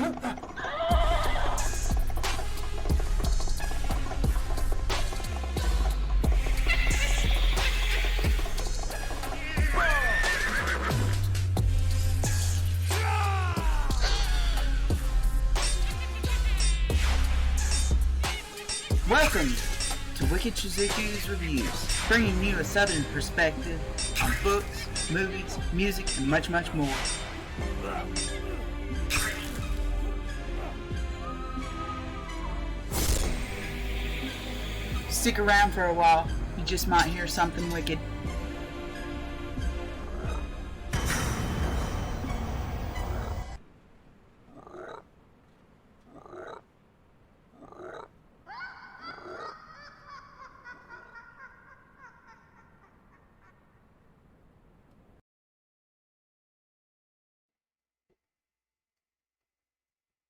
Welcome to Wickedshizuku's Reviews, bringing you a southern perspective on books, movies, music, and much, much more. Stick around for a while, you just might hear something wicked.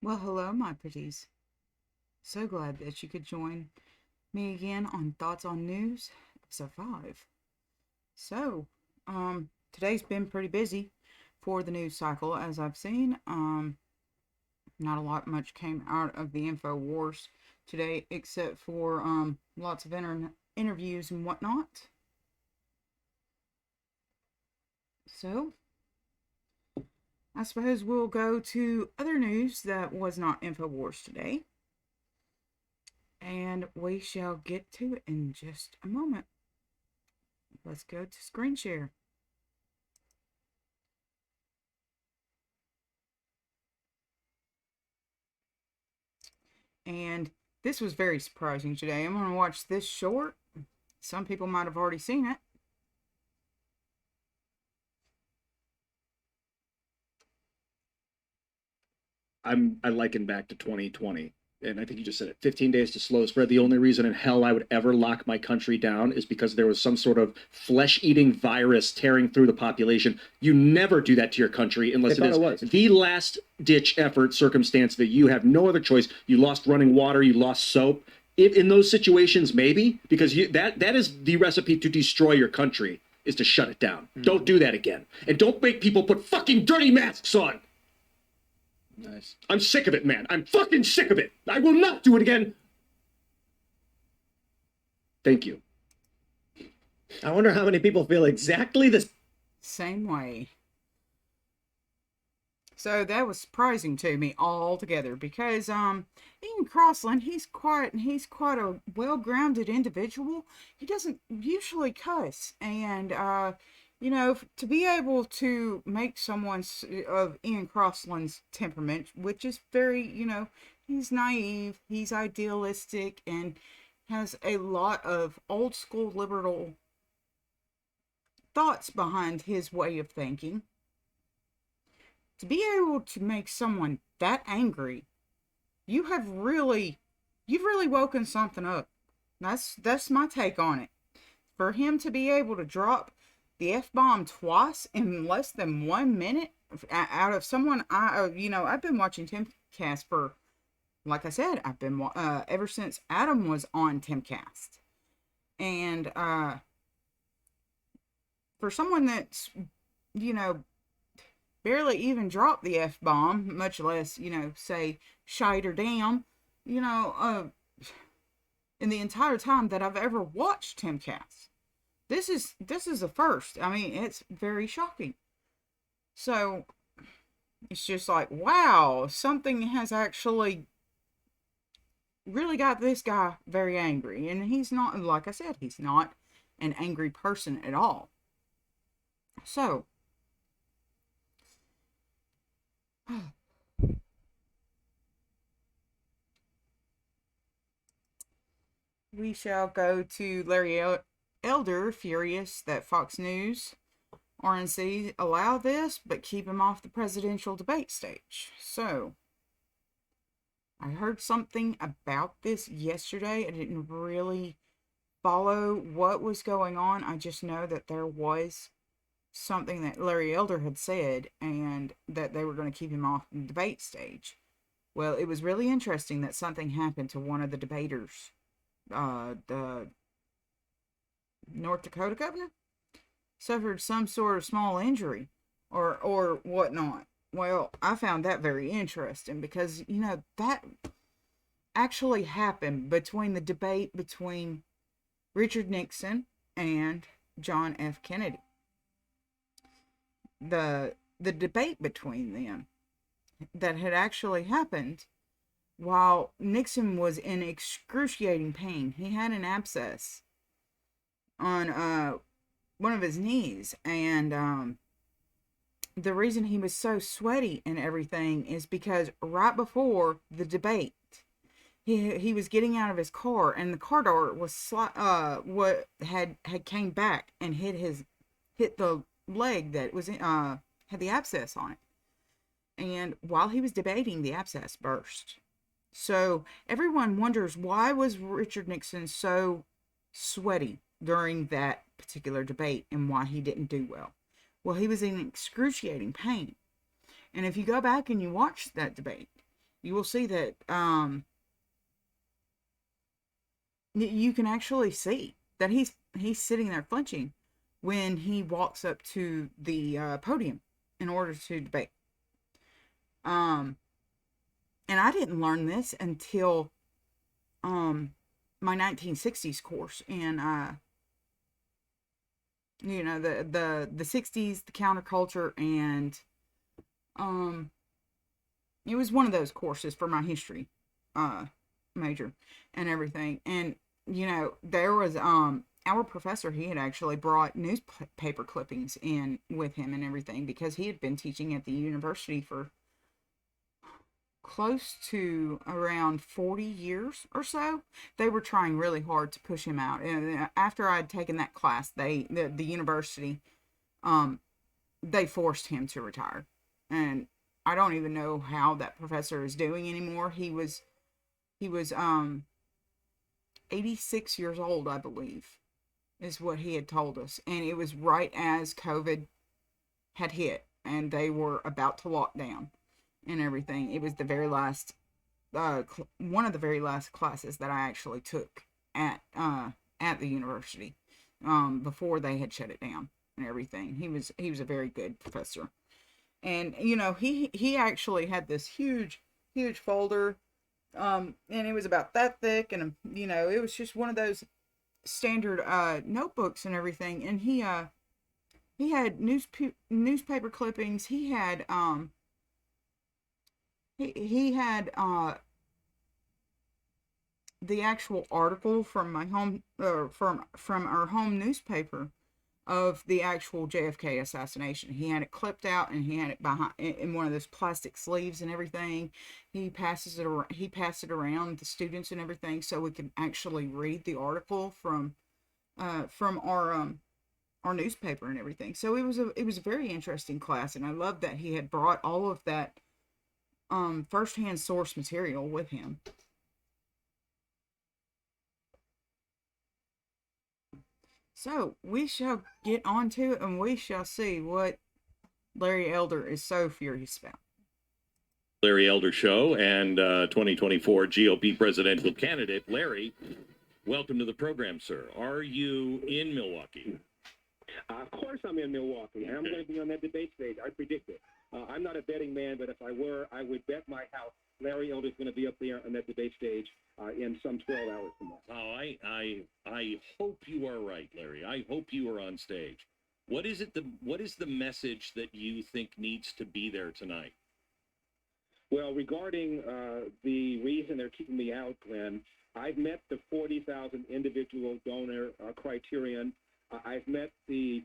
Well, hello, my pretties. So glad that you could join me again on Thoughts on News, episode 5. So, today's been pretty busy for the news cycle, as I've seen. Not a lot much came out of the Info Wars today, except for lots of interviews and whatnot. So, I suppose we'll go to other news that was not InfoWars today. And we shall get to it in just a moment. Let's go to screen share. And this was very surprising today. I'm going to watch this short. Some people might have already seen it. I liken back to 2020, and I think you just said it, 15 days to slow spread. The only reason in hell I would ever lock my country down is because there was some sort of flesh-eating virus tearing through the population. You never do that to your country unless it is the last-ditch effort circumstance that you have no other choice. You lost running water, you lost soap. In those situations, maybe, because that is the recipe to destroy your country, is to shut it down. Don't do that again. And don't make people put fucking dirty masks on. Nice. I'm sick of it, man. I'm fucking sick of it. I will not do it again. Thank you. I wonder how many people feel exactly the same way. So that was surprising to me altogether because Ian Crossland, he's quite a well-grounded individual. He doesn't usually cuss, and you know, to be able to make someone of Ian Crossland's temperament, which is very, you know, he's naive, he's idealistic, and has a lot of old school liberal thoughts behind his way of thinking. To be able to make someone that angry, you've really woken something up. That's my take on it. For him to be able to drop the F-bomb twice in less than 1 minute out of someone I've been watching Timcast for, like I said, I've been ever since Adam was on Timcast, and for someone that's, you know, barely even dropped the F-bomb, much less, you know, say shite or damn, you know, in the entire time that I've ever watched Timcast. This is a first. I mean, it's very shocking. So, it's just like, wow, something has actually really got this guy very angry. And he's not, like I said, he's not an angry person at all. So, we shall go to Larry Elder, furious that Fox News, RNC allow this, but keep him off the presidential debate stage. So, I heard something about this yesterday. I didn't really follow what was going on. I just know that there was something that Larry Elder had said, and that they were going to keep him off the debate stage. Well, it was really interesting that something happened to one of the debaters. The North Dakota governor suffered some sort of small injury or whatnot. Well, I found that very interesting because, that actually happened between the debate between Richard Nixon and John F. Kennedy. The debate between them that had actually happened while Nixon was in excruciating pain. He had an abscess on one of his knees, and the reason he was so sweaty and everything is because right before the debate, he was getting out of his car, and the car door was what had came back and hit the leg that was had the abscess on it. And while he was debating, the abscess burst. So everyone wonders, why was Richard Nixon so sweaty during that particular debate and why he didn't do well. Well, he was in excruciating pain. And if you go back and you watch that debate, you will see that you can actually see that he's sitting there flinching when he walks up to the podium in order to debate. And I didn't learn this until my 1960s course in the 60s, the counterculture, and it was one of those courses for my history major and everything. And there was our professor, he had actually brought newspaper clippings in with him and everything because he had been teaching at the university for close to around 40 years or so. They were trying really hard to push him out. And after I'd taken that class, the university, they forced him to retire. And I don't even know how that professor is doing anymore. He was 86 years old, I believe, is what he had told us. And it was right as COVID had hit and they were about to lock down and everything. It was the very last, one of the very last classes that I actually took at the university, before they had shut it down and everything. He was a very good professor, and he actually had this huge folder, and it was about that thick, and it was just one of those standard notebooks and everything. And he had newspaper clippings. He had he had the actual article from my home, from our home newspaper, of the actual JFK assassination. He had it clipped out and he had it behind in one of those plastic sleeves and everything. He passed it around the students and everything so we could actually read the article from our newspaper and everything. So it was a very interesting class, and I loved that he had brought all of that first-hand source material with him. So we shall get on to it, and we shall see what Larry Elder is so furious about. Larry Elder Show and 2024 GOP presidential candidate. Larry, welcome to the program, sir. Are you in Milwaukee? Of course I'm in Milwaukee. I'm going to be on that debate stage. I predict it. I'm not a betting man, but if I were, I would bet my house Larry Elder's going to be up there on that debate stage in some 12 hours from now. Oh, I hope you are right, Larry. I hope you are on stage. What is the message that you think needs to be there tonight? Well, regarding the reason they're keeping me out, Glenn, I've met the 40,000 individual donor criterion. I've met the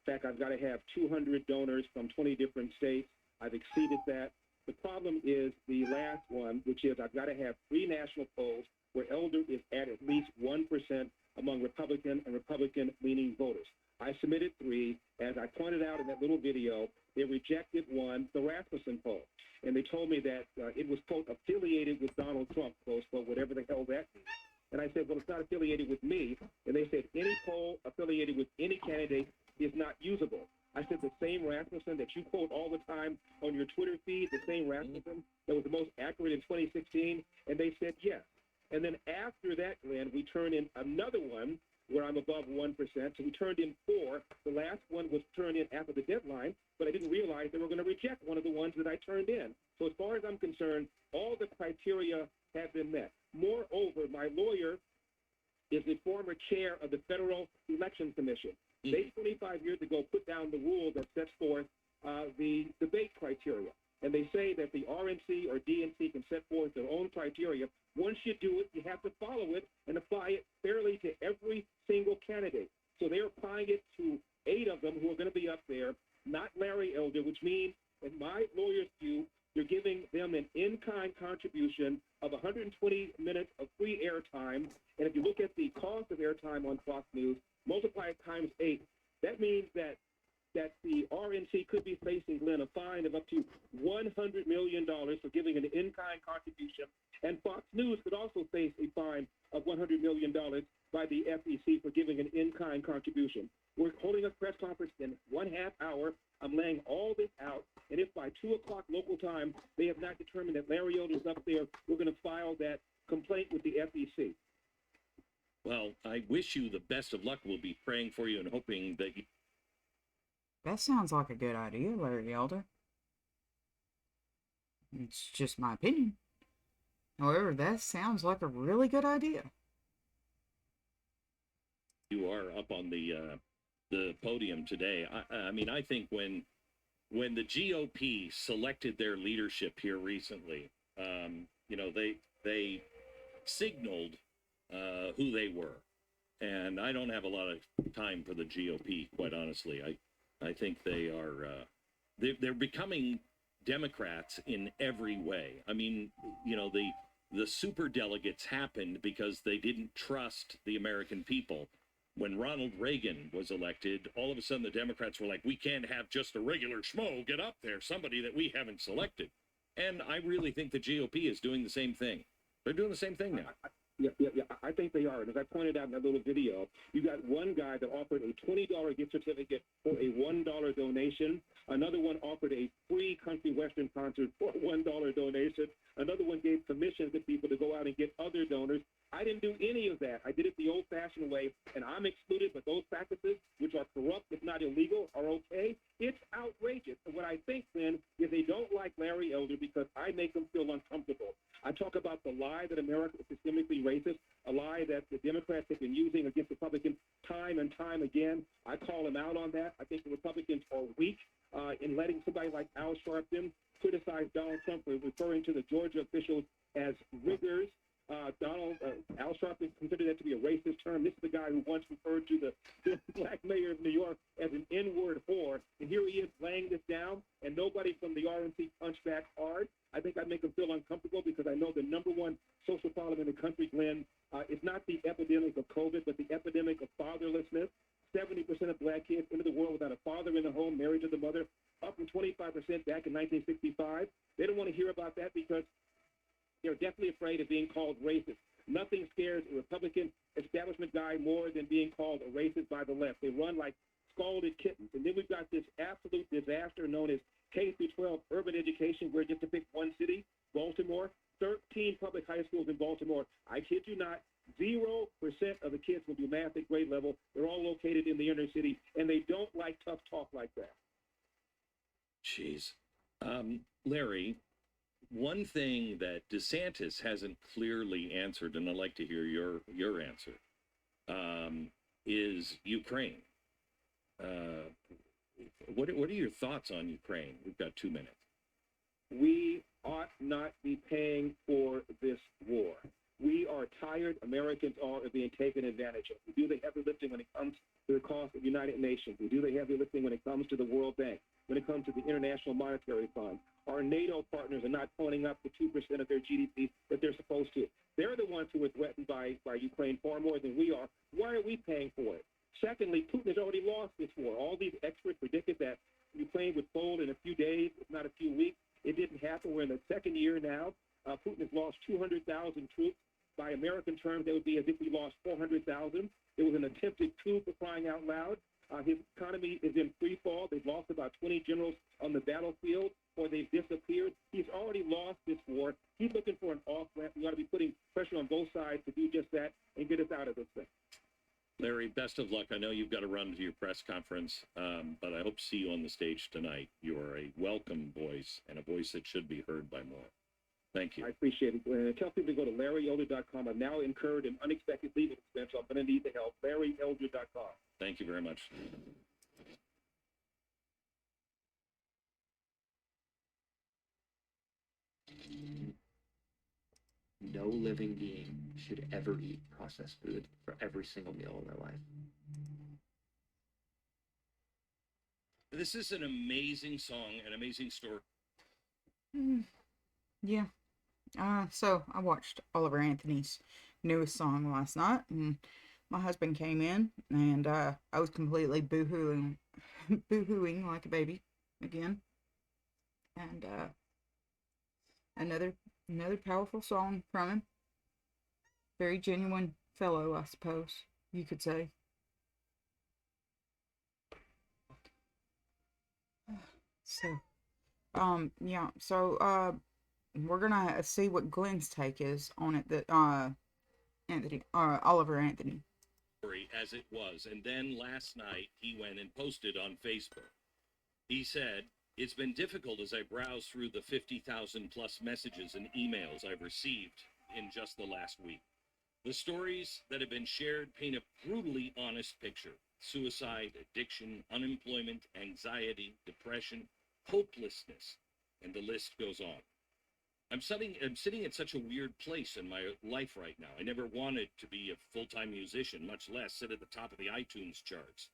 fact I've got to have 200 donors from 20 different states. I've exceeded that. The problem is the last one, which is I've got to have 3 national polls where Elder is at least 1% among Republican and Republican-leaning voters. I submitted 3. As I pointed out in that little video, they rejected one, the Rasmussen poll. And they told me that it was, quote, affiliated with Donald Trump, close quote, whatever the hell that means. And I said, well, it's not affiliated with me. And they said, any poll affiliated with any candidate is not usable. I said, the same Rasmussen that you quote all the time on your Twitter feed, the same Rasmussen that was the most accurate in 2016? And they said, yes. And then after that, Glenn, we turned in another one where I'm above 1%. So we turned in 4. The last one was turned in after the deadline, but I didn't realize they were going to reject one of the ones that I turned in. So as far as I'm concerned, all the criteria have been met. Moreover, my lawyer is the former chair of the Federal Election Commission. They 25 years ago put down the rule that sets forth the debate criteria. And they say that the RNC or DNC can set forth their own criteria. Once you do it, you have to follow it and apply it fairly to every single candidate. So they're applying it to 8 of them who are going to be up there, not Larry Elder, which means, in my lawyer's view, you're giving them an in-kind contribution of 120 minutes of free airtime. And if you look at the cost of airtime on Fox News, multiply it times 8, that means that the RNC could be facing, Glenn, a fine of up to $100 million for giving an in-kind contribution. And Fox News could also face a fine of $100 million by the FEC for giving an in-kind contribution. We're holding a press conference in 1/2 hour. I'm laying all this out. And if by 2 o'clock local time they have not determined that Larry Elder is up there, we're going to file that complaint with the FEC. Well, I wish you the best of luck. We'll be praying for you and hoping that you. That sounds like a good idea, Larry Elder. It's just my opinion. However, that sounds like a really good idea. You are up on the podium today. I mean, I think when the GOP selected their leadership here recently, they signaled who they were, and I don't have a lot of time for the GOP, quite honestly. I think they are they're becoming Democrats in every way. I mean, the super delegates happened because they didn't trust the American people. When Ronald Reagan was elected, all of a sudden the Democrats were like, we can't have just a regular schmo get up there, somebody that we haven't selected. And I really think the GOP is doing the same thing. They're doing the same thing now. Yeah. I think they are. And as I pointed out in that little video, you got one guy that offered a $20 gift certificate for a $1 donation. Another one offered a free country western concert for a $1 donation. Another one gave permission to people to go out and get other donors. I didn't do any of that. I did it the old-fashioned way, and I'm excluded, but those practices, which are corrupt, if not illegal, are okay. It's outrageous. And what I think, then, is they don't like Larry Elder because I make them feel uncomfortable. I talk about the lie that America is systemically racist, a lie that the Democrats have been using against Republicans time and time again. I call them out on that. I think the Republicans are weak in letting somebody like Al Sharpton criticize Donald Trump for referring to the Georgia officials as riggers. Al Sharpton considered that to be a racist term. This is the guy who once referred to the black mayor of New York as an N-word whore. And here he is laying this down, and nobody from the RNC punched back hard. I think I make them feel uncomfortable because I know the number one social problem in the country, Glenn, is not the epidemic of COVID, but the epidemic of fatherlessness. 70% of black kids into the world without a father in the home, married to the mother, up from 25% back in 1965. They don't want to hear about that because they're definitely afraid of being called racist. Nothing scares a Republican establishment guy more than being called a racist by the left. They run like scalded kittens. And then we've got this absolute disaster known as K-12 urban education, where just to pick one city, Baltimore, 13 public high schools in Baltimore. I kid you not, 0% of the kids will do math at grade level. They're all located in the inner city, and they don't like tough talk like that. Jeez. Larry, one thing that DeSantis hasn't clearly answered, and I'd like to hear your answer, is Ukraine. What are your thoughts on Ukraine? We've got 2 minutes. We ought not be paying for this war. We are tired, Americans are, of being taken advantage of. We do the heavy lifting when it comes to the cost of the United Nations. We do the heavy lifting when it comes to the World Bank, when it comes to the International Monetary Fund. Our NATO partners are not pulling up the 2% of their GDP that they're supposed to. They're the ones who are threatened by Ukraine far more than we are. Why are we paying for it? Secondly, Putin has already lost this war. All these experts predicted that Ukraine would fold in a few days, if not a few weeks. It didn't happen. We're in the second year now. Putin has lost 200,000 troops. By American terms, that would be as if we lost 400,000. It was an attempted coup, for crying out loud. His economy is in free fall. They've lost about 20 generals on the battlefield, or they've disappeared. He's already lost this war. He's looking for an off-ramp. We ought to be putting pressure on both sides to do just that and get us out of this thing. Larry, best of luck. I know you've got to run to your press conference, but I hope to see you on the stage tonight. You are a welcome voice and a voice that should be heard by more. Thank you. I appreciate it. Tell people to go to LarryElder.com. I've now incurred an unexpected legal expense, so I'm going to need the help. LarryElder.com. Thank you very much. No living being should ever eat processed food for every single meal in their life. This is an amazing song, an amazing story. Yeah. So I watched Oliver Anthony's newest song last night, and my husband came in, and I was completely boo-hooing, boo-hooing like a baby again. And another powerful song from him. Very genuine fellow, I suppose you could say. So, yeah. So, we're gonna see what Glenn's take is on it. That Oliver Anthony. As it was. And then last night, he went and posted on Facebook. He said, "It's been difficult as I browse through the 50,000 plus messages and emails I've received in just the last week. The stories that have been shared paint a brutally honest picture. Suicide, addiction, unemployment, anxiety, depression, hopelessness, and the list goes on. I'm sitting at such a weird place in my life right now. I never wanted to be a full-time musician, much less sit at the top of the iTunes charts.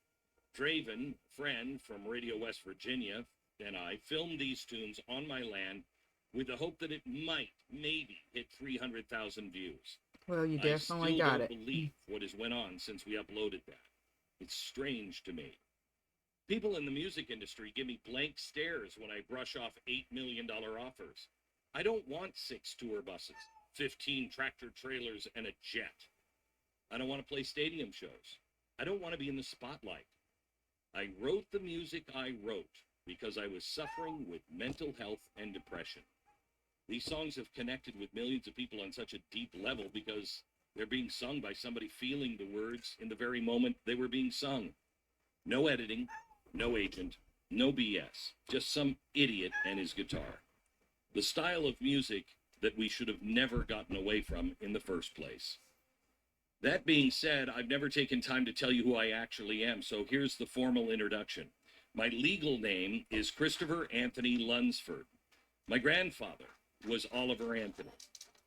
Draven, friend from Radio West Virginia, and I filmed these tunes on my land with the hope that it might, maybe, hit 300,000 views. Well, you I definitely still got don't it. believe what has went on since we uploaded that. It's strange to me. People in the music industry give me blank stares when I brush off $8 million offers. I don't want 6 tour buses, 15 tractor trailers, and a jet. I don't want to play stadium shows. I don't want to be in the spotlight. I wrote the music I wrote because I was suffering with mental health and depression. These songs have connected with millions of people on such a deep level because they're being sung by somebody feeling the words in the very moment they were being sung. No editing, no agent, no BS, just some idiot and his guitar. The style of music that we should have never gotten away from in the first place. That being said, I've never taken time to tell you who I actually am, so here's the formal introduction. My legal name is Christopher Anthony Lunsford. My grandfather was Oliver Anthony,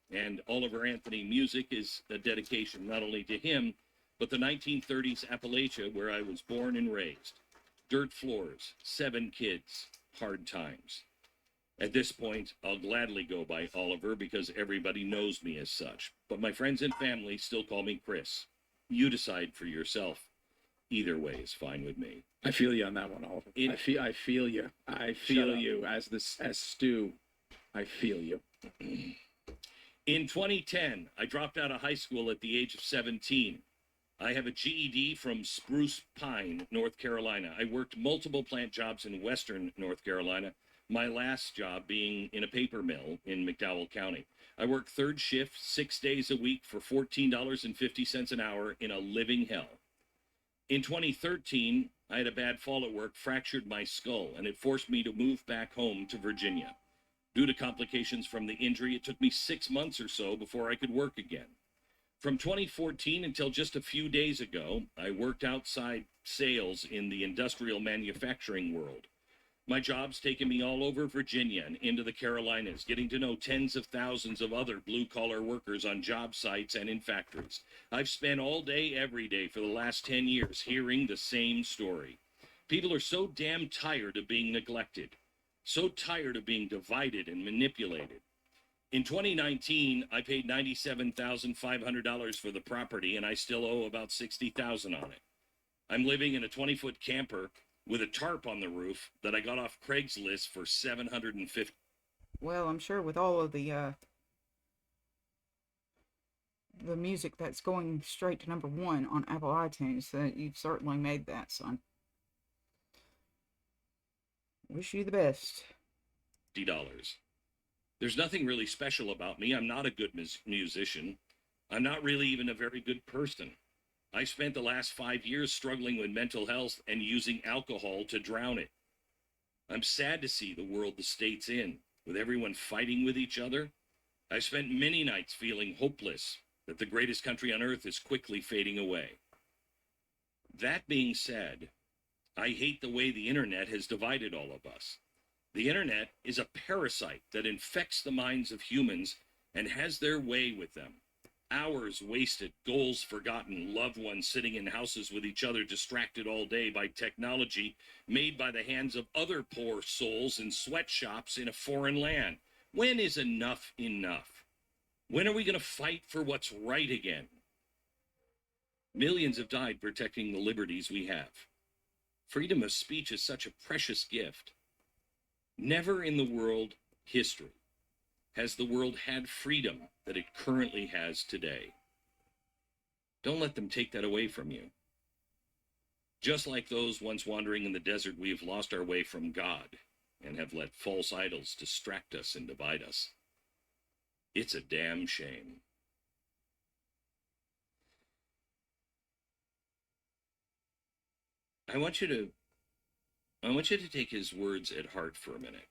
and Oliver Anthony music is a dedication not only to him, but the 1930s Appalachia where I was born and raised. Dirt floors, 7 kids, hard times. At this point, I'll gladly go by Oliver because everybody knows me as such. But my friends and family still call me Chris. You decide for yourself. Either way is fine with me. I feel you on that one, Oliver. I feel you. I feel you as Stu. I feel you. In 2010, I dropped out of high school at the age of 17. I have a GED from Spruce Pine, North Carolina. I worked multiple plant jobs in western North Carolina, my last job being in a paper mill in McDowell County. I worked third shift 6 days a week for $14.50 an hour in a living hell. In 2013, I had a bad fall at work, fractured my skull, and it forced me to move back home to Virginia. Due to complications from the injury, it took me 6 months or so before I could work again. From 2014 until just a few days ago, I worked outside sales in the industrial manufacturing world. My job's taken me all over Virginia and into the Carolinas, getting to know tens of thousands of other blue-collar workers on job sites and in factories. I've spent all day, every day for the last 10 years hearing the same story. People are so damn tired of being neglected, so tired of being divided and manipulated. In 2019, I paid $97,500 for the property, and I still owe about $60,000 on it. I'm living in a 20-foot camper with a tarp on the roof that I got off Craigslist for $750. Well, I'm sure with all of the music that's going straight to #1 on Apple iTunes, that you've certainly made that, son. Wish you the best. There's nothing really special about me. I'm not a good musician. I'm not really even a very good person. I spent the last 5 years struggling with mental health and using alcohol to drown it. I'm sad to see the world the state's in, with everyone fighting with each other. I've spent many nights feeling hopeless that the greatest country on earth is quickly fading away. That being said, I hate the way the internet has divided all of us. The internet is a parasite that infects the minds of humans and has their way with them. Hours wasted, goals forgotten, loved ones sitting in houses with each other, distracted all day by technology made by the hands of other poor souls in sweatshops in a foreign land. When is enough enough? When are we going to fight for what's right again? Millions have died protecting the liberties we have. Freedom of speech is such a precious gift. Never in the world history has the world had freedom that it currently has today. Don't let them take that away from you. Just like those once wandering in the desert, we have lost our way from God and have let false idols distract us and divide us. It's a damn shame. I want you to take his words at heart for a minute.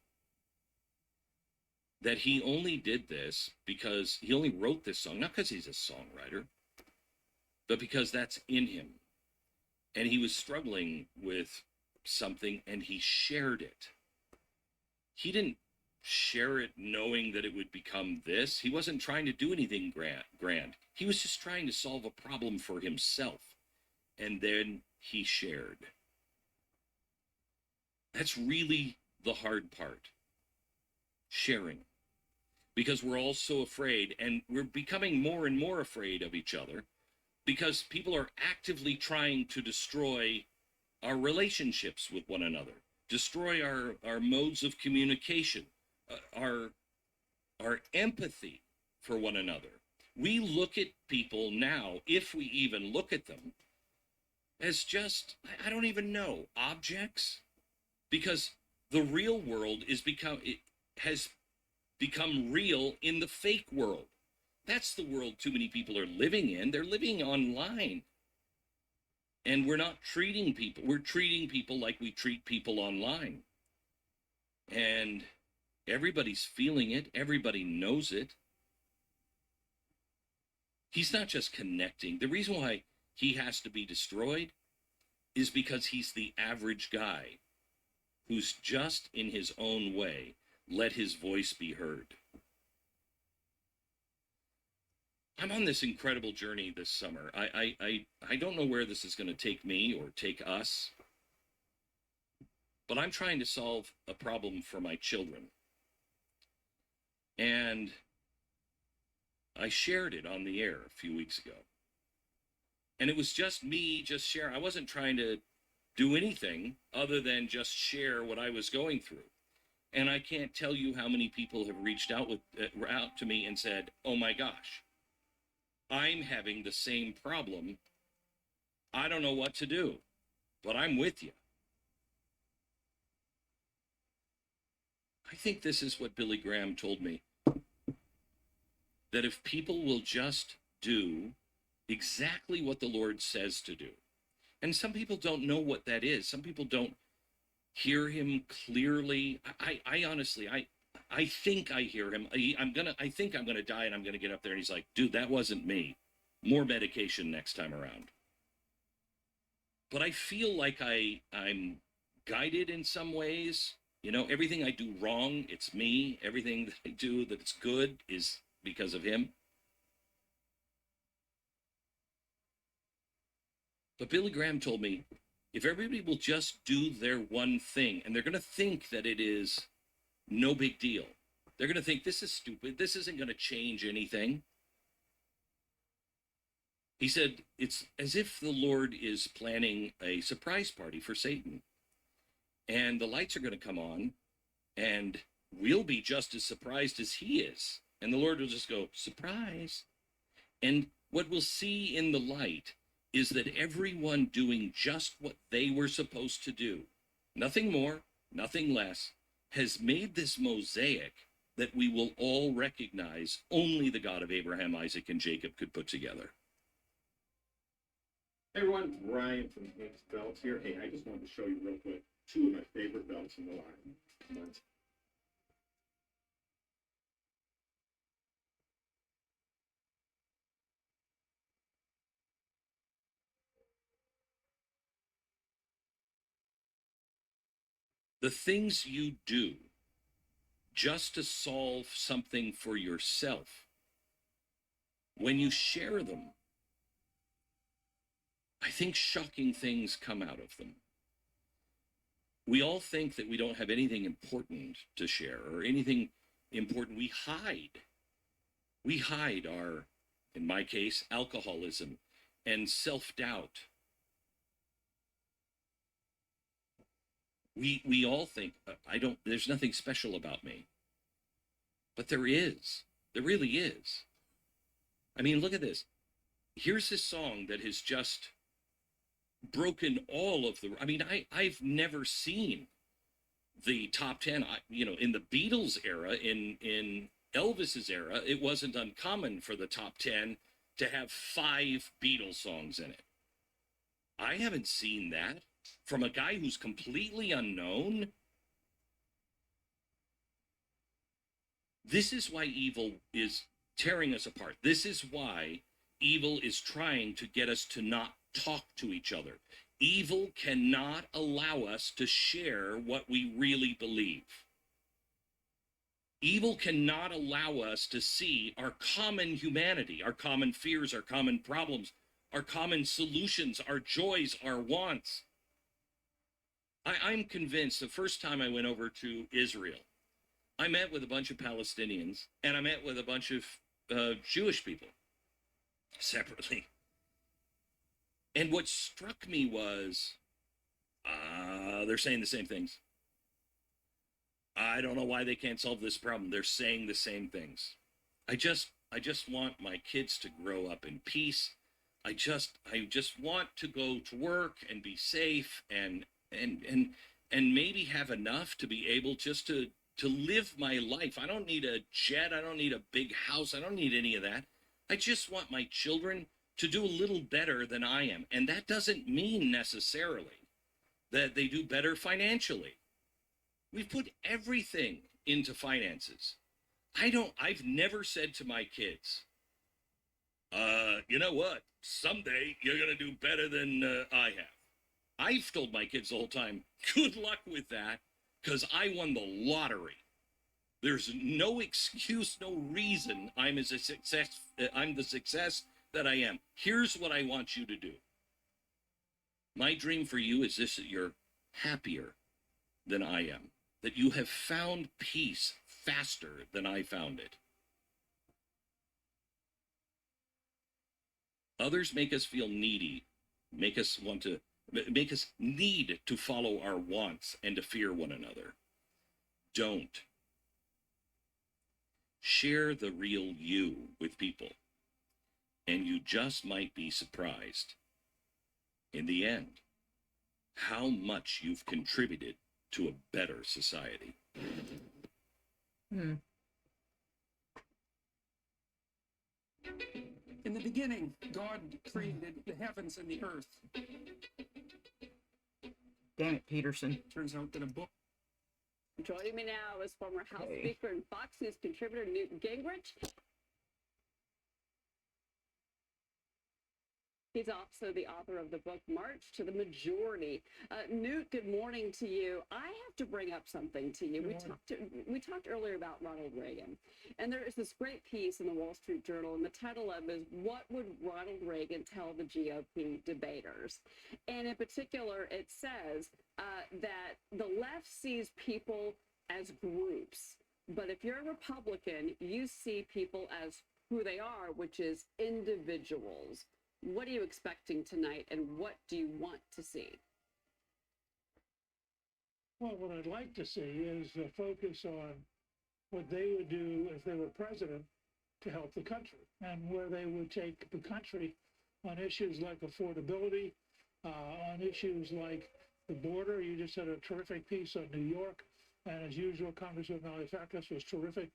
That he only did this because he only wrote this song, not because he's a songwriter, but because that's in him. And he was struggling with something and he shared it. He didn't share it knowing that it would become this. He wasn't trying to do anything grand. He was just trying to solve a problem for himself. And then he shared. That's really the hard part. Sharing. Because we're all so afraid, and we're becoming more and more afraid of each other, because people are actively trying to destroy our relationships with one another, destroy our modes of communication, our empathy for one another. We look at people now, if we even look at them, as just, I don't even know, objects, because the real world has become real in the fake world. That's the world too many people are living in. They're living online. And we're not treating people. We're treating people like we treat people online. And everybody's feeling it. Everybody knows it. He's not just connecting. The reason why he has to be destroyed is because he's the average guy who's just in his own way let his voice be heard. I'm on this incredible journey this summer. I don't know where this is going to take me or take us, but I'm trying to solve a problem for my children. And I shared it on the air a few weeks ago. And it was just me just sharing. I wasn't trying to do anything other than just share what I was going through. And I can't tell you how many people have reached out to me and said, oh my gosh, I'm having the same problem. I don't know what to do, but I'm with you. I think this is what Billy Graham told me. That if people will just do exactly what the Lord says to do. And some people don't know what that is. Some people don't hear him clearly. I honestly, I think I hear him. I think I'm gonna die and I'm gonna get up there and he's like, dude, that wasn't me. More medication next time around. But I feel like I'm guided in some ways. You know, everything I do wrong, it's me. Everything that I do that's good is because of him. But Billy Graham told me, if everybody will just do their one thing, and they're going to think that it is no big deal. They're going to think, this is stupid. This isn't going to change anything. He said, it's as if the Lord is planning a surprise party for Satan. And the lights are going to come on, and we'll be just as surprised as he is. And the Lord will just go, surprise. And what we'll see in the light is that everyone doing just what they were supposed to do, nothing more, nothing less, has made this mosaic that we will all recognize only the God of Abraham, Isaac, and Jacob could put together. Hey everyone, Ryan from Hanks Belts here. Hey, I just wanted to show you real quick two of my favorite belts in the line. The things you do just to solve something for yourself, when you share them, I think shocking things come out of them. We all think that we don't have anything important to share or anything important. We hide. We hide our, in my case, alcoholism and self-doubt. We all think, there's nothing special about me. But there is. There really is. I mean, look at this. Here's this song that has just broken all of the, I mean, I've never seen the top 10, in the Beatles era, in Elvis's era, it wasn't uncommon for the top 10 to have 5 Beatles songs in it. I haven't seen that from a guy who's completely unknown. This is why evil is tearing us apart. This is why evil is trying to get us to not talk to each other. Evil cannot allow us to share what we really believe. Evil cannot allow us to see our common humanity, our common fears, our common problems, our common solutions, our joys, our wants. I'm convinced the first time I went over to Israel, I met with a bunch of Palestinians and I met with a bunch of Jewish people separately. And what struck me was they're saying the same things. I don't know why they can't solve this problem. They're saying the same things. I just want my kids to grow up in peace. I just want to go to work and be safe and maybe have enough to be able just to live my life. I don't need a jet. I don't need a big house. I don't need any of that. I just want my children to do a little better than I am. And that doesn't mean necessarily that they do better financially. We've put everything into finances. I've never said to my kids, you know what? Someday you're going to do better than I have. I've told my kids the whole time, good luck with that, because I won the lottery. There's no excuse, no reason I'm the success that I am. Here's what I want you to do. My dream for you is this: that you're happier than I am, that you have found peace faster than I found it. Others make us feel needy, make us need to follow our wants and to fear one another. Don't. Share the real you with people, and you just might be surprised, in the end, how much you've contributed to a better society. Hmm. In the beginning, God created the heavens and the earth. Damn it, Peterson. Turns out that a book. Joining me now is former House Speaker and Fox News contributor Newt Gingrich. He's also the author of the book March to the Majority. Newt, good morning to you. I have to bring up something to you. We talked earlier about Ronald Reagan, and there is this great piece in the Wall Street Journal, and the title of it is "What Would Ronald Reagan Tell the GOP Debaters?" And in particular, it says that the left sees people as groups, but if you're a Republican, you see people as who they are, which is individuals. What are you expecting tonight, and what do you want to see? Well, what I'd like to see is a focus on what they would do if they were president to help the country, and where they would take the country on issues like affordability, on issues like the border. You just had a terrific piece on New York, and as usual, Congressman Malefakis was terrific.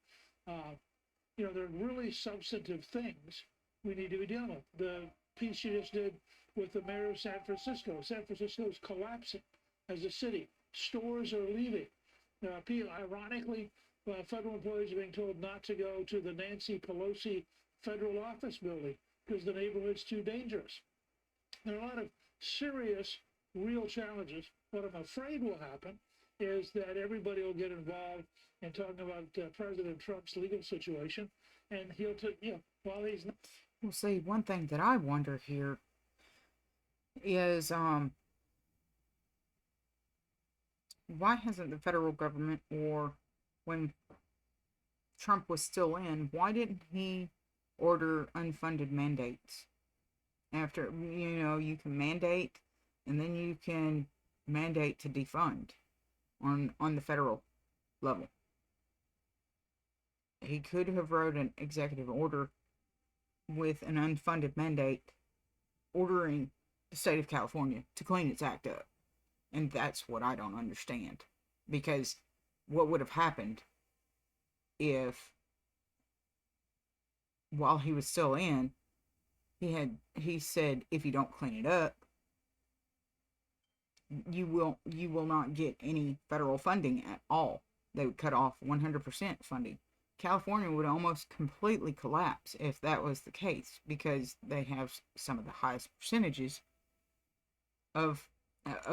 There are really substantive things we need to be dealing with. The piece you just did with the mayor of San Francisco. San Francisco is collapsing as a city. Stores are leaving. People, ironically, federal employees are being told not to go to the Nancy Pelosi federal office building because the neighborhood's too dangerous. There are a lot of serious, real challenges. What I'm afraid will happen is that everybody will get involved in talking about President Trump's legal situation, and he'll take, while he's not. Well, see, one thing that I wonder here is why hasn't the federal government, or when Trump was still in, why didn't he order unfunded mandates? After, you can mandate, and then you can mandate to defund on the federal level. He could have wrote an executive order with an unfunded mandate ordering the state of California to clean its act up. And that's what I don't understand. Because what would have happened if, while he was still in, he said, if you don't clean it up, you will not get any federal funding at all. They would cut off 100% funding. California would almost completely collapse if that was the case, because they have some of the highest percentages of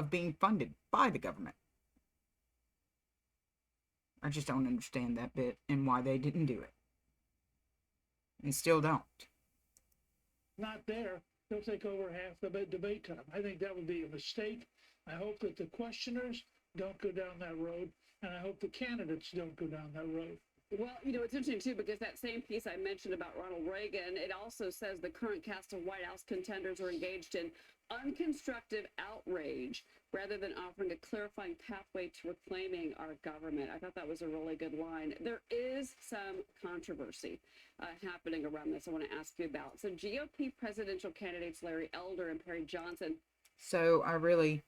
being funded by the government. I just don't understand that bit and why they didn't do it, and still don't. Not there, they'll take over half the debate time. I think that would be a mistake. I hope that the questioners don't go down that road, and I hope the candidates don't go down that road. Well, it's interesting, too, because that same piece I mentioned about Ronald Reagan, it also says the current cast of White House contenders are engaged in unconstructive outrage rather than offering a clarifying pathway to reclaiming our government. I thought that was a really good line. There is some controversy happening around this I want to ask you about. So GOP presidential candidates Larry Elder and Perry Johnson. So I really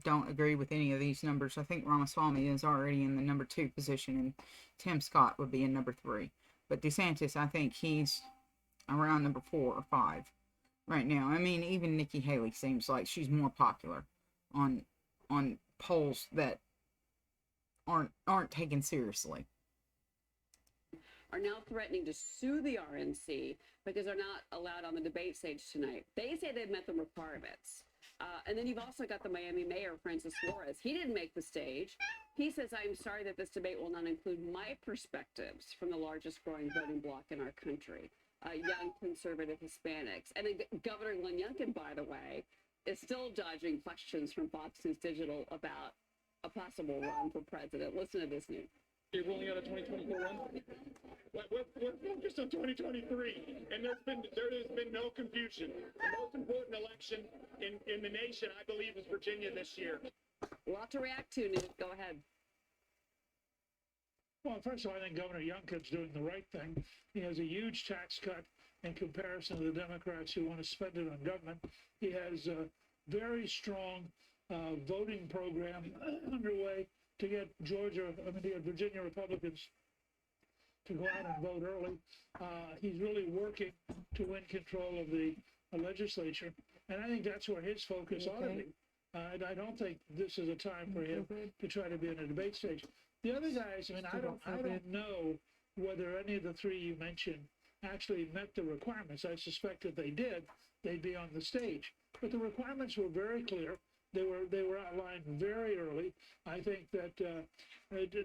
don't agree with any of these numbers. I think Ramaswamy is already in the number 2 position, and Tim Scott would be in number 3. But DeSantis, I think he's around number 4 or 5 right now. I mean, even Nikki Haley seems like she's more popular on polls that aren't taken seriously. Are now threatening to sue the RNC because they're not allowed on the debate stage tonight. They say they've met the requirements. And then you've also got the Miami mayor, Francis Suarez. He didn't make the stage. He says, I'm sorry that this debate will not include my perspectives from the largest growing voting bloc in our country, young conservative Hispanics. And then Governor Glenn Youngkin, by the way, is still dodging questions from Fox News Digital about a possible run for president. Listen to this news. You're ruling out a 2024 run? We're focused on 2023, and there has been no confusion. The most important election in the nation, I believe, is Virginia this year. A lot to react to, Newt. Go ahead. Well, first of all, I think Governor Youngkin's doing the right thing. He has a huge tax cut in comparison to the Democrats who want to spend it on government. He has a very strong voting program underway to get Virginia Republicans to go out and vote early. He's really working to win control of the legislature, and I think that's where his focus ought to be. And I don't think this is a time for him to try to be in a debate stage. The other guys, I don't know whether any of the 3 you mentioned actually met the requirements. I suspect if they did, they'd be on the stage. But the requirements were very clear. They were outlined very early. I think that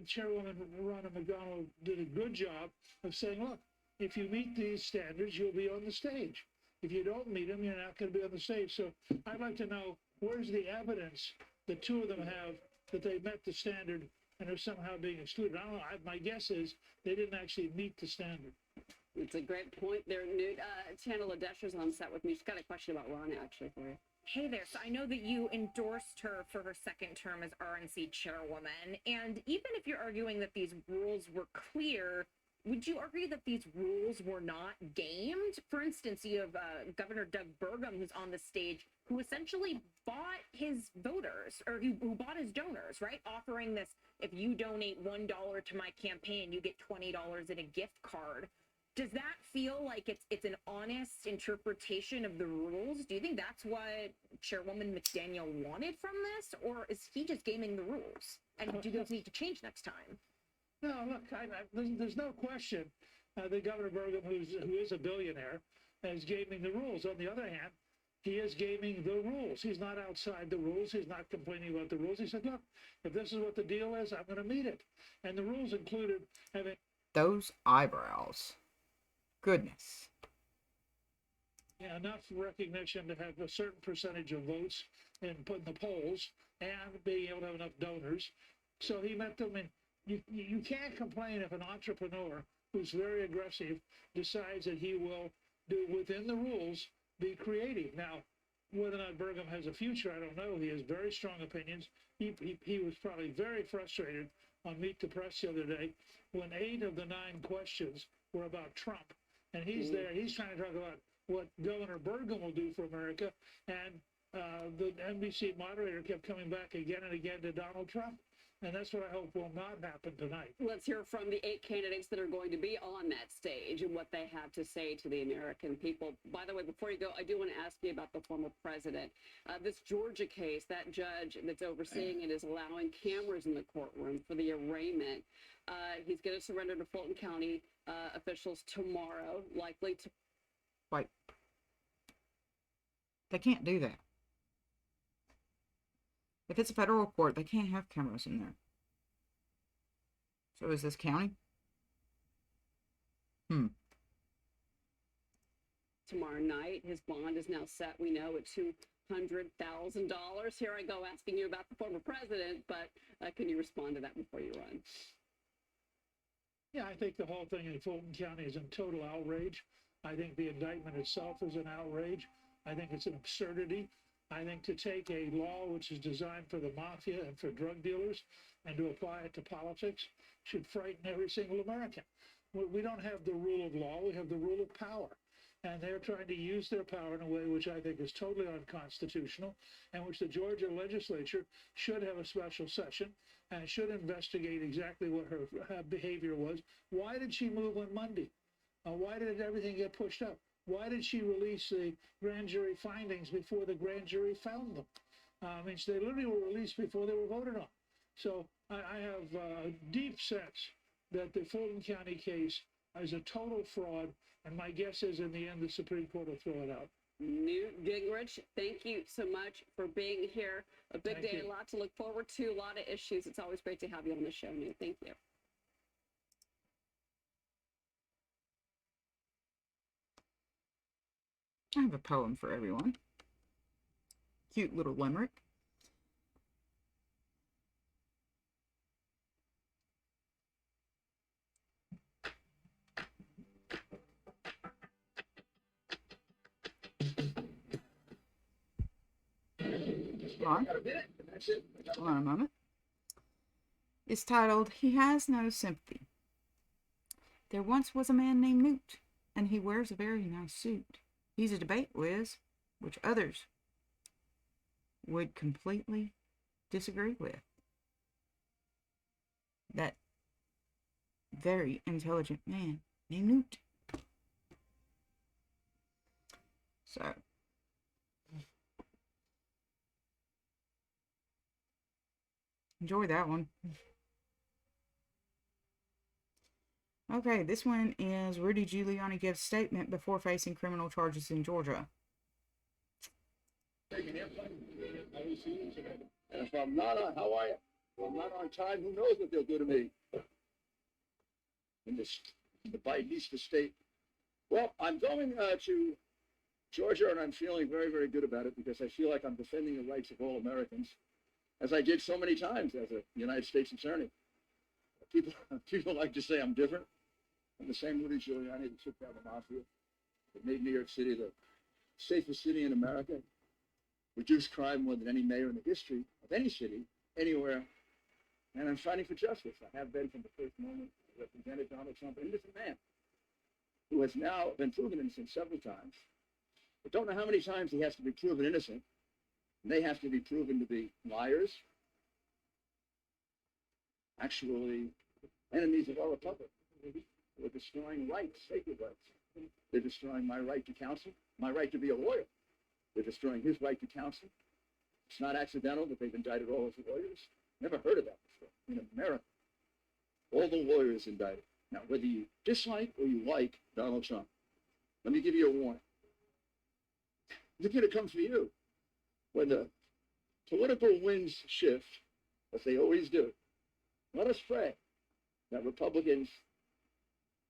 Chairwoman Ronna McDonald did a good job of saying, look, if you meet these standards, you'll be on the stage. If you don't meet them, you're not going to be on the stage. So I'd like to know, where's the evidence the 2 of them have that they met the standard and are somehow being excluded? I don't know. My guess is they didn't actually meet the standard. It's a great point there, Newt. Channel Ladesher's on set with me. She's got a question about Ronna, actually, for you. Hey there. So I know that you endorsed her for her second term as RNC chairwoman. And even if you're arguing that these rules were clear, would you argue that these rules were not gamed? For instance, you have Governor Doug Burgum, who's on the stage, who essentially bought his voters, or who bought his donors, right? Offering this, if you donate $1 to my campaign, you get $20 in a gift card. Does that feel like it's an honest interpretation of the rules? Do you think that's what Chairwoman McDaniel wanted from this, or is he just gaming the rules? And do those need to change next time? No, look, there's no question that Governor Burgum, who is a billionaire, is gaming the rules. On the other hand, he is gaming the rules. He's not outside the rules. He's not complaining about the rules. He said, look, if this is what the deal is, I'm going to meet it. And the rules included having those eyebrows. Goodness. Yeah, enough recognition to have a certain percentage of votes in the polls and being able to have enough donors. So he met them, and you can't complain if an entrepreneur who's very aggressive decides that he will do within the rules, be creative. Now, whether or not Burgum has a future, I don't know. He has very strong opinions. He was probably very frustrated on Meet the Press the other day when 8 of the 9 questions were about Trump. And he's there, he's trying to talk about what Governor Burgum will do for America. And the NBC moderator kept coming back again and again to Donald Trump. And that's what I hope will not happen tonight. Let's hear from the 8 candidates that are going to be on that stage and what they have to say to the American people. By the way, before you go, I do want to ask you about the former president. This Georgia case, that judge that's overseeing it is allowing cameras in the courtroom for the arraignment. He's going to surrender to Fulton County officials tomorrow, likely to... Wait. They can't do that. If it's a federal court, they can't have cameras in there. So is this county? Tomorrow night, his bond is now set, we know, at $200,000. Here I go asking you about the former president, but can you respond to that before you run? Yeah, I think the whole thing in Fulton County is in total outrage. I think the indictment itself is an outrage. I think it's an absurdity. I think to take a law which is designed for the mafia and for drug dealers and to apply it to politics should frighten every single American. We don't have the rule of law, we have the rule of power. And they're trying to use their power in a way which I think is totally unconstitutional and which the Georgia legislature should have a special session and should investigate exactly what her behavior was. Why did she move on Monday? Why did everything get pushed up? Why did she release the grand jury findings before the grand jury found them? They literally were released before they were voted on. So I have a deep sense that the Fulton County case is a total fraud, and my guess is in the end the Supreme Court will throw it out. Newt Gingrich, thank you so much for being here. A big day, a lot to look forward to, a lot of issues. It's always great to have you on the show, Newt. Thank you. I have a poem for everyone. Cute little limerick. Hold on a moment. It's titled, He Has No Sympathy. There once was a man named Newt, and he wears a very nice suit. He's a debate whiz, which others would completely disagree with. That very intelligent man named Newt. So, enjoy that one. Okay, this one is Rudy Giuliani gives statement before facing criminal charges in Georgia. And if I'm not on, how are you? If I'm not on time, who knows what they'll do to me in the Bidenista state. Well, I'm going to Georgia, and I'm feeling very, very good about it because I feel like I'm defending the rights of all Americans, as I did so many times as a United States attorney. People like to say I'm different. I'm the same Rudy Giuliani that took down the mafia, that made New York City the safest city in America, reduced crime more than any mayor in the history of any city, anywhere. And I'm fighting for justice. I have been from the first moment. I represented Donald Trump, an innocent man who has now been proven innocent several times. But don't know how many times he has to be proven innocent. And they have to be proven to be liars, actually enemies of our republic. They're destroying rights, sacred rights. They're destroying my right to counsel, my right to be a lawyer. They're destroying his right to counsel. It's not accidental that they've indicted all his lawyers. Never heard of that before in America. All the lawyers indicted. Now, whether you dislike or you like Donald Trump, let me give you a warning. It's going to come for you. When the political winds shift, as they always do, let us pray that Republicans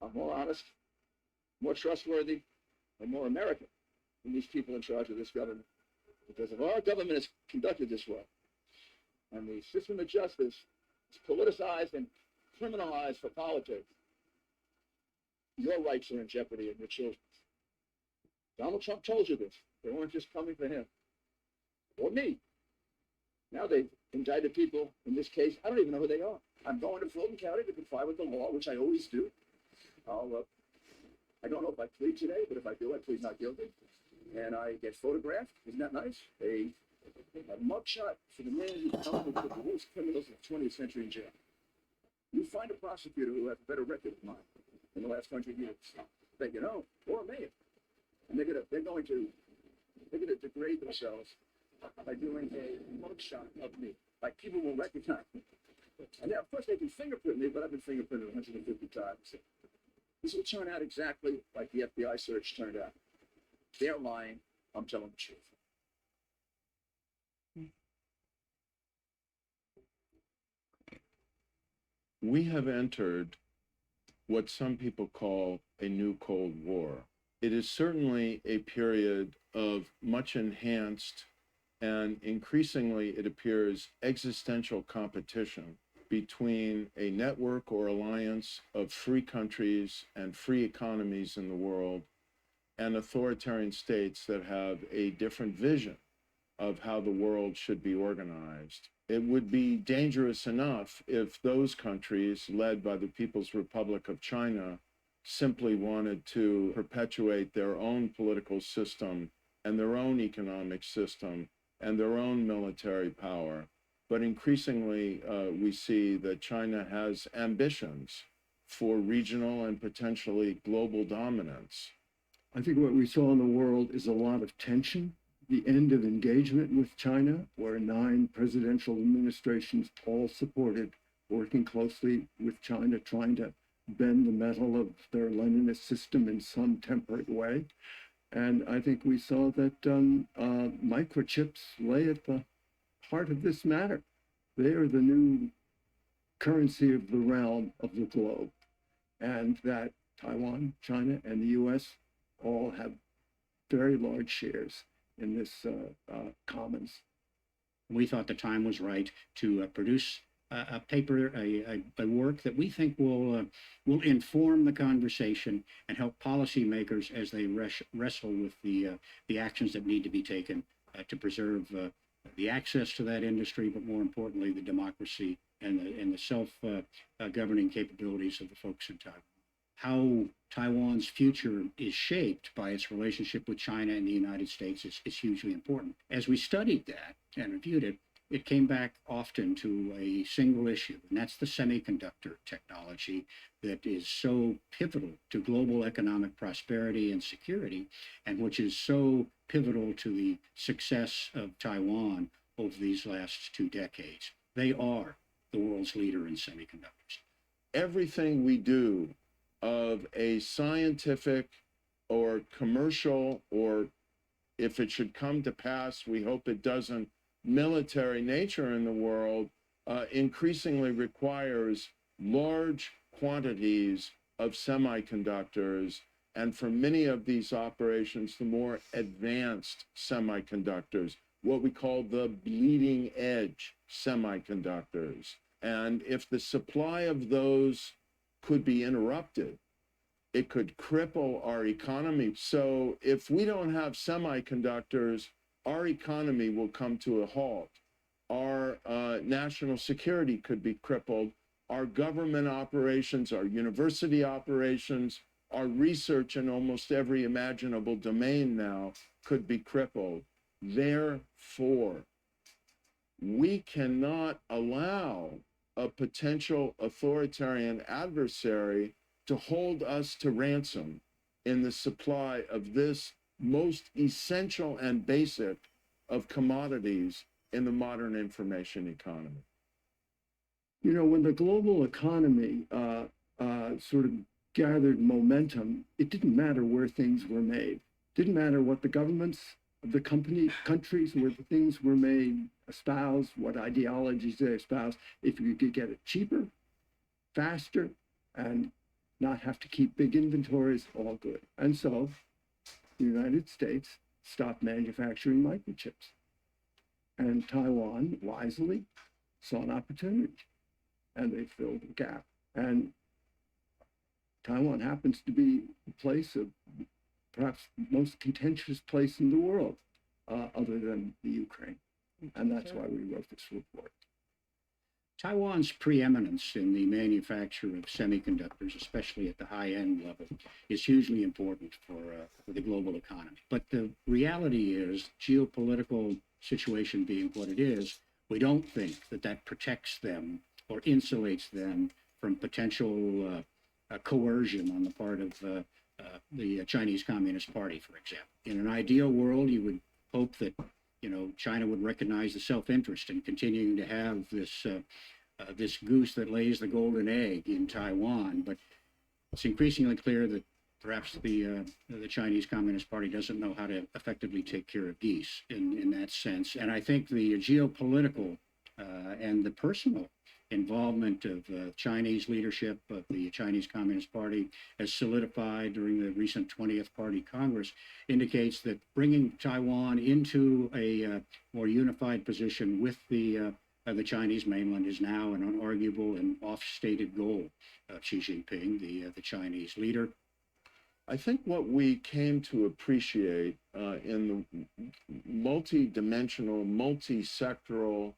are more honest, more trustworthy, and more American than these people in charge of this government. Because if our government is conducted this way, and the system of justice is politicized and criminalized for politics, your rights are in jeopardy and your children's. Donald Trump told you this. They weren't just coming for him or me. Now they've indicted people in this case. I don't even know who they are. I'm going to Fulton County to comply with the law, which I always do. I don't know if I plead today, but if I do, I plead not guilty. And I get photographed. Isn't that nice? A mugshot for the man who probably put the worst criminals of the 20th century in jail. You find a prosecutor who has a better record than mine in the last 100 years, that you know, or a mayor. And they're going to degrade themselves by doing a mugshot of me. Like people will recognize me. And then, of course, they can fingerprint me, but I've been fingerprinted 150 times. This will turn out exactly like the FBI search turned out. They're lying. I'm telling the truth. We have entered what some people call a new Cold War. It is certainly a period of much enhanced and increasingly, it appears, existential competition between a network or alliance of free countries and free economies in the world and authoritarian states that have a different vision of how the world should be organized. It would be dangerous enough if those countries, led by the People's Republic of China, simply wanted to perpetuate their own political system and their own economic system and their own military power. But increasingly, we see that China has ambitions for regional and potentially global dominance. I think what we saw in the world is a lot of tension, the end of engagement with China, where 9 presidential administrations all supported working closely with China, trying to bend the metal of their Leninist system in some temperate way. And I think we saw that microchips lay at the heart of this matter. They are the new currency of the realm of the globe. And that Taiwan, China, and the US all have very large shares in this commons. We thought the time was right to produce a paper, a work that we think will inform the conversation and help policymakers as they wrestle with the actions that need to be taken to preserve the access to that industry, but more importantly, the democracy and the self-governing capabilities of the folks in Taiwan. How Taiwan's future is shaped by its relationship with China and the United States is hugely important. As we studied that and reviewed it, it came back often to a single issue, and that's the semiconductor technology that is so pivotal to global economic prosperity and security, and which is so pivotal to the success of Taiwan over these last 2 decades. They are the world's leader in semiconductors. Everything we do of a scientific or commercial, or if it should come to pass, we hope it doesn't, military nature in the world increasingly requires large quantities of semiconductors, and for many of these operations, the more advanced semiconductors, what we call the bleeding edge semiconductors. And if the supply of those could be interrupted, it could cripple our economy. So if we don't have semiconductors, our economy will come to a halt. Our national security could be crippled. Our government operations, our university operations, our research in almost every imaginable domain now could be crippled. Therefore, we cannot allow a potential authoritarian adversary to hold us to ransom in the supply of this most essential and basic of commodities in the modern information economy. You know, when the global economy sort of gathered momentum, it didn't matter where things were made. It didn't matter what the governments of the countries where the things were made espoused, what ideologies they espoused. If you could get it cheaper, faster, and not have to keep big inventories, all good. And so the United States stopped manufacturing microchips. And Taiwan wisely saw an opportunity, and they filled the gap. And Taiwan happens to be the place of perhaps most contentious place in the world, other than the Ukraine. And that's why we wrote this report. Taiwan's preeminence in the manufacture of semiconductors, especially at the high-end level, is hugely important for the global economy. But the reality is, geopolitical situation being what it is, we don't think that that protects them or insulates them from potential coercion on the part of the Chinese Communist Party, for example. In an ideal world, you would hope that, you know, China would recognize the self-interest in continuing to have this this goose that lays the golden egg in Taiwan. But it's increasingly clear that perhaps the Chinese Communist Party doesn't know how to effectively take care of geese in that sense. And I think the geopolitical and the personal involvement of Chinese leadership of the Chinese Communist Party as solidified during the recent 20th Party Congress indicates that bringing Taiwan into a more unified position with the Chinese mainland is now an unarguable and oft-stated goal of Xi Jinping, the Chinese leader. I think what we came to appreciate in the multi-dimensional, multi-sectoral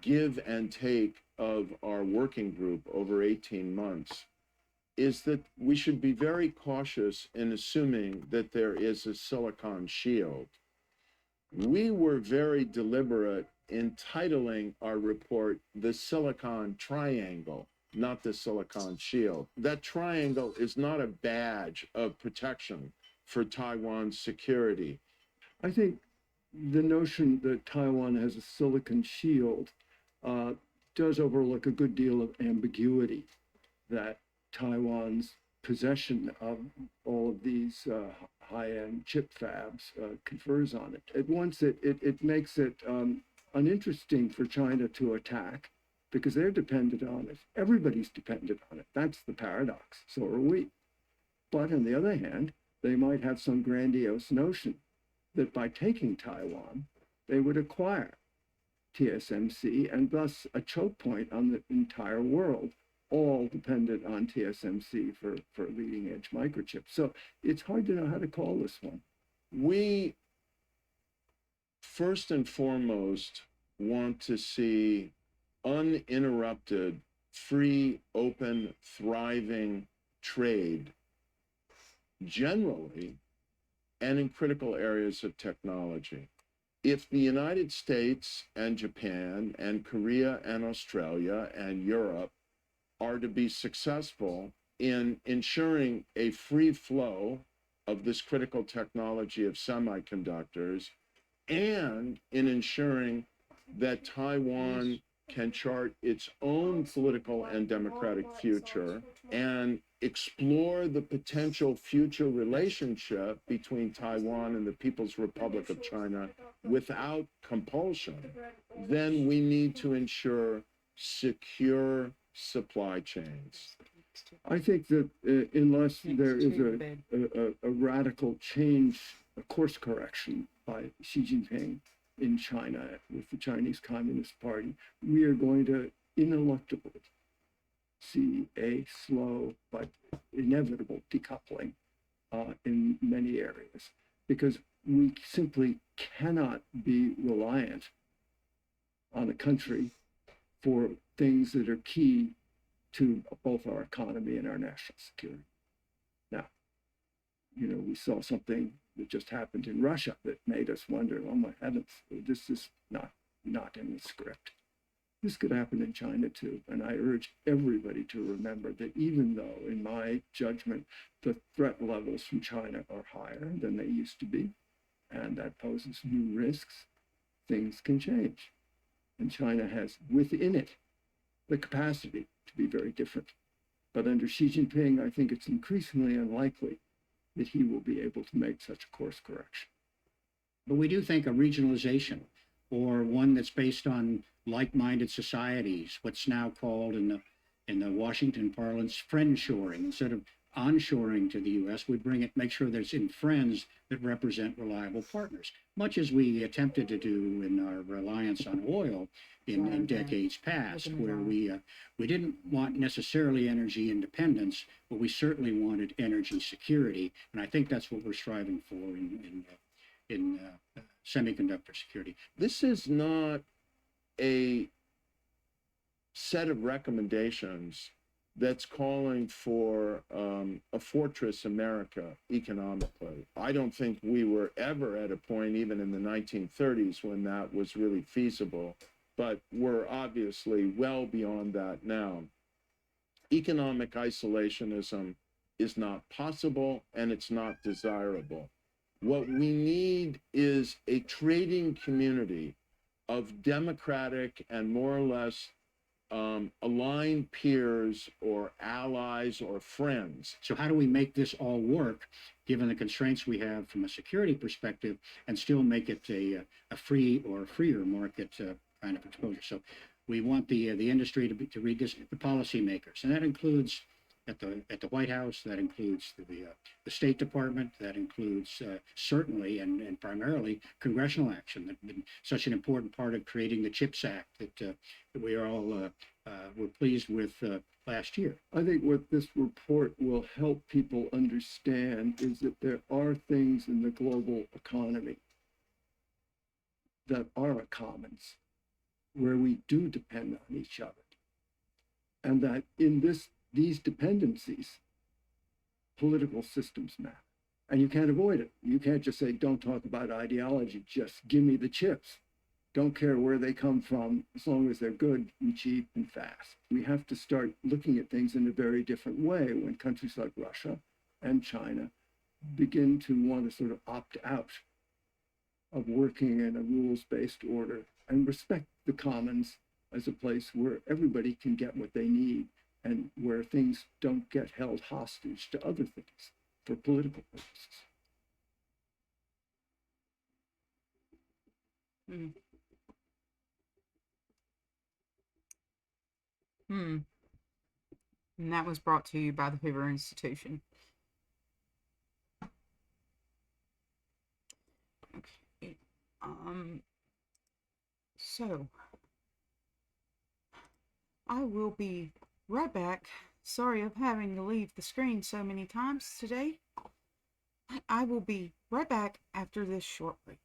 give and take of our working group over 18 months is that we should be very cautious in assuming that there is a silicon shield. We were very deliberate in titling our report The Silicon Triangle, not the Silicon Shield. That triangle is not a badge of protection for Taiwan's security. I think the notion that Taiwan has a silicon shield does overlook a good deal of ambiguity that Taiwan's possession of all of these high-end chip fabs confers on it. At once, it makes it uninteresting for China to attack because they're dependent on it. Everybody's dependent on it. That's the paradox. So are we. But on the other hand, they might have some grandiose notion that by taking Taiwan, they would acquire TSMC and thus a choke point on the entire world, all dependent on TSMC for leading edge microchips. So it's hard to know how to call this one. We first and foremost want to see uninterrupted, free, open, thriving trade generally and in critical areas of technology. If the United States and Japan and Korea and Australia and Europe are to be successful in ensuring a free flow of this critical technology of semiconductors and in ensuring that Taiwan can chart its own political and democratic future and explore the potential future relationship between Taiwan and the People's Republic of China without compulsion, then we need to ensure secure supply chains. I think that unless there is a radical change, a course correction by Xi Jinping in China with the Chinese Communist Party, we are going to ineluctably see a slow but inevitable decoupling in many areas, because we simply cannot be reliant on a country for things that are key to both our economy and our national security. Now, you know, we saw something that just happened in Russia that made us wonder, oh my heavens, this is not in the script. this could happen in China too. And I urge everybody to remember that even though, in my judgment, the threat levels from China are higher than they used to be, and that poses new risks, things can change. And China has within it the capacity to be very different. But under Xi Jinping, I think it's increasingly unlikely that he will be able to make such a course correction. But we do think a regionalization, or one that's based on like-minded societies, what's now called in the Washington parlance friend-shoring. Instead of onshoring to the U.S., we bring it, make sure that it's in friends that represent reliable partners, much as we attempted to do in our reliance on oil in decades past, where we didn't want necessarily energy independence, but we certainly wanted energy security, and I think that's what we're striving for in semiconductor security. This is not a set of recommendations that's calling for a fortress America economically. I don't think we were ever at a point, even in the 1930s, when that was really feasible, but we're obviously well beyond that now. Economic isolationism is not possible and it's not desirable. What we need is a trading community of democratic and more or less aligned peers or allies or friends. So how do we make this all work, given the constraints we have from a security perspective, and still make it a free or freer market kind of exposure? So we want the industry to read this, the policymakers, and that includes at the White House, that includes the State Department, that includes certainly and primarily congressional action. That's been such an important part of creating the CHIPS Act that we are all were pleased with last year. I think what this report will help people understand is that there are things in the global economy that are a commons, where we do depend on each other. And that in these dependencies, political systems matter. And you can't avoid it. You can't just say, don't talk about ideology, just give me the chips. Don't care where they come from, as long as they're good and cheap and fast. We have to start looking at things in a very different way when countries like Russia and China begin to want to sort of opt out of working in a rules-based order and respect the commons as a place where everybody can get what they need and where things don't get held hostage to other things for political purposes. And that was brought to you by the Hoover Institution. Okay. So I will be right back. Sorry of having to leave the screen so many times today. I will be right back after this short break.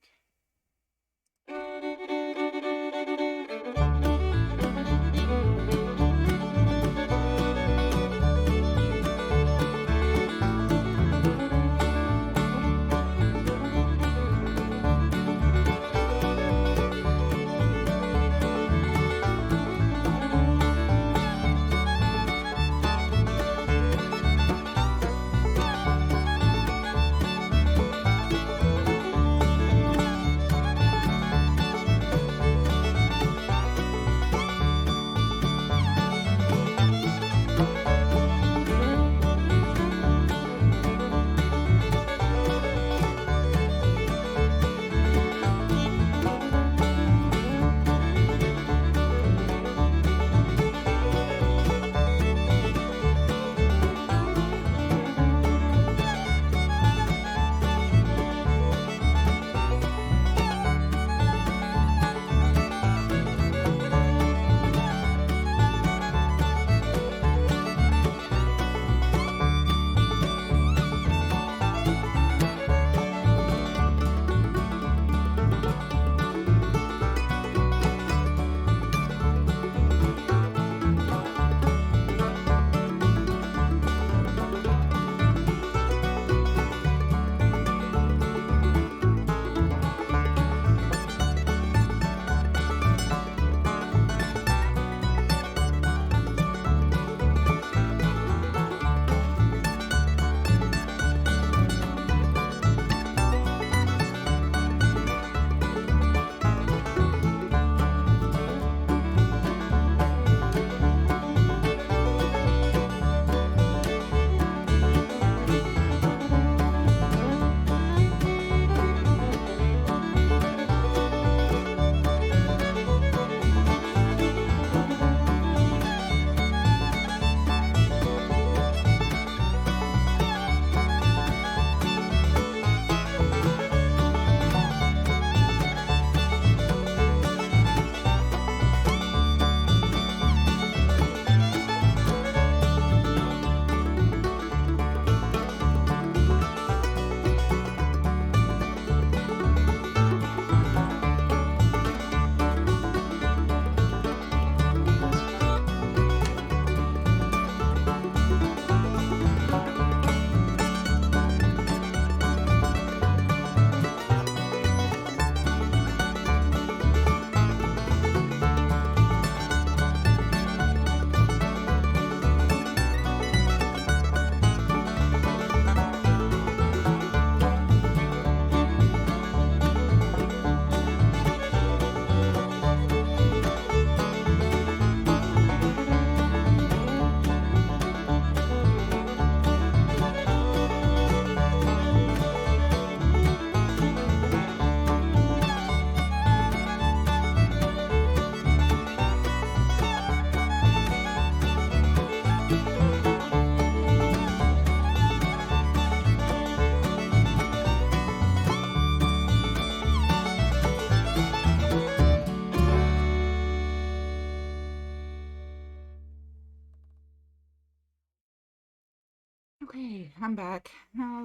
Okay, I'm back.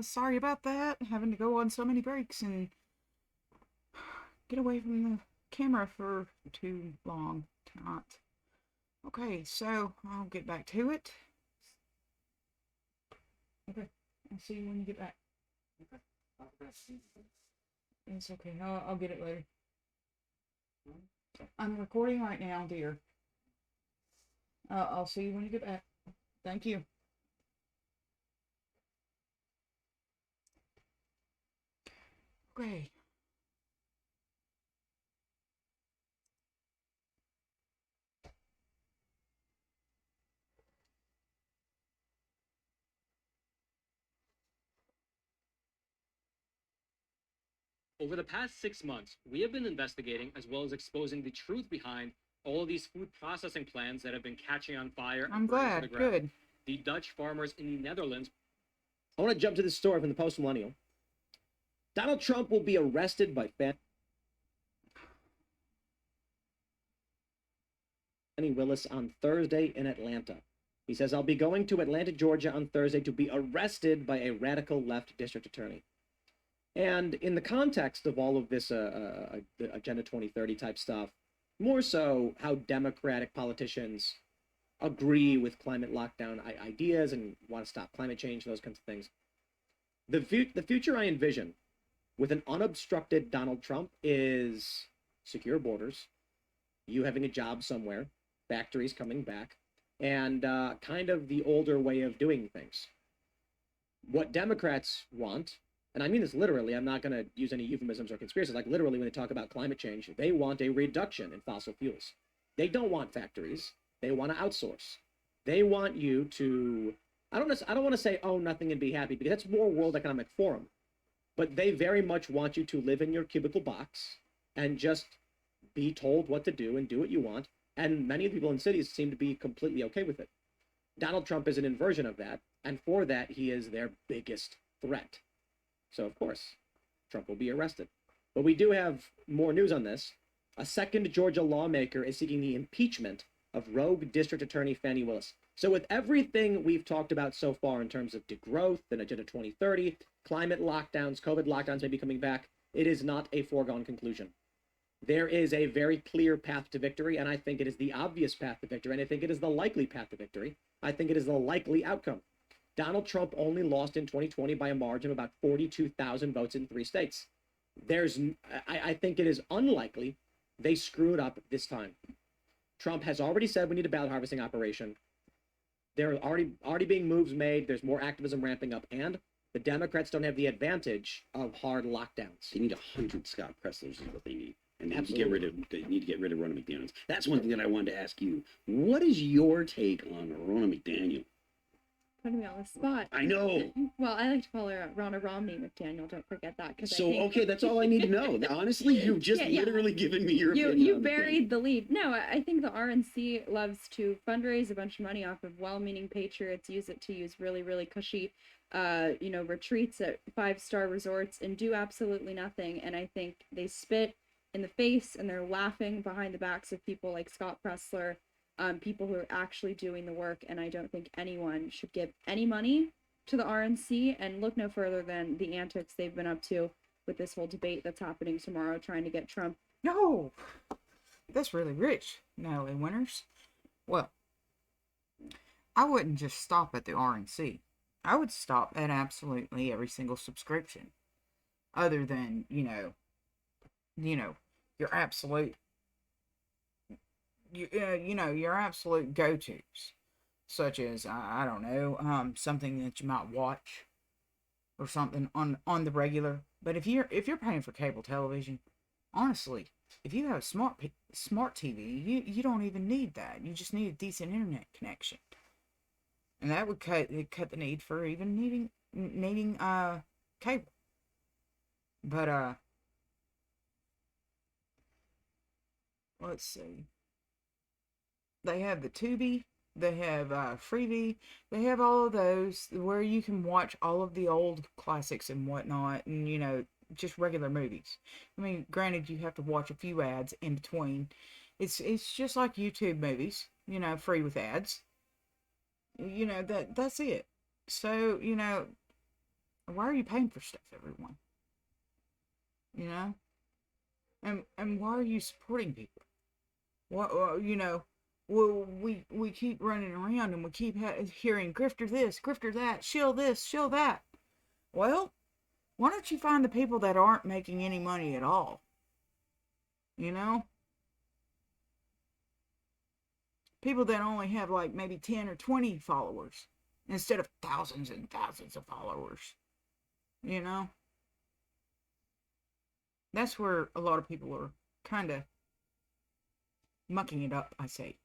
Sorry about that. Having to go on so many breaks and get away from the camera for too long tonight. Okay, so I'll get back to it. Okay, I'll see you when you get back. It's okay. I'll get it later. I'm recording right now, dear. I'll see you when you get back. Thank you. Okay. Over the past 6 months, we have been investigating as well as exposing the truth behind all of these food processing plants that have been catching on fire. I'm glad. Good. The Dutch farmers in the Netherlands. I want to jump to this story from the Post Millennial. Donald Trump will be arrested by Fannie Willis on Thursday in Atlanta. He says, I'll be going to Atlanta, Georgia on Thursday to be arrested by a radical left district attorney. And in the context of all of this Agenda 2030 type stuff, more so how Democratic politicians agree with climate lockdown ideas and want to stop climate change, those kinds of things. The future I envision with an unobstructed Donald Trump is secure borders, you having a job somewhere, factories coming back, and kind of the older way of doing things. What Democrats want, and I mean this literally, I'm not going to use any euphemisms or conspiracies, like literally when they talk about climate change, they want a reduction in fossil fuels. They don't want factories. They want to outsource. They want you to, I don't want to say own nothing and be happy, because that's more World Economic Forum. But they very much want you to live in your cubicle box and just be told what to do and do what you want. And many of the people in cities seem to be completely okay with it. Donald Trump is an inversion of that. And for that, he is their biggest threat. So, of course, Trump will be arrested. But we do have more news on this. A second Georgia lawmaker is seeking the impeachment of rogue District Attorney Fannie Willis. So with everything we've talked about so far in terms of degrowth and Agenda 2030, climate lockdowns, COVID lockdowns may be coming back, it is not a foregone conclusion. There is a very clear path to victory, and I think it is the obvious path to victory, and I think it is the likely path to victory. I think it is the likely outcome. Donald Trump only lost in 2020 by a margin of about 42,000 votes in 3 states. I think it is unlikely they screw it up this time. Trump has already said we need a ballot harvesting operation. There are already being moves made. There's more activism ramping up, and the Democrats don't have the advantage of hard lockdowns. They need 100 Scott Presslers is what they need. And they need to get rid of Ronna McDaniels. That's one thing that I wanted to ask you. What is your take on Ronna McDaniel? Putting me on the spot. I know. Well, I like to call her Ronna Romney McDaniel. Don't forget that. Okay, that's all I need to know. Honestly, you've just literally given me your opinion. You buried the lead. No, I think the RNC loves to fundraise a bunch of money off of well-meaning patriots, use it to use really, really cushy, retreats at 5-star resorts and do absolutely nothing. And I think they spit in the face and they're laughing behind the backs of people like Scott Pressler, people who are actually doing the work. And I don't think anyone should give any money to the RNC, and look no further than the antics they've been up to with this whole debate that's happening tomorrow, trying to get Trump. No, that's really rich, Natalie Winters. Well, I wouldn't just stop at the RNC. I would stop at absolutely every single subscription, other than your absolute, your absolute go-tos, such as I don't know, something that you might watch or something on the regular. But if you're paying for cable television, honestly, if you have a smart TV, you don't even need that. You just need a decent internet connection, and that would cut the need for even needing cable. But let's see. They have the Tubi, they have Freevee, they have all of those where you can watch all of the old classics and whatnot, and just regular movies. I mean, granted, you have to watch a few ads in between. It's just like YouTube movies, free with ads. That's it. So, why are you paying for stuff, everyone? You know? And why are you supporting people? What, well, we keep running around and we keep hearing grifter this, grifter that, shill this, shill that. Well, why don't you find the people that aren't making any money at all? You know? People that only have like maybe 10 or 20 followers instead of thousands and thousands of followers. You know? That's where a lot of people are kind of mucking it up, I say.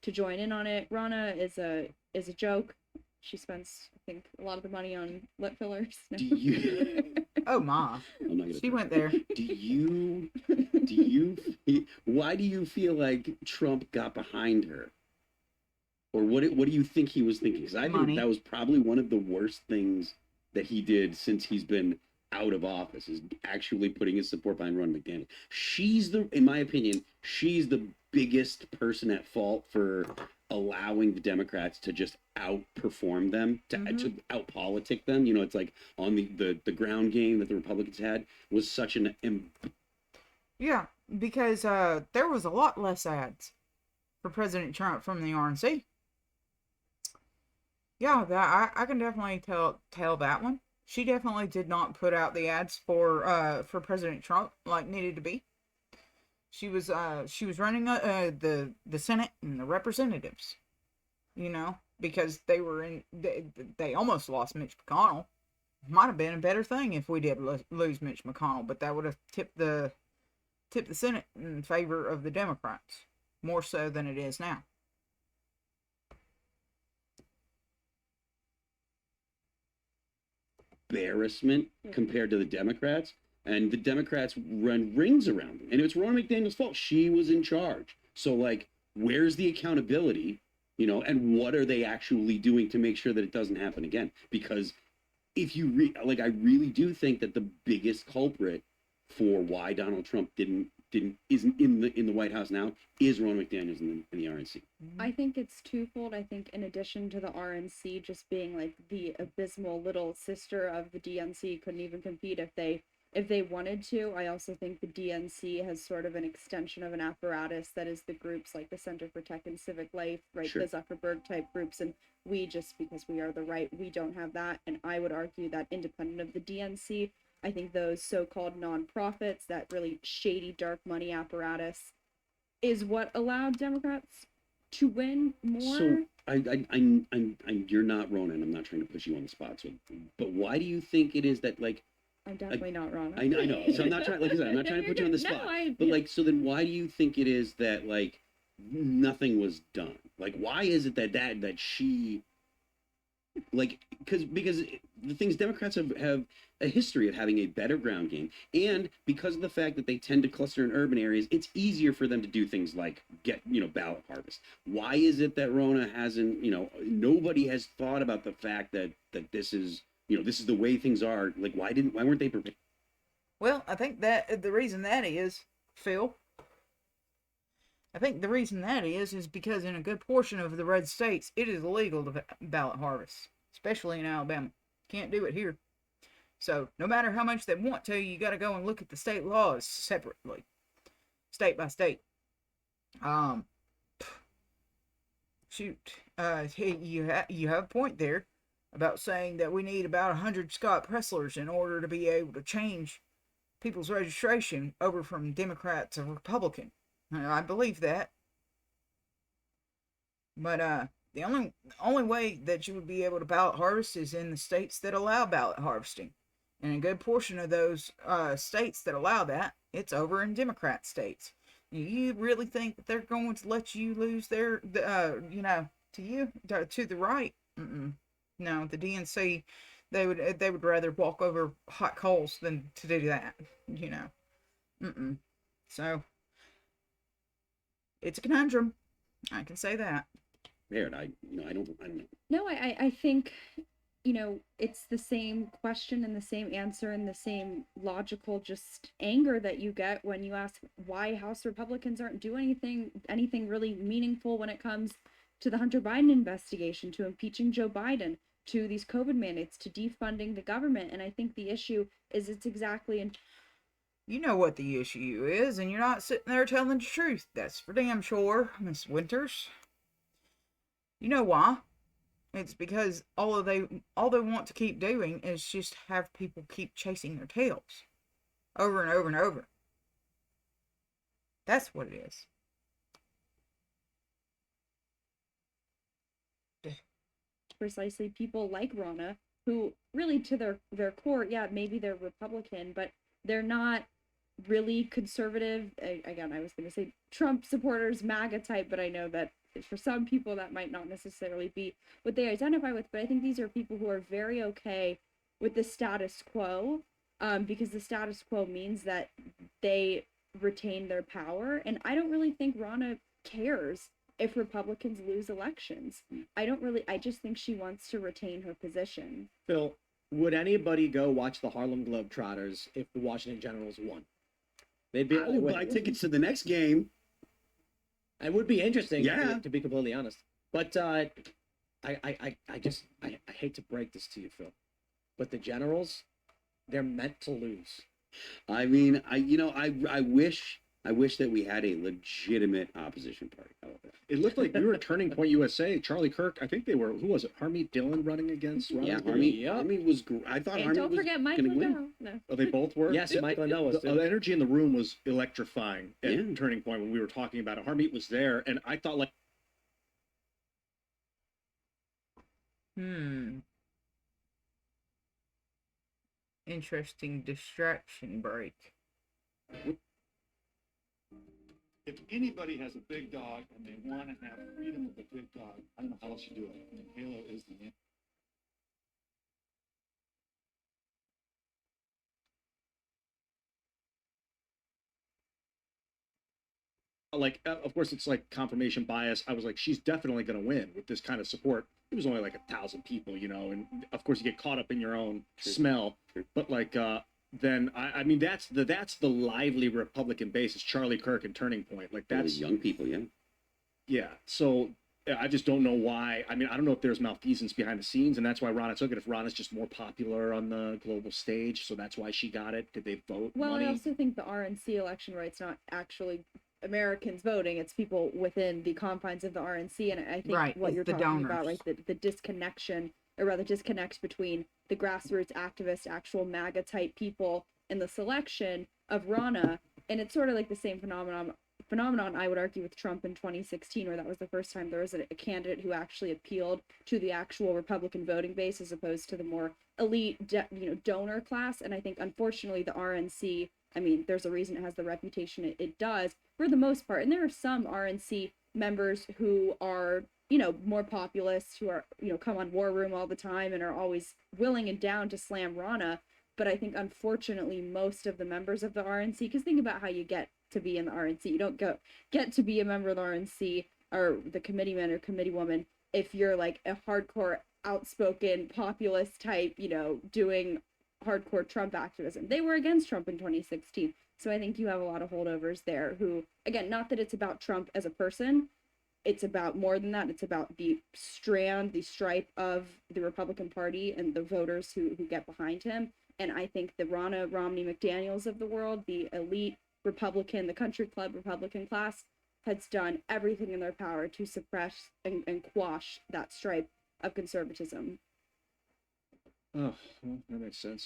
To join in on it, Rana is a joke. She spends, I think, a lot of the money on lip fillers. No. Do you? Oh, Ma. I'm not gonna She went there. Do you? Why do you feel like Trump got behind her? Or what do you think he was thinking? Because I think Money. that was probably one of the worst things that he did since he's been out of office, is actually putting his support behind Ron McDaniel. In my opinion, she's the biggest person at fault for allowing the Democrats to just outperform them, to outpolitic them. It's like on the ground game that the Republicans had was such an Yeah, because there was a lot less ads for President Trump from the RNC. Yeah, I can definitely tell that one. She definitely did not put out the ads for President Trump like needed to be. She was running the Senate and the representatives, because they almost lost Mitch McConnell. Might have been a better thing if we did lose Mitch McConnell, but that would have tipped the Senate in favor of the Democrats more so than it is now. embarrassment compared to the Democrats. And the Democrats run rings around them. And it's Ronna McDaniel's fault. She was in charge. So, like, where's the accountability, and what are they actually doing to make sure that it doesn't happen again? Because if you I really do think that the biggest culprit for why Donald Trump isn't in the White House now is Ronna McDaniel in the RNC. I think it's twofold. I think in addition to the RNC just being like the abysmal little sister of the DNC, couldn't even compete if they wanted to. I also think the DNC has sort of an extension of an apparatus that is the groups like the Center for Tech and Civic Life, right? Sure. The Zuckerberg type groups. And we, just because we are the right, we don't have that. And I would argue that independent of the DNC, I think those so-called nonprofits, that really shady dark money apparatus, is what allowed Democrats to win more. So you're not Ronan. I'm not trying to push you on the spot. So, but why do you think it is that I'm definitely not Ronna. I know. So I'm not trying. Like I said, I'm not trying to put you on the spot. But so then why do you think it is that nothing was done? Why is it that she because the things Democrats have a history of having a better ground game, and because of the fact that they tend to cluster in urban areas, it's easier for them to do things like get ballot harvest. Why is it that Ronna hasn't nobody has thought about the fact that this is this is the way things are? Why weren't they prepared? Well, I think that the reason that is, Phil, I think the reason that is because in a good portion of the red states, it is illegal to ballot harvest, especially in Alabama. Can't do it here. So no matter how much they want to, you got to go and look at the state laws separately, state by state. You have a point there about saying that we need about 100 Scott Presslers in order to be able to change people's registration over from Democrat to Republican. I believe that. But the only way that you would be able to ballot harvest is in the states that allow ballot harvesting. And a good portion of those states that allow that, it's over in Democrat states. You really think that they're going to let you lose to the right? No, the DNC, they would rather walk over hot coals than to do that. So it's a conundrum. I can say that. Baird, I don't know. No, I think, it's the same question and the same answer and the same logical just anger that you get when you ask why House Republicans aren't doing anything really meaningful when it comes to the Hunter Biden investigation, to impeaching Joe Biden, to these COVID mandates, to defunding the government. And I think the issue is it's exactly in. You know what the issue is, and you're not sitting there telling the truth. That's for damn sure, Miss Winters. You know why? It's because all they want to keep doing is just have people keep chasing their tails. Over and over and over. That's what it is. Precisely people like Ronna, who really to their core, yeah, maybe they're Republican, but they're not really conservative. Again, I was going to say Trump supporters, MAGA type, but I know that for some people that might not necessarily be what they identify with. But I think these are people who are very okay with the status quo, because the status quo means that they retain their power. And I don't really think Ronna cares if Republicans lose elections. I just think she wants to retain her position. Phil, would anybody go watch the Harlem Globetrotters if the Washington Generals won? They'd be. I would buy tickets to the next game. It would be interesting, yeah, to be completely honest. But I hate to break this to you, Phil, but the Generals, they're meant to lose. I mean, I wish that we had a legitimate opposition party. How about that? It looked like we were Turning Point USA. Charlie Kirk, I think they were. Who was it? Harmeet Dillon running against. Yeah, Harmeet was. I thought And Harmeet don't was forget Mike going to win. Lindell. No. Oh, they both were. Yes, Mike Lindell was. The energy in the room was electrifying at Turning Point when we were talking about it. Harmeet was there, and I thought like. Interesting distraction break. If anybody has a big dog and they want to have freedom of the big dog, I don't know how else you do it. And Halo is the answer. Like, of course, it's like confirmation bias. I was like, she's definitely going to win with this kind of support. It was only like 1,000 people, and of course you get caught up in your own smell. But like, then I mean, that's the lively Republican base is Charlie Kirk and Turning Point. Like that's young people, yeah. Yeah. So I just don't know why. I mean, I don't know if there's malfeasance behind the scenes, and that's why Ronna took it. If Ronna's just more popular on the global stage, so that's why she got it. Did they vote? Well, money? I also think the RNC election right's not actually Americans voting, it's people within the confines of the RNC, and I think what you're talking about, right, the disconnection, or rather disconnect between the grassroots activist, actual MAGA type people and the selection of Ronna, and it's sort of like the same phenomenon I would argue with Trump in 2016, where that was the first time there was a candidate who actually appealed to the actual Republican voting base as opposed to the more elite donor class. And I think unfortunately the RNC, I mean, there's a reason it has the reputation it does for the most part. And there are some RNC members who are, more populists, who are, come on War Room all the time and are always willing and down to slam Ronna. But I think unfortunately most of the members of the RNC, because think about how you get to be in the RNC. You don't get to be a member of the RNC or the committeeman or committeewoman if you're like a hardcore, outspoken, populist type, doing hardcore Trump activism. They were against Trump in 2016. So I think you have a lot of holdovers there who, again, not that it's about Trump as a person, it's about more than that. It's about the stripe of the Republican Party and the voters who get behind him. And I think the Ronna Romney McDaniels of the world, the elite Republican, the country club Republican class, has done everything in their power to suppress and quash that stripe of conservatism. Oh, well, that makes sense.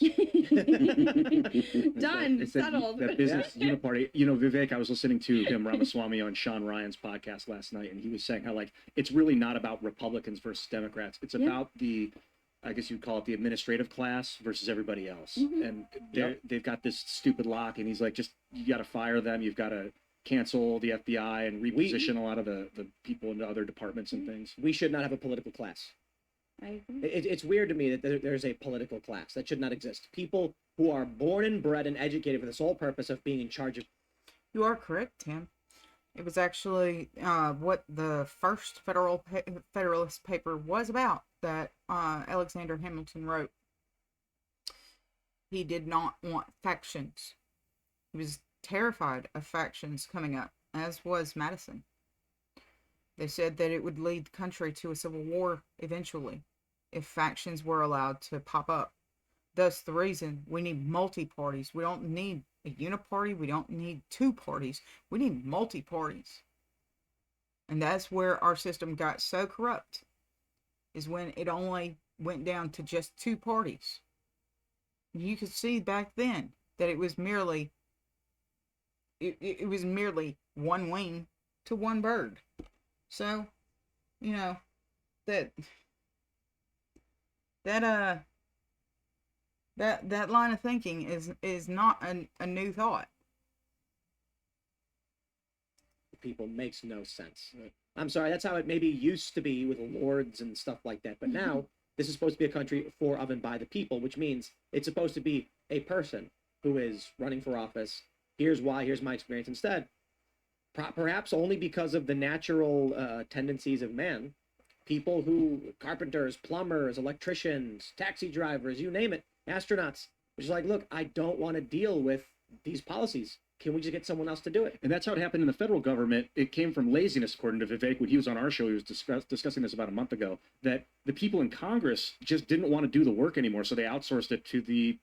Done, settled. That business uniparty. Vivek, I was listening to him Ramaswamy on Sean Ryan's podcast last night, and he was saying how like it's really not about Republicans versus Democrats. It's about the, I guess you'd call it the administrative class versus everybody else. And they've got this stupid lock, and he's like, just you got to fire them. You've got to cancel the FBI and reposition a lot of the people into other departments and things. We should not have a political class. I agree. It's weird to me that there's a political class. That should not exist. People who are born and bred and educated for the sole purpose of being in charge of. You are correct, Tim. It was actually what the first Federalist paper was about that Alexander Hamilton wrote. He did not want factions. He was terrified of factions coming up, as was Madison. They said that it would lead the country to a civil war eventually if factions were allowed to pop up. Thus, the reason we need multi-parties. We don't need a uniparty. We don't need two parties. We need multi-parties. And that's where our system got so corrupt, is when it only went down to just two parties. You could see back then that it was merely one wing to one bird. So, that line of thinking is not a new thought. People makes no sense. I'm sorry, that's how it maybe used to be with lords and stuff like that. But now this is supposed to be a country for, of, and by the people, which means it's supposed to be a person who is running for office. Here's why, here's my experience. Instead, perhaps only because of the natural tendencies of man, people who, carpenters, plumbers, electricians, taxi drivers, you name it, astronauts, which is like, look, I don't want to deal with these policies. Can we just get someone else to do it? And that's how it happened in the federal government. It came from laziness, according to Vivek. When he was on our show, he was discussing this about a month ago, that the people in Congress just didn't want to do the work anymore, so they outsourced it to the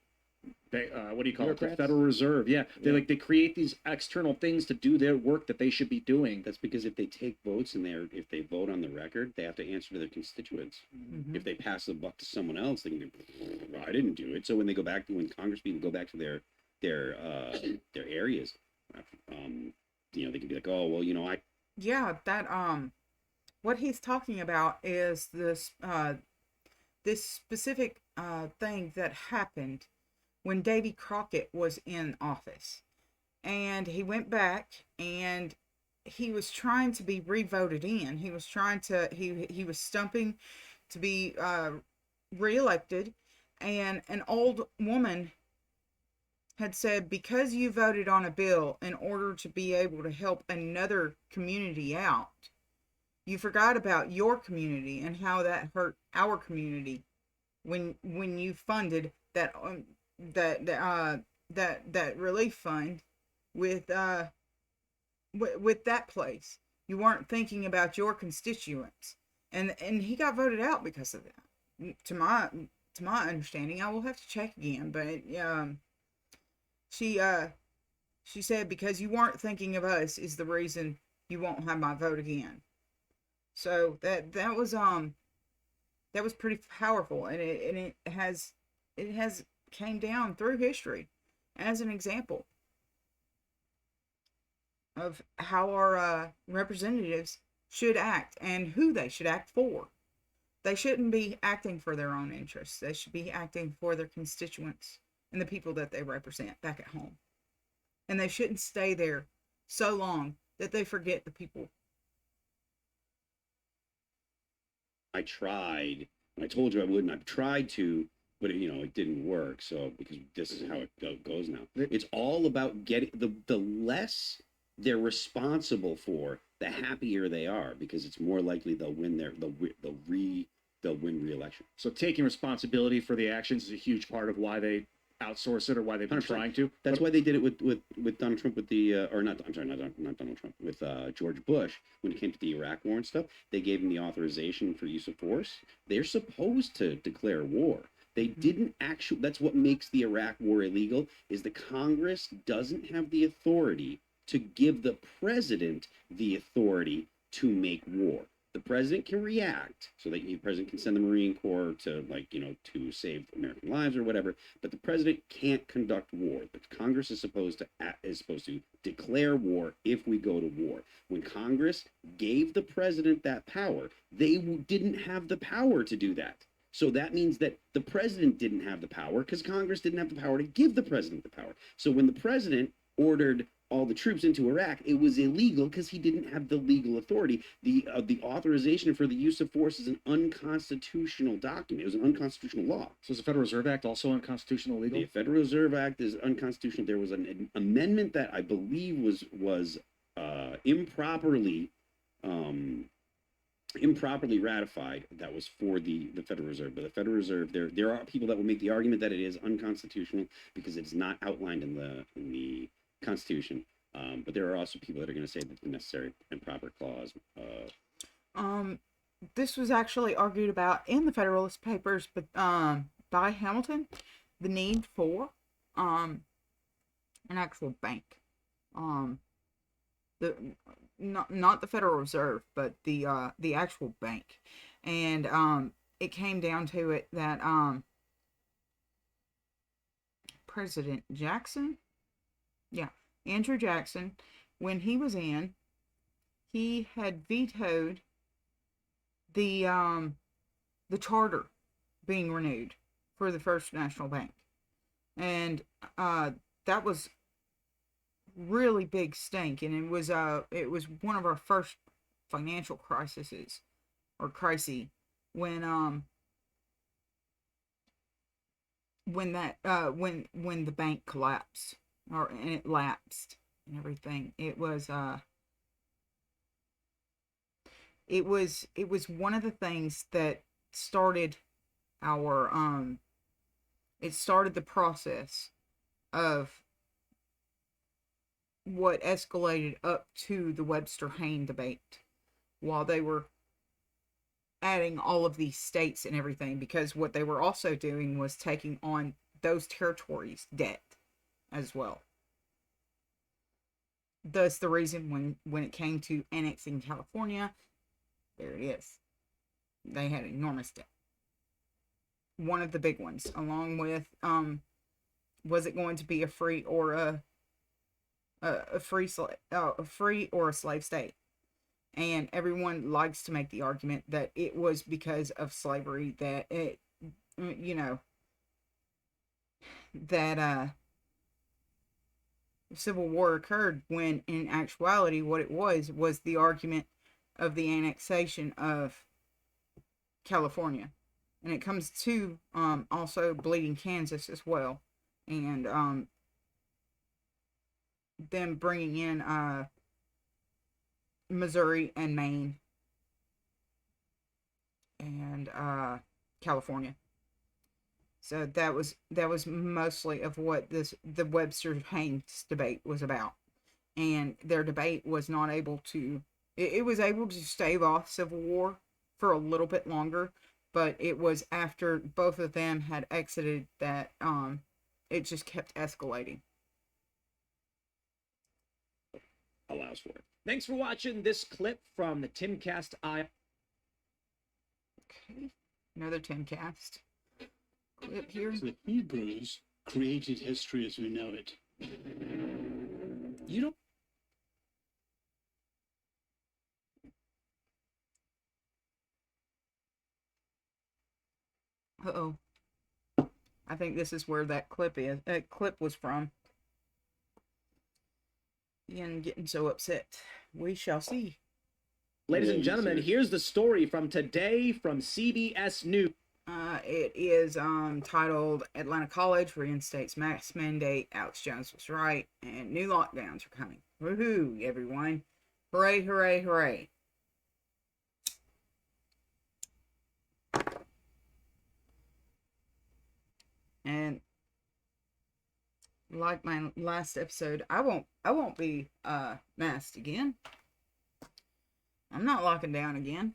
what do you call it? The Federal Reserve. Yeah. They create these external things to do their work that they should be doing. That's because if they take votes and if they vote on the record, they have to answer to their constituents. Mm-hmm. If they pass the buck to someone else, they can be, well, I didn't do it. So when Congress people go back to their areas, they can be like, oh well, I. Yeah, that what he's talking about is this specific thing that happened when Davy Crockett was in office, and he went back and he was trying to be re-voted in. He was he was stumping to be reelected, and an old woman had said, because you voted on a bill in order to be able to help another community out, you forgot about your community and how that hurt our community when you funded that relief fund with that place. You weren't thinking about your constituents, and he got voted out because of that. To my understanding, I will have to check again, but she said, because you weren't thinking of us is the reason you won't have my vote again. So that was pretty powerful, and it has came down through history as an example of how our representatives should act and who they should act for. They shouldn't be acting for their own interests. They should be acting for their constituents and the people that they represent back at home. And they shouldn't stay there so long that they forget the people. I tried, and I told you I wouldn't. I've tried to, but it didn't work. So because this is how it goes now. It's all about getting the less they're responsible for, the happier they are, because it's more likely they'll win re-election. So taking responsibility for the actions is a huge part of why they outsource it, or why they've been 100%. trying to. That's why they did it with Donald Trump, with the not Donald Trump, with George Bush when it came to the Iraq war and stuff. They gave him the authorization for use of force. They're supposed to declare war. They didn't actually. That's what makes the Iraq war illegal, is the Congress doesn't have the authority to give the president the authority to make war. The president can react, so that the president can send the Marine Corps to, to save American lives or whatever. But the president can't conduct war. But Congress is supposed to declare war if we go to war. When Congress gave the president that power, they didn't have the power to do that. So that means that the president didn't have the power because Congress didn't have the power to give the president the power. So when the president ordered all the troops into Iraq, it was illegal because he didn't have the legal authority. The authorization for the use of force is an unconstitutional document. It was an unconstitutional law. So is the Federal Reserve Act also unconstitutional legal? The Federal Reserve Act is unconstitutional. There was an amendment that I believe was improperly ratified that was for the Federal Reserve. But the Federal Reserve, there are people that will make the argument that it is unconstitutional because it's not outlined in the Constitution. But there are also people that are going to say that the necessary and proper clause This was actually argued about in the Federalist Papers, but by Hamilton, the need for an actual bank. The not the Federal Reserve, but the actual bank. And it came down to it that President Jackson, Andrew Jackson, when he was in, he had vetoed the charter being renewed for the First National Bank, and that was really big stink, and it was one of our first financial crises when the bank collapsed and it lapsed and everything. It was one of the things that started it started the process of what escalated up to the Webster-Hayne debate, while they were adding all of these states and everything, because what they were also doing was taking on those territories' debt as well. Thus the reason when it came to annexing California, there it is. They had enormous debt. One of the big ones, along with was it going to be a free or a free or a slave state? And everyone likes to make the argument that it was because of slavery that it, that Civil War occurred, when in actuality what it was the argument of the annexation of California. And it comes to also bleeding Kansas as well, and them bringing in Missouri and Maine and California. So that was mostly of what the Webster-Haynes debate was about. And their debate was not able to, it was able to stave off Civil War for a little bit longer, but it was after both of them had exited that it just kept escalating. Allows for it. Thanks for watching this clip from the Timcast Okay, another Timcast clip here. The Hebrews created history as we know it. You don't. Uh-oh. I think this is where that clip was from. Ian getting so upset. We shall see. Ladies and gentlemen, here's the story from today from CBS News. It is titled "Atlanta College Reinstates Mask Mandate. Alex Jones was right, and new lockdowns are coming." Woohoo, everyone! Hooray! Hooray! Hooray! And like my last episode, I won't be masked again. I'm not locking down again.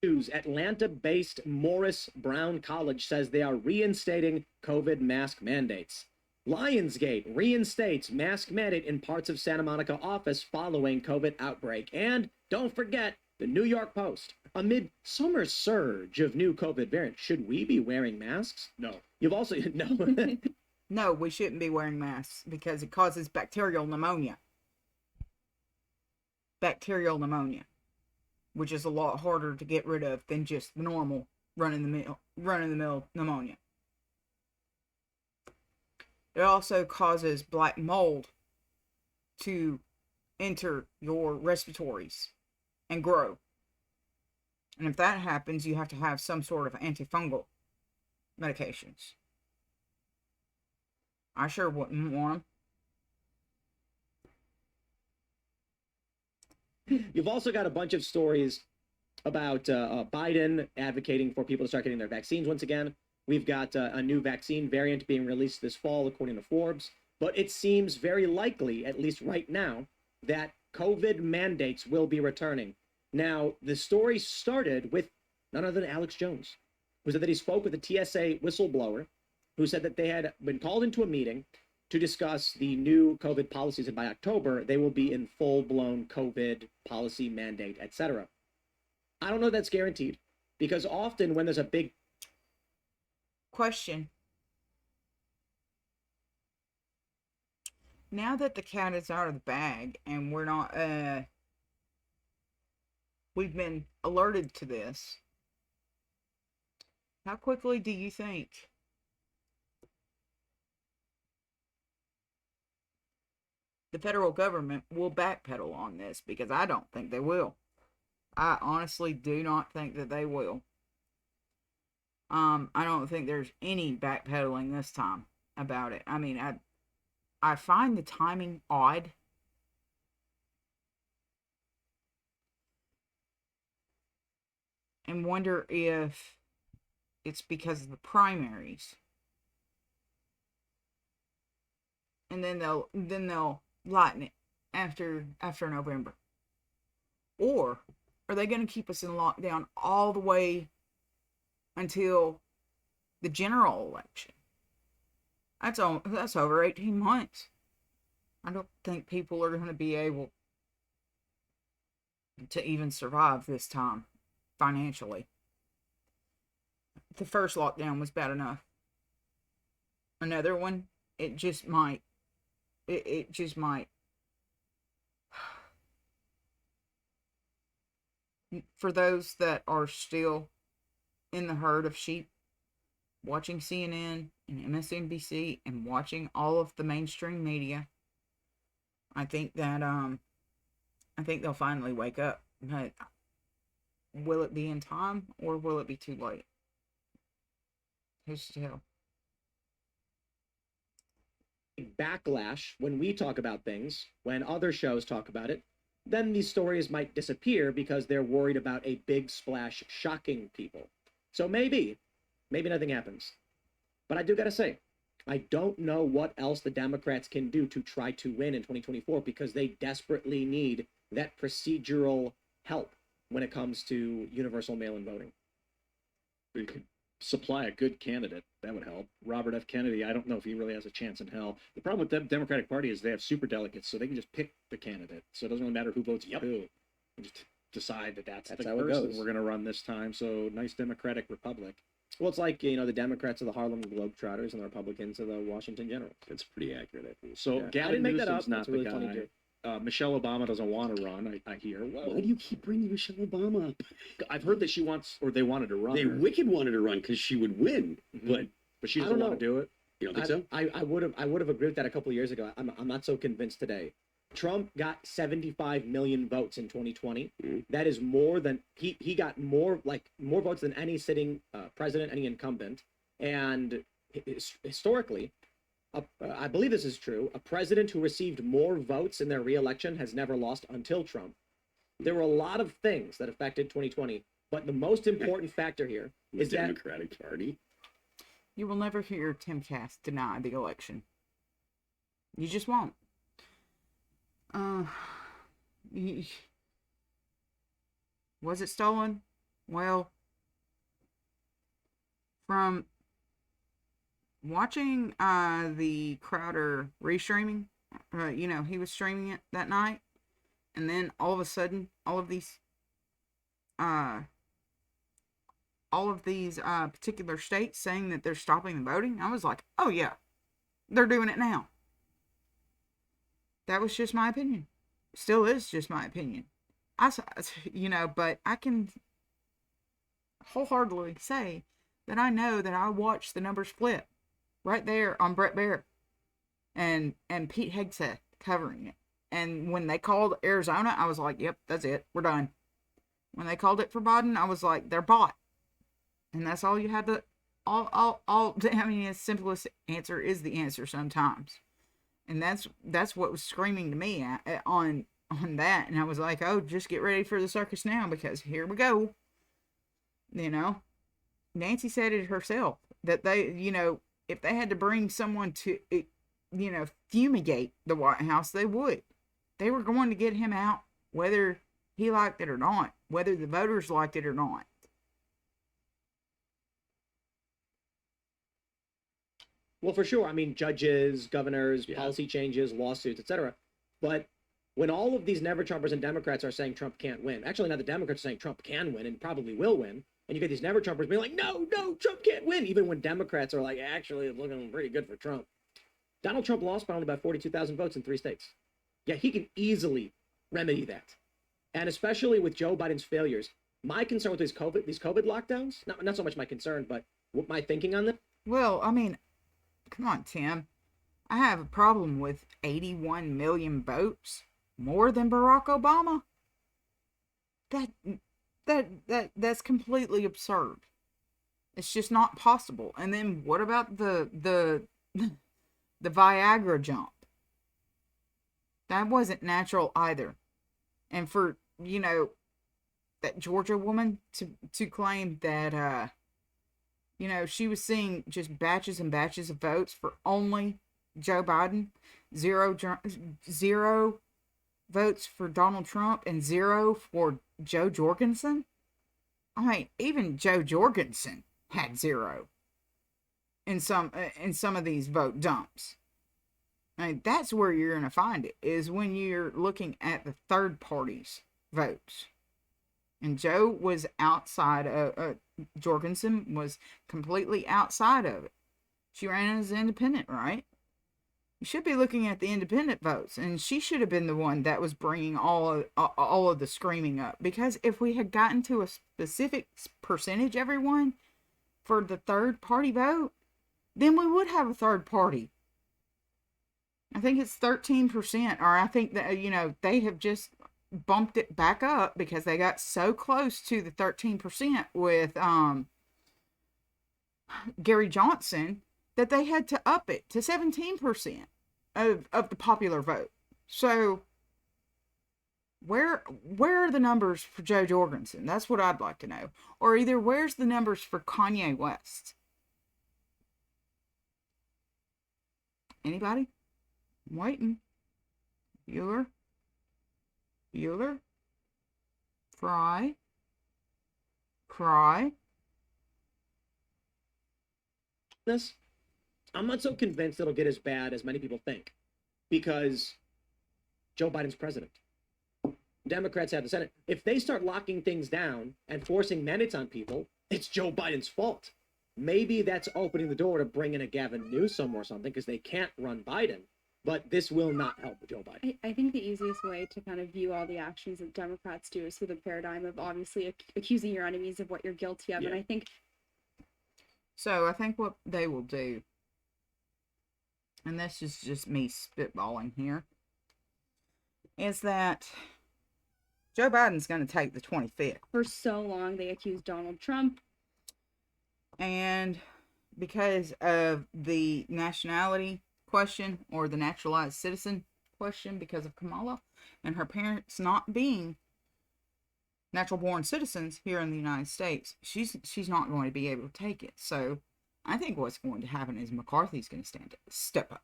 Atlanta-based Morris Brown College says they are reinstating COVID mask mandates. Lionsgate reinstates mask mandate in parts of Santa Monica office following COVID outbreak. And don't forget, the New York Post. Amid summer surge of new COVID variants, should we be wearing masks? No. You've also, no. No, we shouldn't be wearing masks because it causes bacterial pneumonia. Bacterial pneumonia, which is a lot harder to get rid of than just normal run-of-the-mill pneumonia. It also causes black mold to enter your respiratories and grow. And if that happens, you have to have some sort of antifungal medications. I sure wouldn't want them. You've also got a bunch of stories about Biden advocating for people to start getting their vaccines once again. We've got a new vaccine variant being released this fall, according to Forbes. but it seems very likely, at least right now, that COVID mandates will be returning. Now, the story started with none other than Alex Jones, who said that he spoke with a TSA whistleblower who said that they had been called into a meeting to discuss the new COVID policies, and by October, they will be in full-blown COVID policy mandate, etc. I don't know if that's guaranteed, because often when there's a big question, now that the cat is out of the bag and we're not, we've been alerted to this, how quickly do you think the federal government will backpedal on this? Because I don't think they will. I honestly do not think that they will. I don't think there's any backpedaling this time about it. I mean, I find the timing odd. And wonder if it's because of the primaries. And then they'll lighten it after November. Or are they going to keep us in lockdown all the way until the general election? That's over 18 months. I don't think people are going to be able to even survive this time financially. The first lockdown was bad enough. Another one, it just might. It just might. For those that are still in the herd of sheep, watching CNN and MSNBC and watching all of the mainstream media, I think that I think they'll finally wake up. But will it be in time or will it be too late? Who's to tell? Backlash when we talk about things, when other shows talk about it, then these stories might disappear because they're worried about a big splash shocking people. So maybe nothing happens. But I do gotta say, I don't know what else the Democrats can do to try to win in 2024, because they desperately need that procedural help when it comes to universal mail-in voting. We could supply a good candidate. That would help. Robert F. Kennedy, I don't know if he really has a chance in hell. The problem with the Democratic Party is they have super delegates, so they can just pick the candidate. So it doesn't really matter who votes for who. They just decide that that's the how it person goes. we're going to run this time. So nice Democratic Republic. Well, it's like, the Democrats are the Harlem Globetrotters and the Republicans are the Washington Generals. That's pretty accurate, I think. So Yeah. I Gavin didn't make that Newsom's up. not That's the really guy. funny joke. Michelle Obama doesn't want to run, I hear. Why do you keep bringing Michelle Obama up? I've heard that she wants, or they wanted to run. They her. wicked wanted to run because she would win, but she I doesn't don't want to do it. You don't think so? I would have agreed with that a couple of years ago. I'm not so convinced today. Trump got 75 million votes in 2020. That is more than he got more votes than any sitting president, any incumbent. And historically, I believe this is true, a president who received more votes in their reelection has never lost until Trump. There were a lot of things that affected 2020, but the most important factor here is the Democratic Party. You will never hear Tim Kass deny the election. You just won't. Was it stolen? Well, from watching the Crowder restreaming, he was streaming it that night, and then all of a sudden, all of these particular states saying that they're stopping the voting, I was like, oh yeah, they're doing it now. That was just my opinion. Still is just my opinion. But I can wholeheartedly say that I know that I watched the numbers flip right there on Brett Baer and Pete Hegseth covering it. And when they called Arizona, I was like, yep, that's it. We're done. When they called it for Biden, I was like, they're bought. And that's all you had to, the simplest answer is the answer sometimes. And that's what was screaming to me on that. And I was like, oh, just get ready for the circus now, because here we go. Nancy said it herself, that they, if they had to bring someone fumigate the White House, they would. They were going to get him out, whether he liked it or not, whether the voters liked it or not. Well, for sure. I mean, judges, governors, policy changes, lawsuits, etc. But when all of these never-Trumpers and Democrats are saying Trump can't win, actually now the Democrats are saying Trump can win and probably will win, and you get these never-Trumpers being like, no, Trump can't win, even when Democrats are like, actually, it's looking pretty good for Trump. Donald Trump lost by only about 42,000 votes in 3 states. Yeah, he can easily remedy that. And especially with Joe Biden's failures, my concern with these COVID lockdowns, not so much my concern, but what my thinking on them. Well, I mean, come on, Tim. I have a problem with 81 million votes, more than Barack Obama. That's completely absurd. It's just not possible. And then what about the Viagra jump? That wasn't natural either. And for, that Georgia woman to claim that she was seeing just batches and batches of votes for only Joe Biden, zero votes for Donald Trump, and 0 for Joe Jorgensen. I mean, even Joe Jorgensen had 0 in some of these vote dumps. I mean, that's where you're going to find it, is when you're looking at the third party's votes. And Joe was outside of, Jorgensen was completely outside of it. She ran as an independent, right? You should be looking at the independent votes, and she should have been the one that was bringing all of the screaming up. Because if we had gotten to a specific percentage, everyone, for the third party vote, then we would have a third party. I think it's 13%, or I think that, they have just bumped it back up because they got so close to the 13% with Gary Johnson that they had to up it to 17% of the popular vote. So where are the numbers for Joe Jorgensen? That's what I'd like to know. Or either where's the numbers for Kanye West? Anybody? I'm waiting. Bueller? Fry? Cry? This, I'm not so convinced it'll get as bad as many people think, because Joe Biden's president. Democrats have the Senate. If they start locking things down and forcing mandates on people, it's Joe Biden's fault. Maybe that's opening the door to bring in a Gavin Newsom or something, because they can't run Biden. But this will not help Joe Biden. I think the easiest way to kind of view all the actions that Democrats do is through the paradigm of obviously accusing your enemies of what you're guilty of. Yeah. And I think what they will do, and this is just me spitballing here, is that Joe Biden's going to take the 25th. For so long, they accused Donald Trump. And because of the nationality question, or the naturalized citizen question, because of Kamala and her parents not being natural born citizens here in the United States, she's not going to be able to take it. So I think what's going to happen is McCarthy's going to step up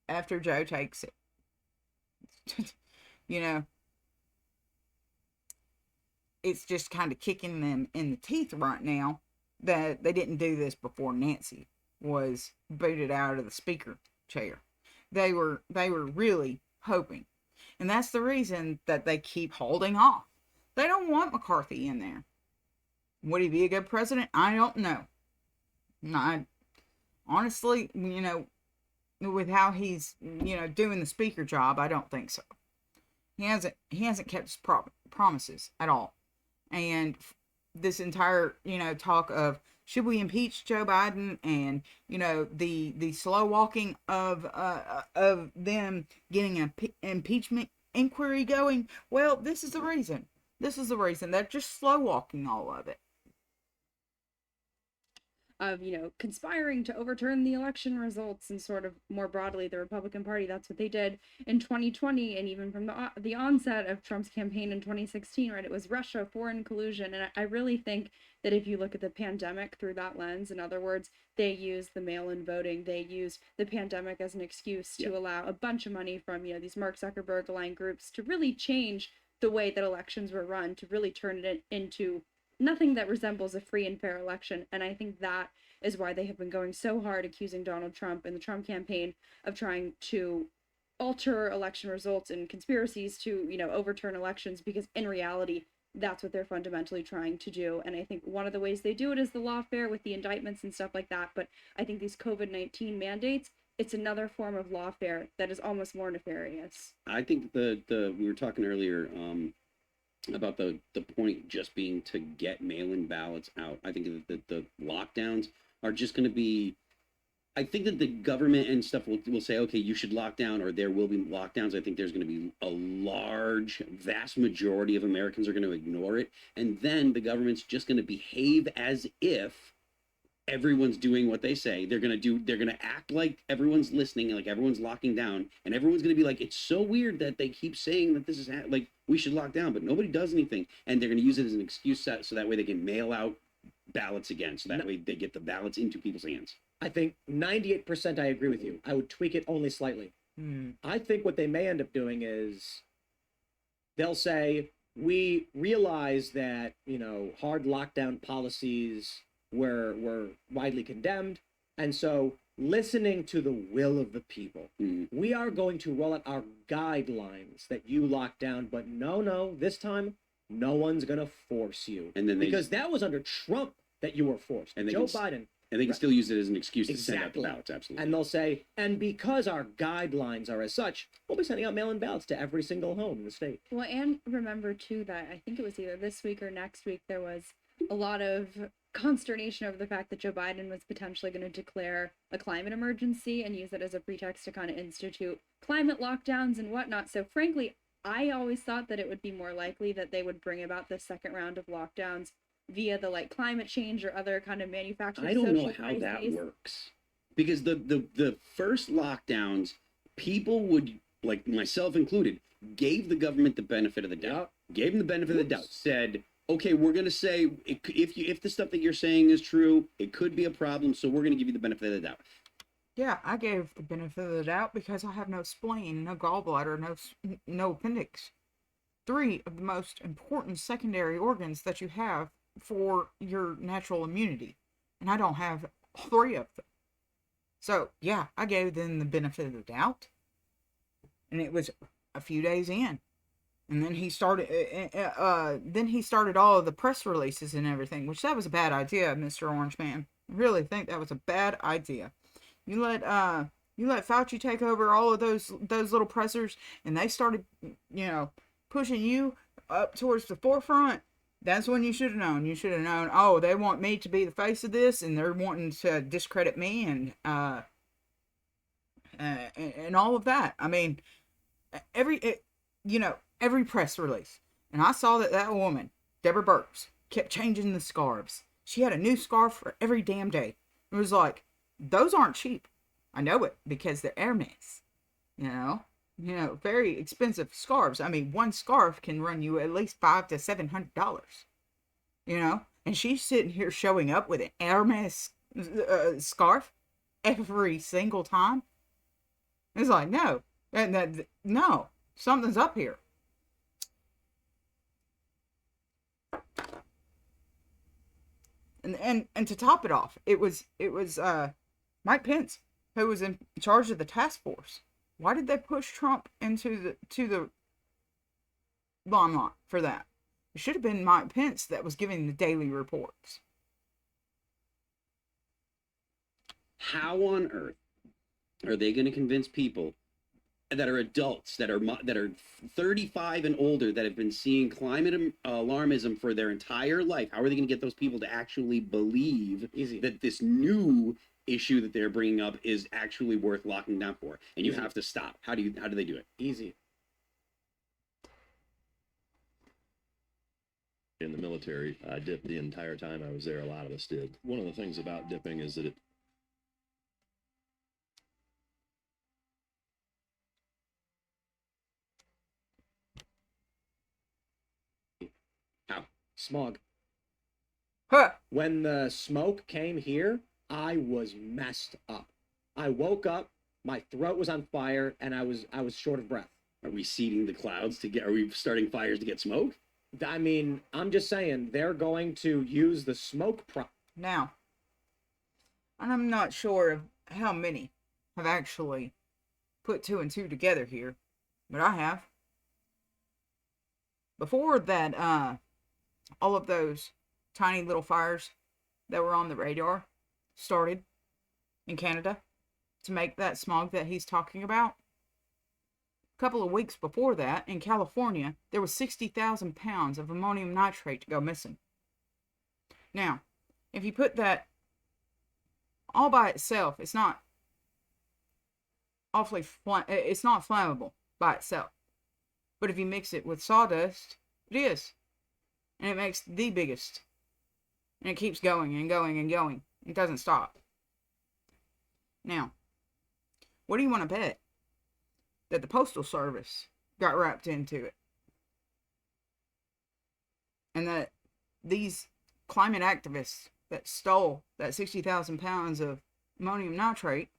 after Joe takes it. It's just kind of kicking them in the teeth right now that they didn't do this before Nancy was booted out of the speaker chair. They were really hoping. And that's the reason that they keep holding off. They don't want McCarthy in there. Would he be a good president? I don't know. Honestly, with how he's, doing the speaker job, I don't think so. He hasn't kept his promises at all. And this entire, talk of should we impeach Joe Biden, and the slow walking of them getting an impeachment inquiry going. Well, this is the reason. They're just slow walking all of it. of, conspiring to overturn the election results, and sort of more broadly the Republican Party. That's what they did in 2020, and even from the onset of Trump's campaign in 2016, right? It was Russia, foreign collusion. And I really think that if you look at the pandemic through that lens, in other words, they used the mail-in voting, they used the pandemic as an excuse to allow a bunch of money from, these Mark Zuckerberg-aligned groups to really change the way that elections were run, to really turn it into nothing that resembles a free and fair election. And I think that is why they have been going so hard accusing Donald Trump and the Trump campaign of trying to alter election results and conspiracies to, overturn elections, because in reality, that's what they're fundamentally trying to do. And I think one of the ways they do it is the lawfare with the indictments and stuff like that. But I think these COVID-19 mandates, it's another form of lawfare that is almost more nefarious. I think we were talking earlier about the point just being to get mail-in ballots out. I think that the lockdowns are just going to be, I think that the government and stuff will say, okay, you should lock down, or there will be lockdowns. I think there's going to be a large, vast majority of Americans are going to ignore it. And then the government's just going to behave as if everyone's doing what they say. They're going to act like everyone's listening, like everyone's locking down, and everyone's going to be like, it's so weird that they keep saying that this is like we should lock down, but nobody does anything. And they're going to use it as an excuse so that way they can mail out ballots again. So that way they get the ballots into people's hands. I think 98% I agree with you. I would tweak it only slightly. I think what they may end up doing is they'll say, we realize that, hard lockdown policies were widely condemned. And so, listening to the will of the people, we are going to roll out our guidelines that you lock down. But no, this time, no one's going to force you. And then because that was under Trump that you were forced. And Joe Biden. And they can still use it as an excuse to send out the ballots, absolutely. And they'll say, and because our guidelines are as such, we'll be sending out mail-in ballots to every single home in the state. Well, and remember, too, that I think it was either this week or next week, there was a lot of consternation over the fact that Joe Biden was potentially going to declare a climate emergency and use it as a pretext to kind of institute climate lockdowns and whatnot. So frankly, I always thought that it would be more likely that they would bring about the second round of lockdowns via the climate change or other kind of manufactured. I don't know how that works, because the first lockdowns, people would, like myself included, gave the government the benefit of the doubt, gave them the benefit of the doubt, said, okay, we're going to say, if the stuff that you're saying is true, it could be a problem, so we're going to give you the benefit of the doubt. Yeah, I gave the benefit of the doubt because I have no spleen, no gallbladder, no appendix. 3 of the most important secondary organs that you have for your natural immunity. And I don't have 3 of them. So, yeah, I gave them the benefit of the doubt. And it was a few days in. And then he started all of the press releases and everything, which that was a bad idea, Mr. Orange Man. I really think that was a bad idea. You let Fauci take over all of those little pressers, and they started, pushing you up towards the forefront. That's when you should have known. You should have known, oh, they want me to be the face of this, and they're wanting to discredit me and all of that. I mean, every press release. And I saw that woman, Deborah Burks, kept changing the scarves. She had a new scarf for every damn day. It was like, those aren't cheap. I know it because they're Hermes. Very expensive scarves. I mean, one scarf can run you at least $500 to $700. And she's sitting here showing up with an Hermes scarf every single time. It's like, no, no, something's up here. And to top it off, it was Mike Pence who was in charge of the task force. Why did they push Trump into the limelight for that? It should have been Mike Pence that was giving the daily reports. How on earth are they going to convince people that are adults, that are 35 and older, that have been seeing climate alarmism for their entire life? How are they going to get those people to actually believe that this new issue that they're bringing up is actually worth locking down for? And you have to stop. How do they do it? Easy. in the military. I dipped the entire time I was there. A lot of us did. One of the things about dipping is that it Smog. Huh. When the smoke came here, I was messed up. I woke up, my throat was on fire, and I was short of breath. Are we seeding the clouds to get? Are we starting fires to get smoke? I mean, I'm just saying they're going to use the smoke now. And I'm not sure of how many have actually put 2 and 2 together here, but I have. Before that, all of those tiny little fires that were on the radar started in Canada to make that smog that he's talking about. A couple of weeks before that, in California, there was 60,000 pounds of ammonium nitrate to go missing. Now, if you put that all by itself, it's not it's not flammable by itself. But if you mix it with sawdust, it is. And it makes the biggest. And it keeps going and going and going. It doesn't stop. Now, what do you want to bet? That the Postal Service got wrapped into it. And that these climate activists that stole that 60,000 pounds of ammonium nitrate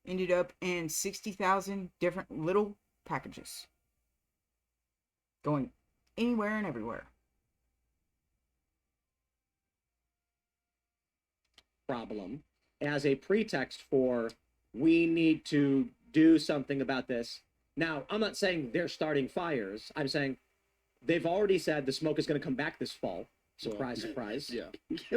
ended up in 60,000 different little packages. Going anywhere and everywhere. Problem as a pretext for we need to do something about this. Now, I'm not saying they're starting fires. I'm saying they've already said the smoke is going to come back this fall. Surprise, surprise. Yeah,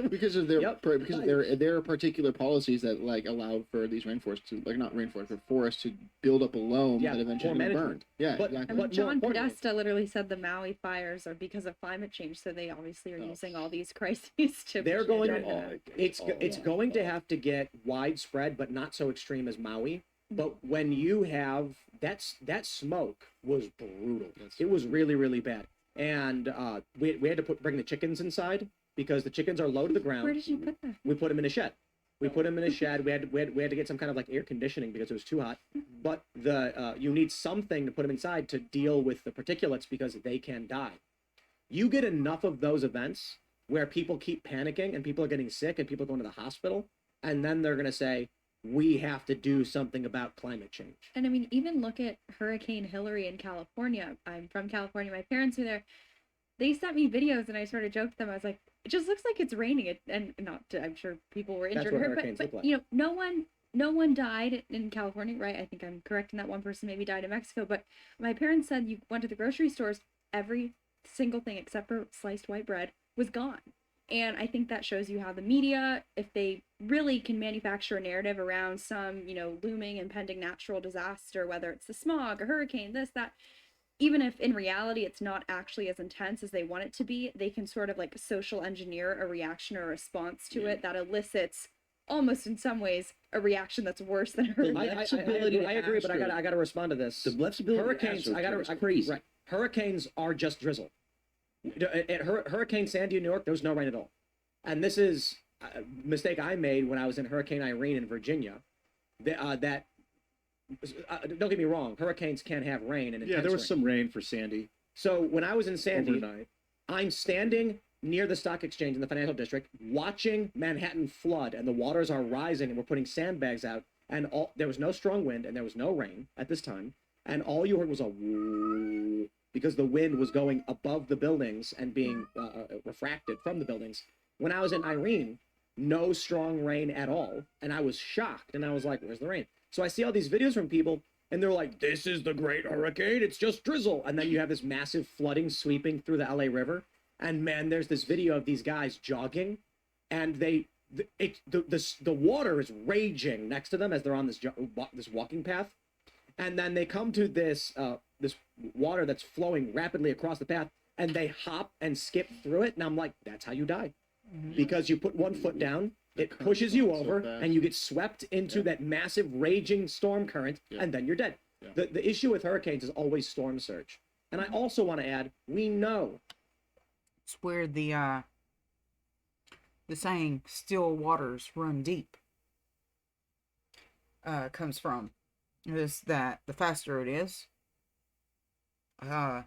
because of their because of their particular policies that like allow for these rainforests to not rainforests, but forests to build up a loam that eventually get burned. Yeah, exactly. I mean, John Podesta literally said the Maui fires are because of climate change, so they obviously are using all these crises to. They're going to. It's going to have to get widespread, but not so extreme as Maui. But when you have that smoke was brutal. It was really, really bad. And we had to bring the chickens inside because the chickens are low to the ground. Where did you put them? We put them in a shed. We put them in a shed. We had to get some kind of like air conditioning because it was too hot. But you need something to put them inside to deal with the particulates because they can die. You get enough of those events where people keep panicking and people are getting sick and people are going to the hospital, and then they're going to say, we have to do something about climate change. And I mean, even look at Hurricane Hillary in California. I'm from California. My parents are there. They sent me videos and I sort of joked to them. I was like, it just looks like it's raining. And I'm sure people were injured. That's what hurricanes look like. You know, no one died in California, right? I think I'm correct in that. One person maybe died in Mexico. But my parents said you went to the grocery stores, every single thing except for sliced white bread was gone. And I think that shows you how the media, if they really can manufacture a narrative around some, looming impending natural disaster, whether it's the smog, a hurricane, this, that, even if in reality it's not actually as intense as they want it to be, they can sort of like social engineer a reaction or a response to it that elicits almost in some ways a reaction that's worse than a hurricane. I agree, but I gotta respond to this. The flexibility hurricanes, is crazy. Right. Hurricanes are just drizzle. At Hurricane Sandy in New York, there was no rain at all. And this is a mistake I made when I was in Hurricane Irene in Virginia. Don't get me wrong, hurricanes can have rain and there was some rain for Sandy. So when I was in Sandy, overnight, I'm standing near the stock exchange in the financial district, watching Manhattan flood, and the waters are rising, and we're putting sandbags out, and there was no strong wind and there was no rain at this time, and all you heard was a whoo, because the wind was going above the buildings and being refracted from the buildings. When I was in Irene, no strong rain at all, and I was shocked, and I was like, where's the rain? So I see all these videos from people, and they're like, this is the great hurricane, it's just drizzle. And then you have this massive flooding sweeping through the LA River, and man, there's this video of these guys jogging, and the water is raging next to them as they're on this walking path. And then they come to this water that's flowing rapidly across the path, and they hop and skip through it. And I'm like, that's how you die. Because you put one foot down, it pushes you over, and you get swept into that massive raging storm current, and then you're dead. The issue with hurricanes is always storm surge. And I also want to add, we know It's where the saying "still waters run deep" comes from. Is that the faster it is, the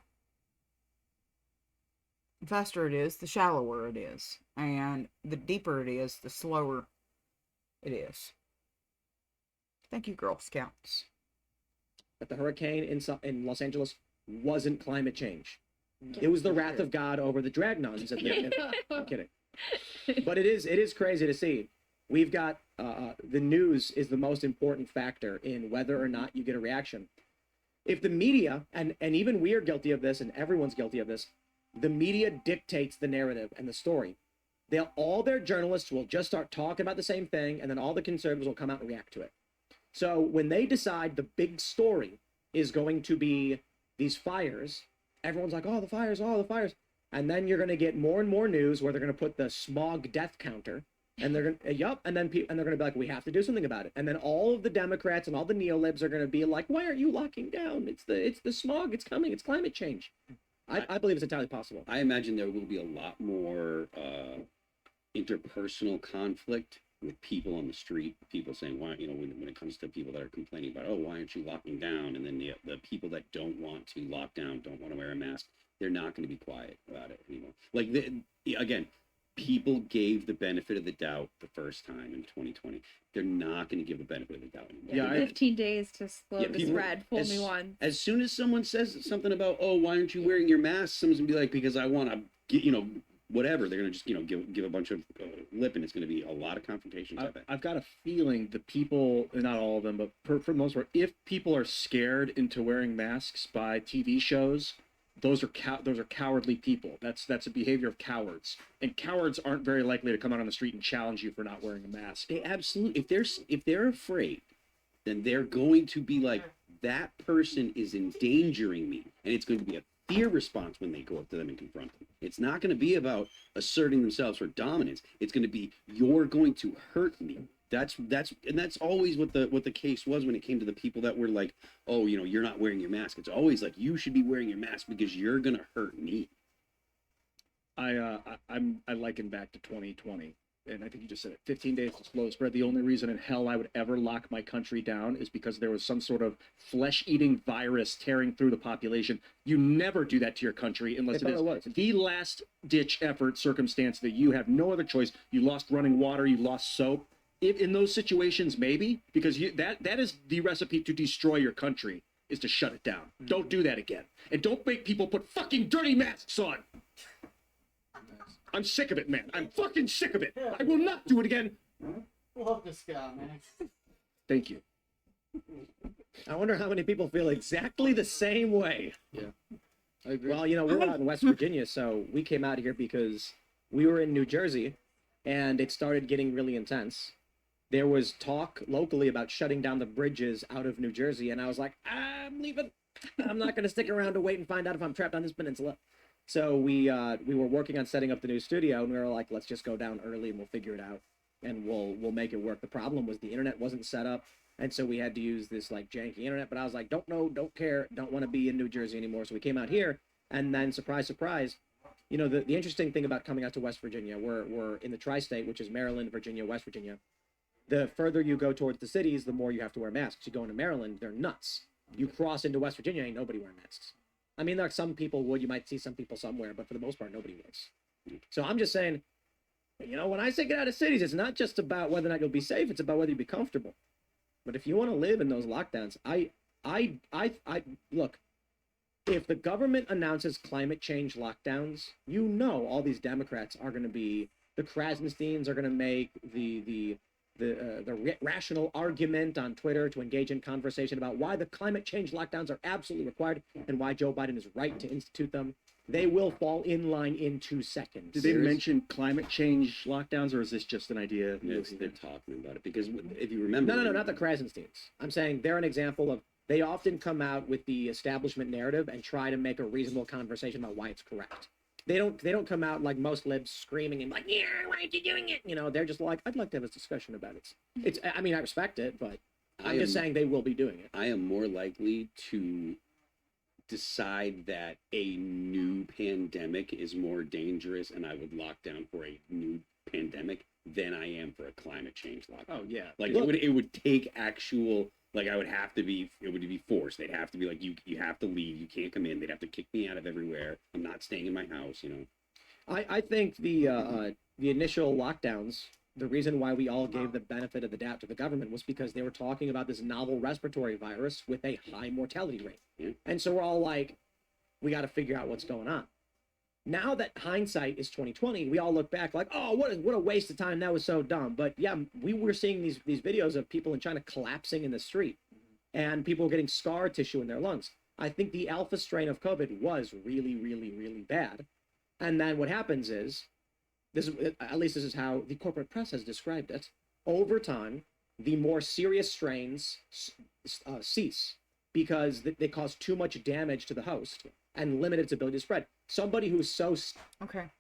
faster it is, the shallower it is, and the deeper it is, the slower it is. Thank you, Girl Scouts. But the hurricane in Los Angeles wasn't climate change. It was the wrath of God over the dragnons. I'm kidding. But it is crazy to see. We've got the news is the most important factor in whether or not you get a reaction. If the media, and even we are guilty of this, and everyone's guilty of this, the media dictates the narrative and the story. All their journalists will just start talking about the same thing, and then all the conservatives will come out and react to it. So when they decide the big story is going to be these fires, everyone's like, oh, the fires, oh, the fires. And then you're going to get more and more news where they're going to put the smog death counter, and they're going to, and they're going to be like, we have to do something about it. And then all of the Democrats and all the neolibs are going to be like, why aren't you locking down? It's the smog, it's coming, it's climate change. I believe it's entirely possible. I imagine there will be a lot more interpersonal conflict with people on the street, people saying, why, when it comes to people that are complaining about, oh, why aren't you locking down? And then the people that don't want to lock down, don't want to wear a mask, they're not going to be quiet about it anymore. Like, again, people gave the benefit of the doubt the first time in 2020. They're not going to give the benefit of the doubt anymore. Yeah, 15 days to slow the spread. Fool me once. As soon as someone says something about, oh, why aren't you wearing your mask? Someone's going to be like, because I want to get, whatever. They're going to just, give a bunch of lip, and it's going to be a lot of confrontations. I've got a feeling the people, not all of them, but for the most part, if people are scared into wearing masks by TV shows, those are cowardly people. That's a behavior of cowards, and cowards aren't very likely to come out on the street and challenge you for not wearing a mask. They absolutely, if they're afraid, then they're going to be like, that person is endangering me, and it's going to be a fear response when they go up to them and confront them. It's not going to be about asserting themselves for dominance. It's going to be, you're going to hurt me. That's always what the case was when it came to the people that were like, oh, you're not wearing your mask. It's always like, you should be wearing your mask because you're going to hurt me. I liken back to 2020. And I think you just said it, 15 days to slow spread. The only reason in hell I would ever lock my country down is because there was some sort of flesh-eating virus tearing through the population. You never do that to your country unless it is the last-ditch effort circumstance that you have no other choice. You lost running water, you lost soap. In those situations, maybe, because that is the recipe to destroy your country, is to shut it down. Don't do that again. And don't make people put fucking dirty masks on. I'm sick of it, man. I'm fucking sick of it. I will not do it again. Love this guy, man. Thank you. I wonder how many people feel exactly the same way. Yeah, I agree. Well, we're out in West Virginia, so we came out here because we were in New Jersey, and it started getting really intense. There was talk locally about shutting down the bridges out of New Jersey, and I was like, I'm leaving. I'm not going to stick around to wait and find out if I'm trapped on this peninsula. So we were working on setting up the new studio, and we were like, let's just go down early and we'll figure it out, and we'll make it work. The problem was the internet wasn't set up, and so we had to use this like janky internet. But I was like, don't know, don't care, don't want to be in New Jersey anymore. So we came out here, and then surprise, surprise, the interesting thing about coming out to West Virginia, we're in the tri-state, which is Maryland, Virginia, West Virginia. The further you go towards the cities, the more you have to wear masks. You go into Maryland, they're nuts. You cross into West Virginia, ain't nobody wearing masks. I mean, there are some people would, you might see some people somewhere, but for the most part, nobody would. So I'm just saying, when I say get out of cities, it's not just about whether or not you'll be safe, it's about whether you'll be comfortable. But if you want to live in those lockdowns, look, if the government announces climate change lockdowns, all these Democrats are going to be, the Krasensteins are going to make the rational argument on Twitter to engage in conversation about why the climate change lockdowns are absolutely required and why Joe Biden is right to institute them. They will fall in line in 2 seconds. Did they mention climate change lockdowns, or is this just an idea? Yes, they're talking about it because if you remember... No, not the Krasensteins. I'm saying they're an example of, they often come out with the establishment narrative and try to make a reasonable conversation about why it's correct. They don't come out like most libs screaming and like, yeah, why aren't you doing it? They're just like, I'd like to have a discussion about it. I mean, I respect it, but I'm just saying they will be doing it. I am more likely to decide that a new pandemic is more dangerous and I would lock down for a new pandemic than I am for a climate change lockdown. Oh yeah. Like it would take actual, like I would have to be, it would be forced. They'd have to be like, you have to leave, you can't come in. They'd have to kick me out of everywhere. I'm not staying in my house, you know. I think the initial lockdowns, the reason why we all gave the benefit of the doubt to the government was because they were talking about this novel respiratory virus with a high mortality rate. Yeah. And so we're all like, we got to figure out what's going on. Now that hindsight is 2020, we all look back like, oh, what a waste of time. That was so dumb. But yeah, we were seeing these videos of people in China collapsing in the street and people getting scar tissue in their lungs. I think the alpha strain of COVID was really, really, really bad. And then what happens is, this is how the corporate press has described it. Over time, the more serious strains cease because they cause too much damage to the host and limit its ability to spread. Somebody who's so... Okay.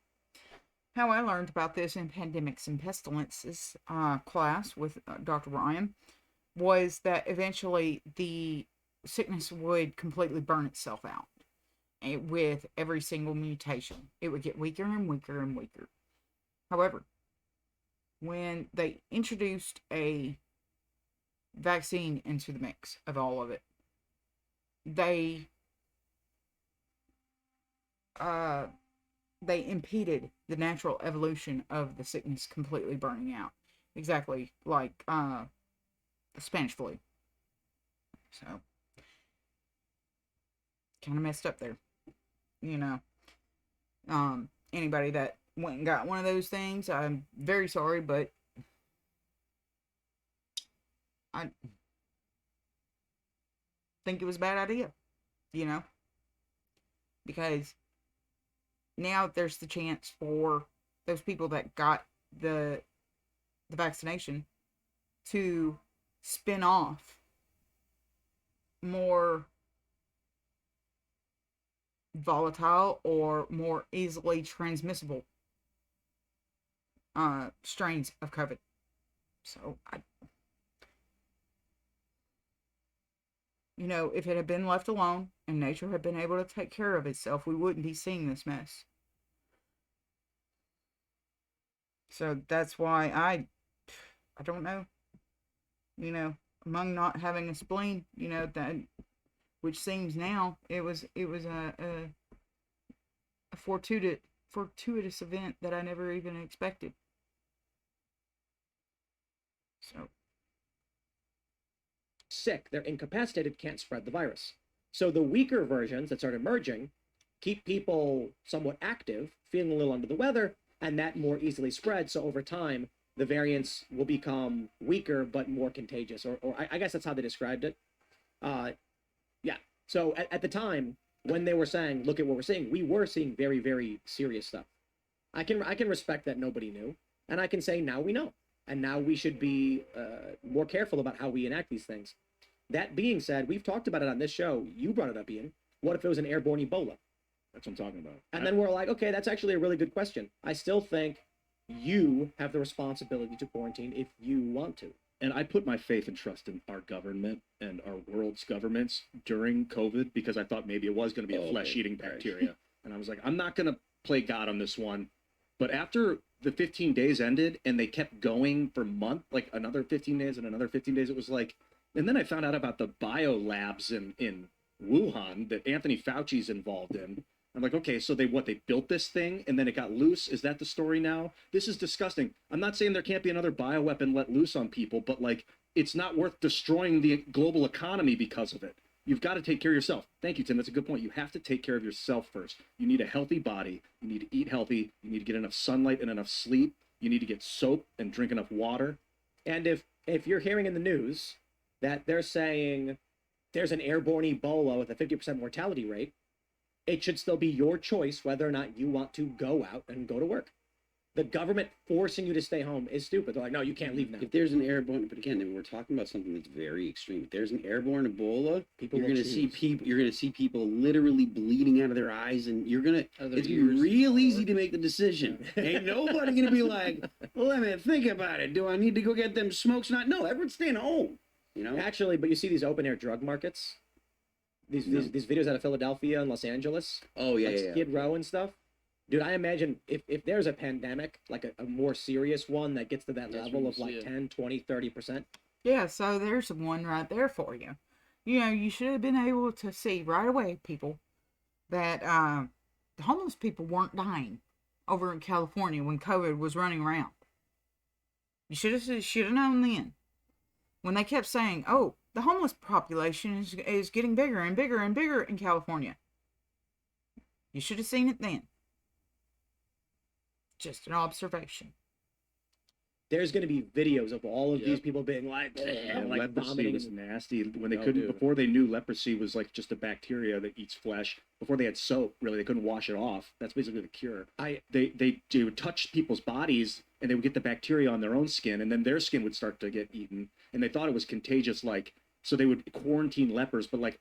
How I learned about this in Pandemics and Pestilences class with Dr. Ryan was that eventually the sickness would completely burn itself out with every single mutation. It would get weaker and weaker and weaker. However, when they introduced a vaccine into the mix of all of it, they impeded the natural evolution of the sickness completely burning out. Exactly like the Spanish flu. So, kind of messed up there. You know, anybody that went and got one of those things, I'm very sorry, but I think it was a bad idea, you know, because now there's the chance for those people that got the vaccination to spin off more volatile or more easily transmissible strains of COVID. So, you know, if it had been left alone and nature had been able to take care of itself, we wouldn't be seeing this mess. So that's why I don't know, you know, among not having a spleen, you know, that, which seems now it was a fortuitous event that I never even expected. So, sick, they're incapacitated, can't spread the virus. So the weaker versions that start emerging keep people somewhat active, feeling a little under the weather, and that more easily spreads. So over time, the variants will become weaker but more contagious, or I guess that's how they described it. Yeah. So at the time, when they were saying, look at what we're seeing, we were seeing very, very serious stuff. I can respect that nobody knew, and I can say now we know. And now we should be more careful about how we enact these things. That being said, we've talked about it on this show. You brought it up, Ian. What if it was an airborne Ebola? That's what I'm talking about. And then we're like, okay, that's actually a really good question. I still think you have the responsibility to quarantine if you want to. And I put my faith and trust in our government and our world's governments during COVID because I thought maybe it was going to be a flesh-eating bacteria. And I was like, I'm not going to play God on this one. But after the 15 days ended and they kept going for months, like another 15 days and another 15 days, it was like, and then I found out about the bio labs in Wuhan that Anthony Fauci's involved in. I'm like, okay, so they built this thing and then it got loose? Is that the story now? This is disgusting. I'm not saying there can't be another bioweapon let loose on people, but like, it's not worth destroying the global economy because of it. You've got to take care of yourself. Thank you, Tim. That's a good point. You have to take care of yourself first. You need a healthy body. You need to eat healthy. You need to get enough sunlight and enough sleep. You need to get soap and drink enough water. And if you're hearing in the news that they're saying there's an airborne Ebola with a 50% mortality rate, it should still be your choice whether or not you want to go out and go to work. The government forcing you to stay home is stupid. They're like, no, you can't leave now. If there's an airborne, but again, we're talking about something that's very extreme. If there's an airborne Ebola, you're going to see people. You're going to see people literally bleeding out of their eyes, and it's going to be real easy to make the decision. Ain't nobody going to be like, well, let me think about it. Do I need to go get them smokes? No, everyone's staying home. You know. Actually, but you see these open air drug markets. these videos out of Philadelphia and Los Angeles. Oh yeah, like yeah, yeah. Skid Row and stuff. Dude, I imagine if there's a pandemic, like a more serious one that gets to that That's level when of you like see it. 10, 20, 30%. Yeah, so there's one right there for you. You know, you should have been able to see right away, people, that the homeless people weren't dying over in California when COVID was running around. You should have known then. When they kept saying, "Oh, the homeless population is getting bigger and bigger and bigger in California," you should have seen it then. Just an observation. There's going to be videos of all of these people being like, Yeah, like leprosy vomiting. was nasty when they Oh, couldn't, dude. before they knew leprosy was like just a bacteria that eats flesh. Before they had soap, really, they couldn't wash it off. That's basically the cure. They would touch people's bodies and they would get the bacteria on their own skin, and then their skin would start to get eaten, and they thought it was contagious. Like, so they would quarantine lepers, but like,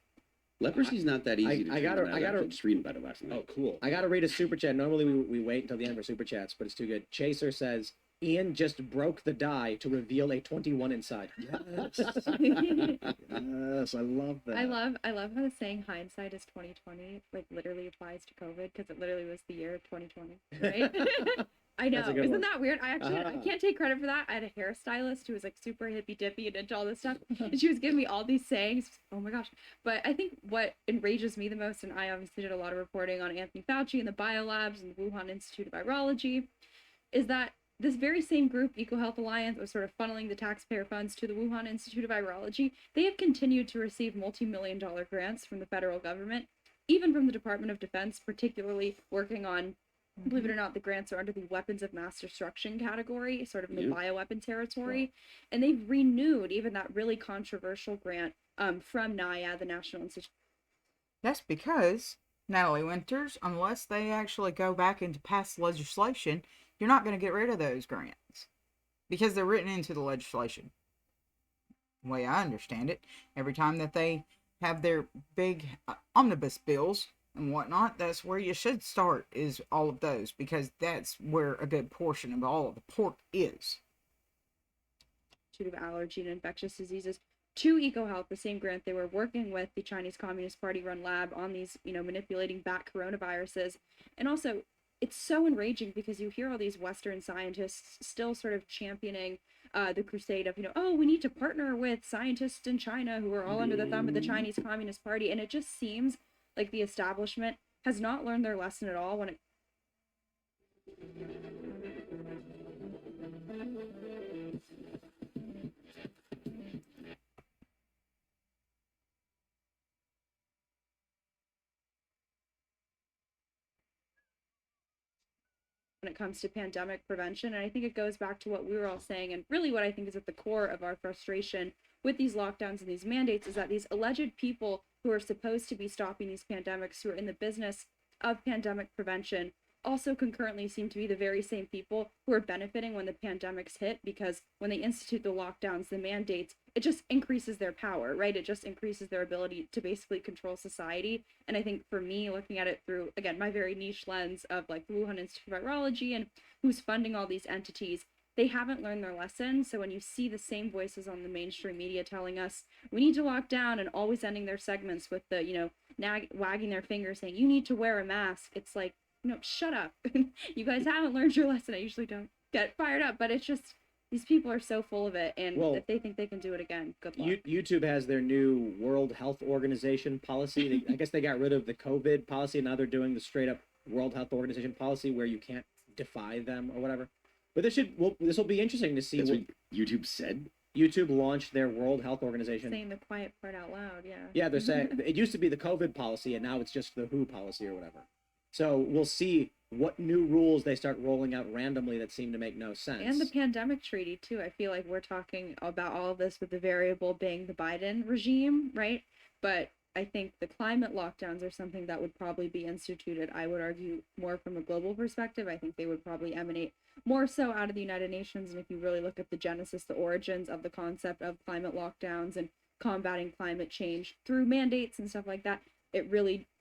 leprosy's not that easy. I gotta just reading about it last night. Oh, cool. I gotta read a super chat. Normally we wait until the end for super chats, but it's too good. Chaser says, Ian just broke the die to reveal a 21 inside. Yes. Yes, I love that. I love how the saying hindsight is 2020 like literally applies to COVID because it literally was the year of 2020, right? I know. That's a good Isn't one. that weird? I can't take credit for that. I had a hairstylist who was like super hippy dippy and into all this stuff. And she was giving me all these sayings. Oh my gosh. But I think what enrages me the most, and I obviously did a lot of reporting on Anthony Fauci and the biolabs and the Wuhan Institute of Virology, is that this very same group, EcoHealth Alliance, was sort of funneling the taxpayer funds to the Wuhan Institute of Virology. They have continued to receive multi-million-dollar grants from the federal government, even from the Department of Defense, particularly working on, believe it or not, the grants are under the weapons of mass destruction category, sort of in the bioweapon territory. And they've renewed even that really controversial grant from NIAID, the National Institute. That's because, Natalie Winters, unless they actually go back into past legislation, you're not going to get rid of those grants because they're written into the legislation. The way I understand it, every time that they have their big omnibus bills and whatnot, that's where you should start, is all of those, because that's where a good portion of all of the pork is. Institute of Allergy and Infectious Diseases to EcoHealth, the same grant they were working with the Chinese Communist Party run lab on these, manipulating bat coronaviruses. And also, it's so enraging because you hear all these Western scientists still sort of championing the crusade of, oh, we need to partner with scientists in China who are all under the thumb of the Chinese Communist Party. And it just seems like the establishment has not learned their lesson at all when it comes to pandemic prevention. And I think it goes back to what we were all saying, and really what I think is at the core of our frustration with these lockdowns and these mandates is that these alleged people who are supposed to be stopping these pandemics, who are in the business of pandemic prevention, also concurrently seem to be the very same people who are benefiting when the pandemics hit, because when they institute the lockdowns, the mandates, it just increases their power, right? It just increases their ability to basically control society. And I think for me, looking at it through, again, my very niche lens of like the Wuhan Institute of Virology and who's funding all these entities, they haven't learned their lesson. So when you see the same voices on the mainstream media telling us we need to lock down and always ending their segments with the, wagging their finger saying you need to wear a mask, it's like, no, shut up. You guys haven't learned your lesson. I usually don't get fired up, but it's just, these people are so full of it. And if they think they can do it again, good luck. YouTube has their new World Health Organization policy. I guess they got rid of the COVID policy, and now they're doing the straight up World Health Organization policy where you can't defy them or whatever. But this will be interesting to see That's what YouTube said. YouTube launched their World Health Organization. Saying the quiet part out loud, yeah. Yeah, they're saying it used to be the COVID policy, and now it's just the WHO policy or whatever. So we'll see what new rules they start rolling out randomly that seem to make no sense. And the pandemic treaty, too. I feel like we're talking about all of this with the variable being the Biden regime, right? But I think the climate lockdowns are something that would probably be instituted, I would argue, more from a global perspective. I think they would probably emanate more so out of the United Nations. And if you really look at the genesis, the origins of the concept of climate lockdowns and combating climate change through mandates and stuff like that,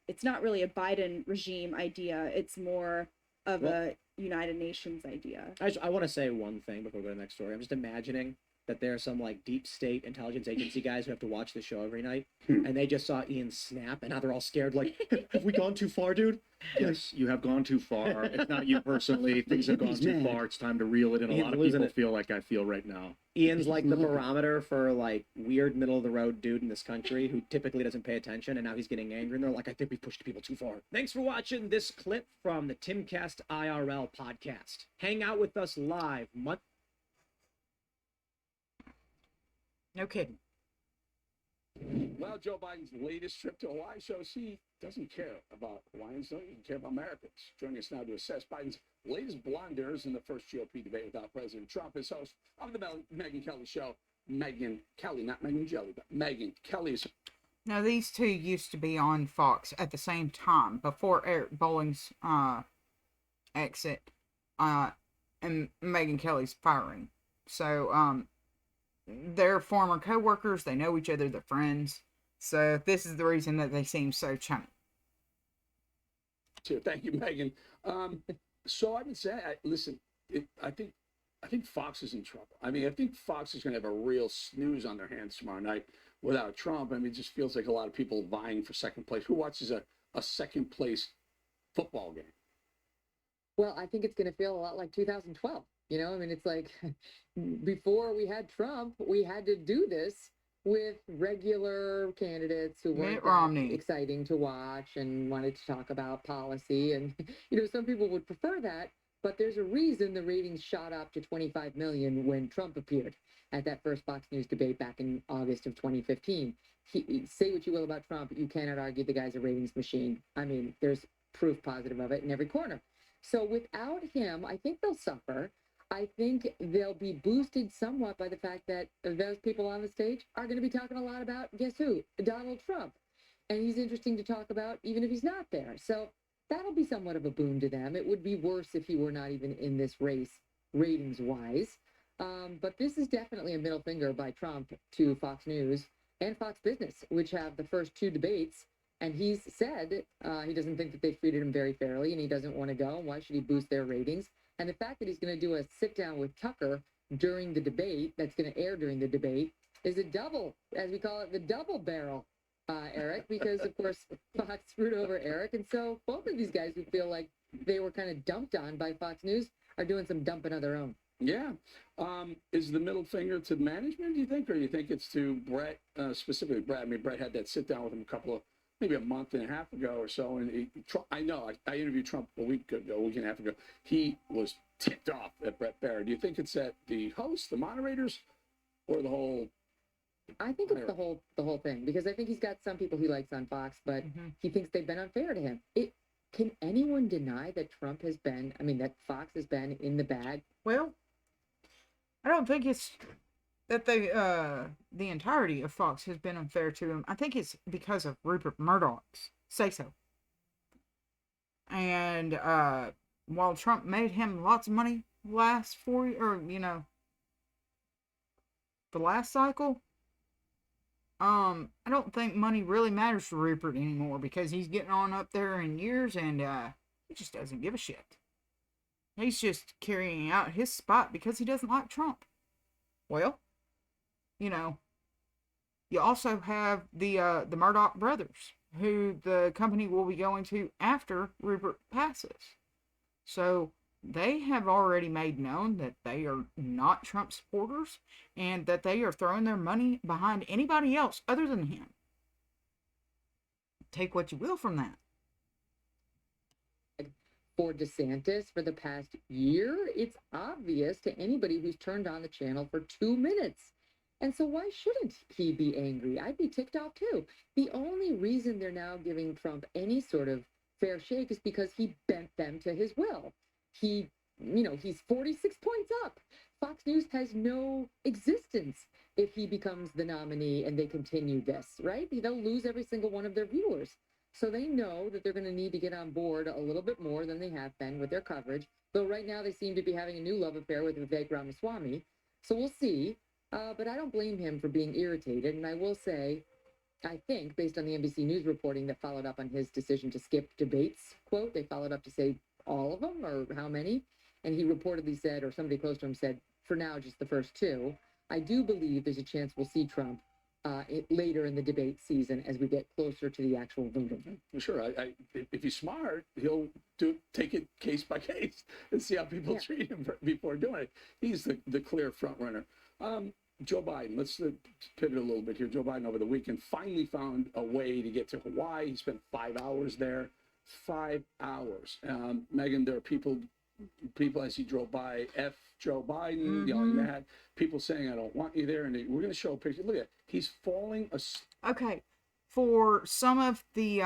it's not really a Biden regime idea. It's more of a United Nations idea. I want to say one thing before we go to the next story. I'm just imagining that there are some like deep state intelligence agency guys who have to watch the show every night, and they just saw Ian snap, and now they're all scared. Like, have we gone too far, dude? Yes, you have gone too far. It's not you personally. Things have gone too far. It's time to reel it in. A Ian's lot of losing people it. feel like I feel right now. Ian's like the barometer for like weird middle of the road dude in this country who typically doesn't pay attention, and now he's getting angry, and they're like, I think we pushed people too far. Thanks for watching this clip from the Timcast IRL podcast. Hang out with us live. No kidding. Well, Joe Biden's latest trip to Hawaii shows he doesn't care about Hawaiians, doesn't care about Americans. Joining us now to assess Biden's latest blunders in the first GOP debate without President Trump is host of the Megyn Kelly Show, Megyn Kelly, not Megyn Jelly, but Megyn Kelly's. Now, these two used to be on Fox at the same time before Eric Bolling's exit and Megyn Kelly's firing. So, they're former co-workers. They know each other. They're friends. So this is the reason that they seem so chummy. Thank you, Megan. So I would say, listen, I think Fox is in trouble. I mean, I think Fox is going to have a real snooze on their hands tomorrow night without Trump. I mean, it just feels like a lot of people vying for second place. Who watches a second place football game? Well, I think it's going to feel a lot like 2012. You know, I mean, it's like before we had Trump, we had to do this with regular candidates who weren't that exciting to watch and wanted to talk about policy. And, you know, some people would prefer that, but there's a reason the ratings shot up to 25 million when Trump appeared at that first Fox News debate back in August of 2015. Say what you will about Trump, you cannot argue the guy's a ratings machine. I mean, there's proof positive of it in every corner. So without him, I think they'll suffer. I think they'll be boosted somewhat by the fact that those people on the stage are going to be talking a lot about, guess who? Donald Trump. And he's interesting to talk about even if he's not there. So that'll be somewhat of a boon to them. It would be worse if he were not even in this race, ratings-wise. But this is definitely a middle finger by Trump to Fox News and Fox Business, which have the first two debates. And he's said he doesn't think that they've treated him very fairly and he doesn't want to go. Why should he boost their ratings? And the fact that he's going to do a sit down with Tucker during the debate, that's going to air during the debate, is a double, as we call it, the double barrel, Eric, because of course Fox screwed over Eric. And so both of these guys who feel like they were kind of dumped on by Fox News are doing some dumping of their own. Yeah. Is the middle finger to management, do you think, or do you think it's to Brett, specifically Brett? I mean, Brett had that sit down with him maybe a month and a half ago or so. And I interviewed Trump a week and a half ago. He was ticked off at Brett Baier. Do you think it's at the hosts, the moderators, or the whole? I think it's the whole thing, because I think he's got some people he likes on Fox, but he thinks they've been unfair to him. Can anyone deny that that Fox has been in the bag? Well, I don't think it's that the entirety of Fox has been unfair to him. I think it's because of Rupert Murdoch's say-so. And while Trump made him lots of money the last cycle, I don't think money really matters to Rupert anymore, because he's getting on up there in years and he just doesn't give a shit. He's just carrying out his spot because he doesn't like Trump. Well, you also have the Murdoch brothers, who the company will be going to after Rupert passes. So they have already made known that they are not Trump supporters and that they are throwing their money behind anybody else other than him. Take what you will from that. For DeSantis for the past year, it's obvious to anybody who's turned on the channel for 2 minutes. And so why shouldn't he be angry? I'd be ticked off too. The only reason they're now giving Trump any sort of fair shake is because he bent them to his will. He's 46 points up. Fox News has no existence if he becomes the nominee and they continue this, right? They'll lose every single one of their viewers. So they know that they're going to need to get on board a little bit more than they have been with their coverage. Though right now they seem to be having a new love affair with Vivek Ramaswamy. So we'll see. But I don't blame him for being irritated. And I will say, I think, based on the NBC News reporting that followed up on his decision to skip debates, quote, they followed up to say all of them or how many. And he reportedly said, or somebody close to him said, for now, just the first two. I do believe there's a chance we'll see Trump later in the debate season as we get closer to the actual voting. Sure. If he's smart, he'll take it case by case and see how people treat him before doing it. He's the clear front runner. Joe Biden, let's pivot a little bit here. Joe Biden over the weekend finally found a way to get to Hawaii. He spent 5 hours there. 5 hours. Megan, there are people as he drove by, F Joe Biden, yelling that. People saying, I don't want you there. And we're going to show a picture. Look at it. He's falling asleep. Okay. For some of the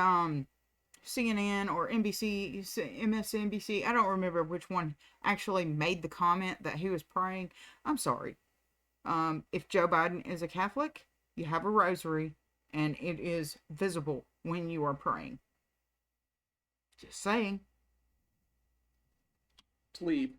CNN or NBC, MSNBC, I don't remember which one actually made the comment that he was praying. I'm sorry. If Joe Biden is a Catholic, you have a rosary, and it is visible when you are praying. Just saying. Sleep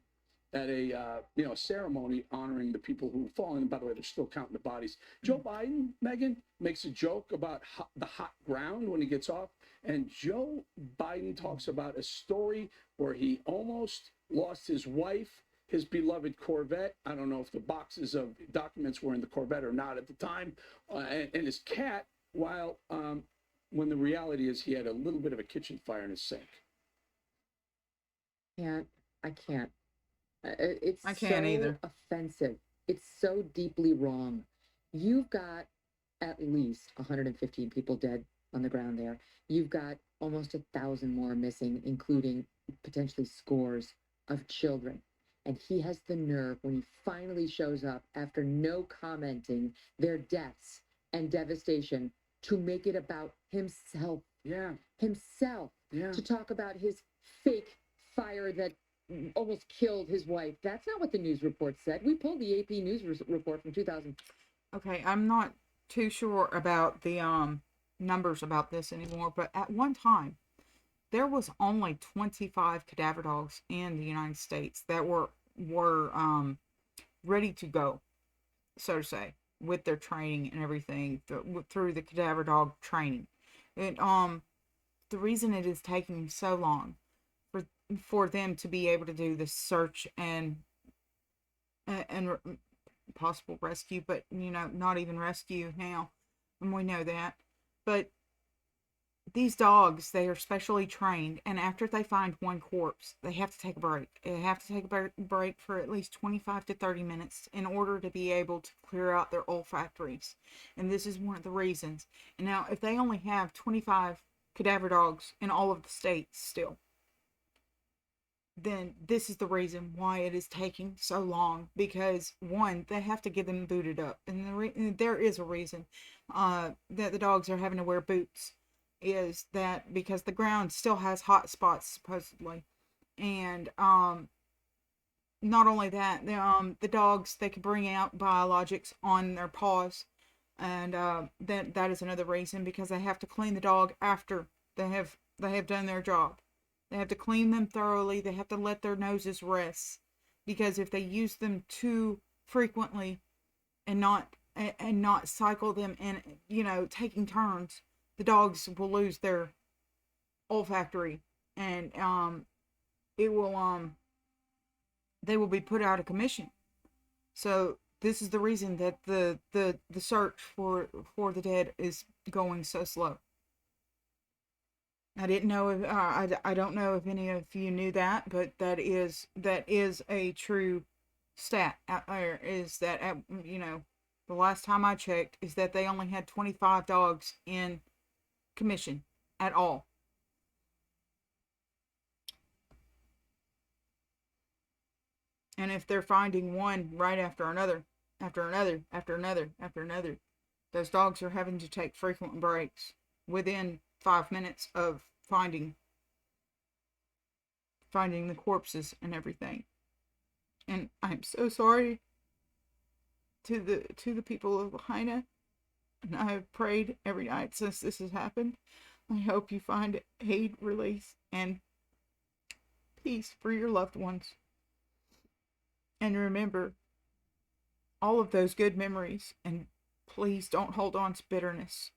at a ceremony honoring the people who have fallen. And by the way, they're still counting the bodies. Joe Biden, Megan, makes a joke about the hot ground when he gets off. And Joe Biden talks about a story where he almost lost his wife, his beloved Corvette. I don't know if the boxes of documents were in the Corvette or not at the time, and his cat, while when the reality is he had a little bit of a kitchen fire in his sink. I can't. It's I can't so either. offensive. It's so deeply wrong. You've got at least 115 people dead on the ground there. You've got almost 1,000 more missing, including potentially scores of children. And he has the nerve when he finally shows up after no commenting their deaths and devastation to make it about himself. Yeah. Himself. Yeah. To talk about his fake fire that almost killed his wife. That's not what the news report said. We pulled the AP news report from 2000. Okay, I'm not too sure about the numbers about this anymore, but at one time, there was only 25 cadaver dogs in the United States that were ready to go, so to say, with their training and everything through the cadaver dog training. And the reason it is taking so long for them to be able to do the search and possible rescue, but not even rescue now, and we know that. But these dogs, they are specially trained, and after they find one corpse, they have to take a break. They have to take a break for at least 25 to 30 minutes in order to be able to clear out their olfactories. And this is one of the reasons. And now, if they only have 25 cadaver dogs in all of the states still, then this is the reason why it is taking so long. Because, one, they have to get them booted up. And there is a reason that the dogs are having to wear boots. Is that because the ground still has hot spots, supposedly. And not only that, the dogs, they can bring out biologics on their paws. And that is another reason, because they have to clean the dog after they have done their job. They have to clean them thoroughly. They have to let their noses rest, because if they use them too frequently and not cycle them and taking turns, the dogs will lose their olfactory, and it will they will be put out of commission. So this is the reason that the search for the dead is going so slow. I didn't know if I don't know if any of you knew that, but that is a true stat out there. Is that the last time I checked is that they only had 25 dogs in commission at all. And if they're finding one right after another, those dogs are having to take frequent breaks within 5 minutes of finding the corpses and everything. And I'm so sorry to the people of Lahaina, and I have prayed every night since this has happened. I hope you find aid, release, and peace for your loved ones. And remember all of those good memories, and please don't hold on to bitterness.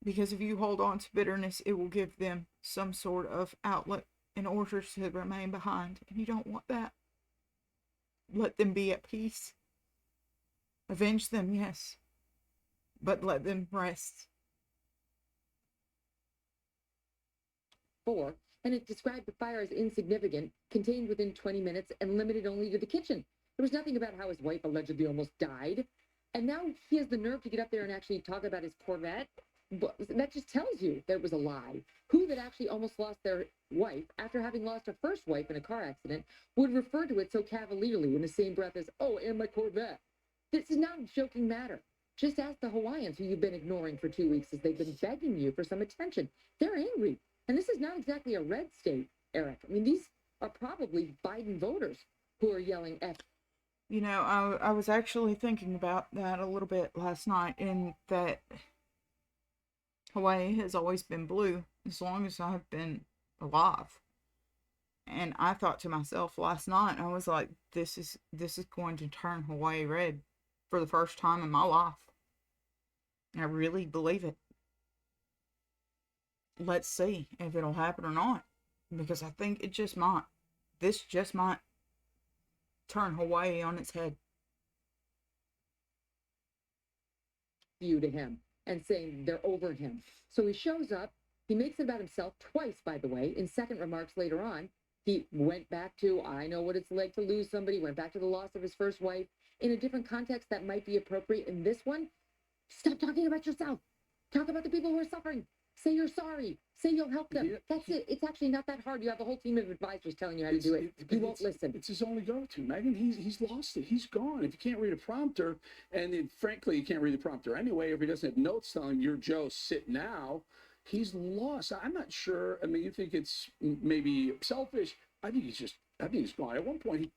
Because if you hold on to bitterness, it will give them some sort of outlet in order to remain behind. And you don't want that. Let them be at peace. Avenge them, yes. But let them rest. 4, and it described the fire as insignificant, contained within 20 minutes, and limited only to the kitchen. There was nothing about how his wife allegedly almost died. And now he has the nerve to get up there and actually talk about his Corvette. But that just tells you that it was a lie. Who that actually almost lost their wife after having lost a first wife in a car accident would refer to it so cavalierly in the same breath as, oh, and my Corvette? This is not a joking matter. Just ask the Hawaiians who you've been ignoring for 2 weeks as they've been begging you for some attention. They're angry. And this is not exactly a red state, Eric. I mean, these are probably Biden voters who are yelling F. You know, I was actually thinking about that a little bit last night, in that Hawaii has always been blue as long as I've been alive. And I thought to myself last night, I was like, this is going to turn Hawaii red for the first time in my life. I really believe it. Let's see if it'll happen or not, because I think it just might. This just might turn Hawaii on its head. You to him and saying they're over him. So he shows up. He makes it about himself twice, by the way, in second remarks later on. He went back to, I know what it's like to lose somebody, went back to the loss of his first wife in a different context that might be appropriate. In this one, stop talking about yourself. Talk about the people who are suffering. Say you're sorry. Say you'll help them. That's it. It's actually not that hard. You have a whole team of advisors telling you how to do it. You won't listen. It's his only go-to, Megan. He's lost it. He's gone. If you can't read a prompter, and frankly, you can't read the prompter anyway, if he doesn't have notes telling you're Joe, sit now, he's lost. I'm not sure. I mean, you think it's maybe selfish. I think he's gone. At one point,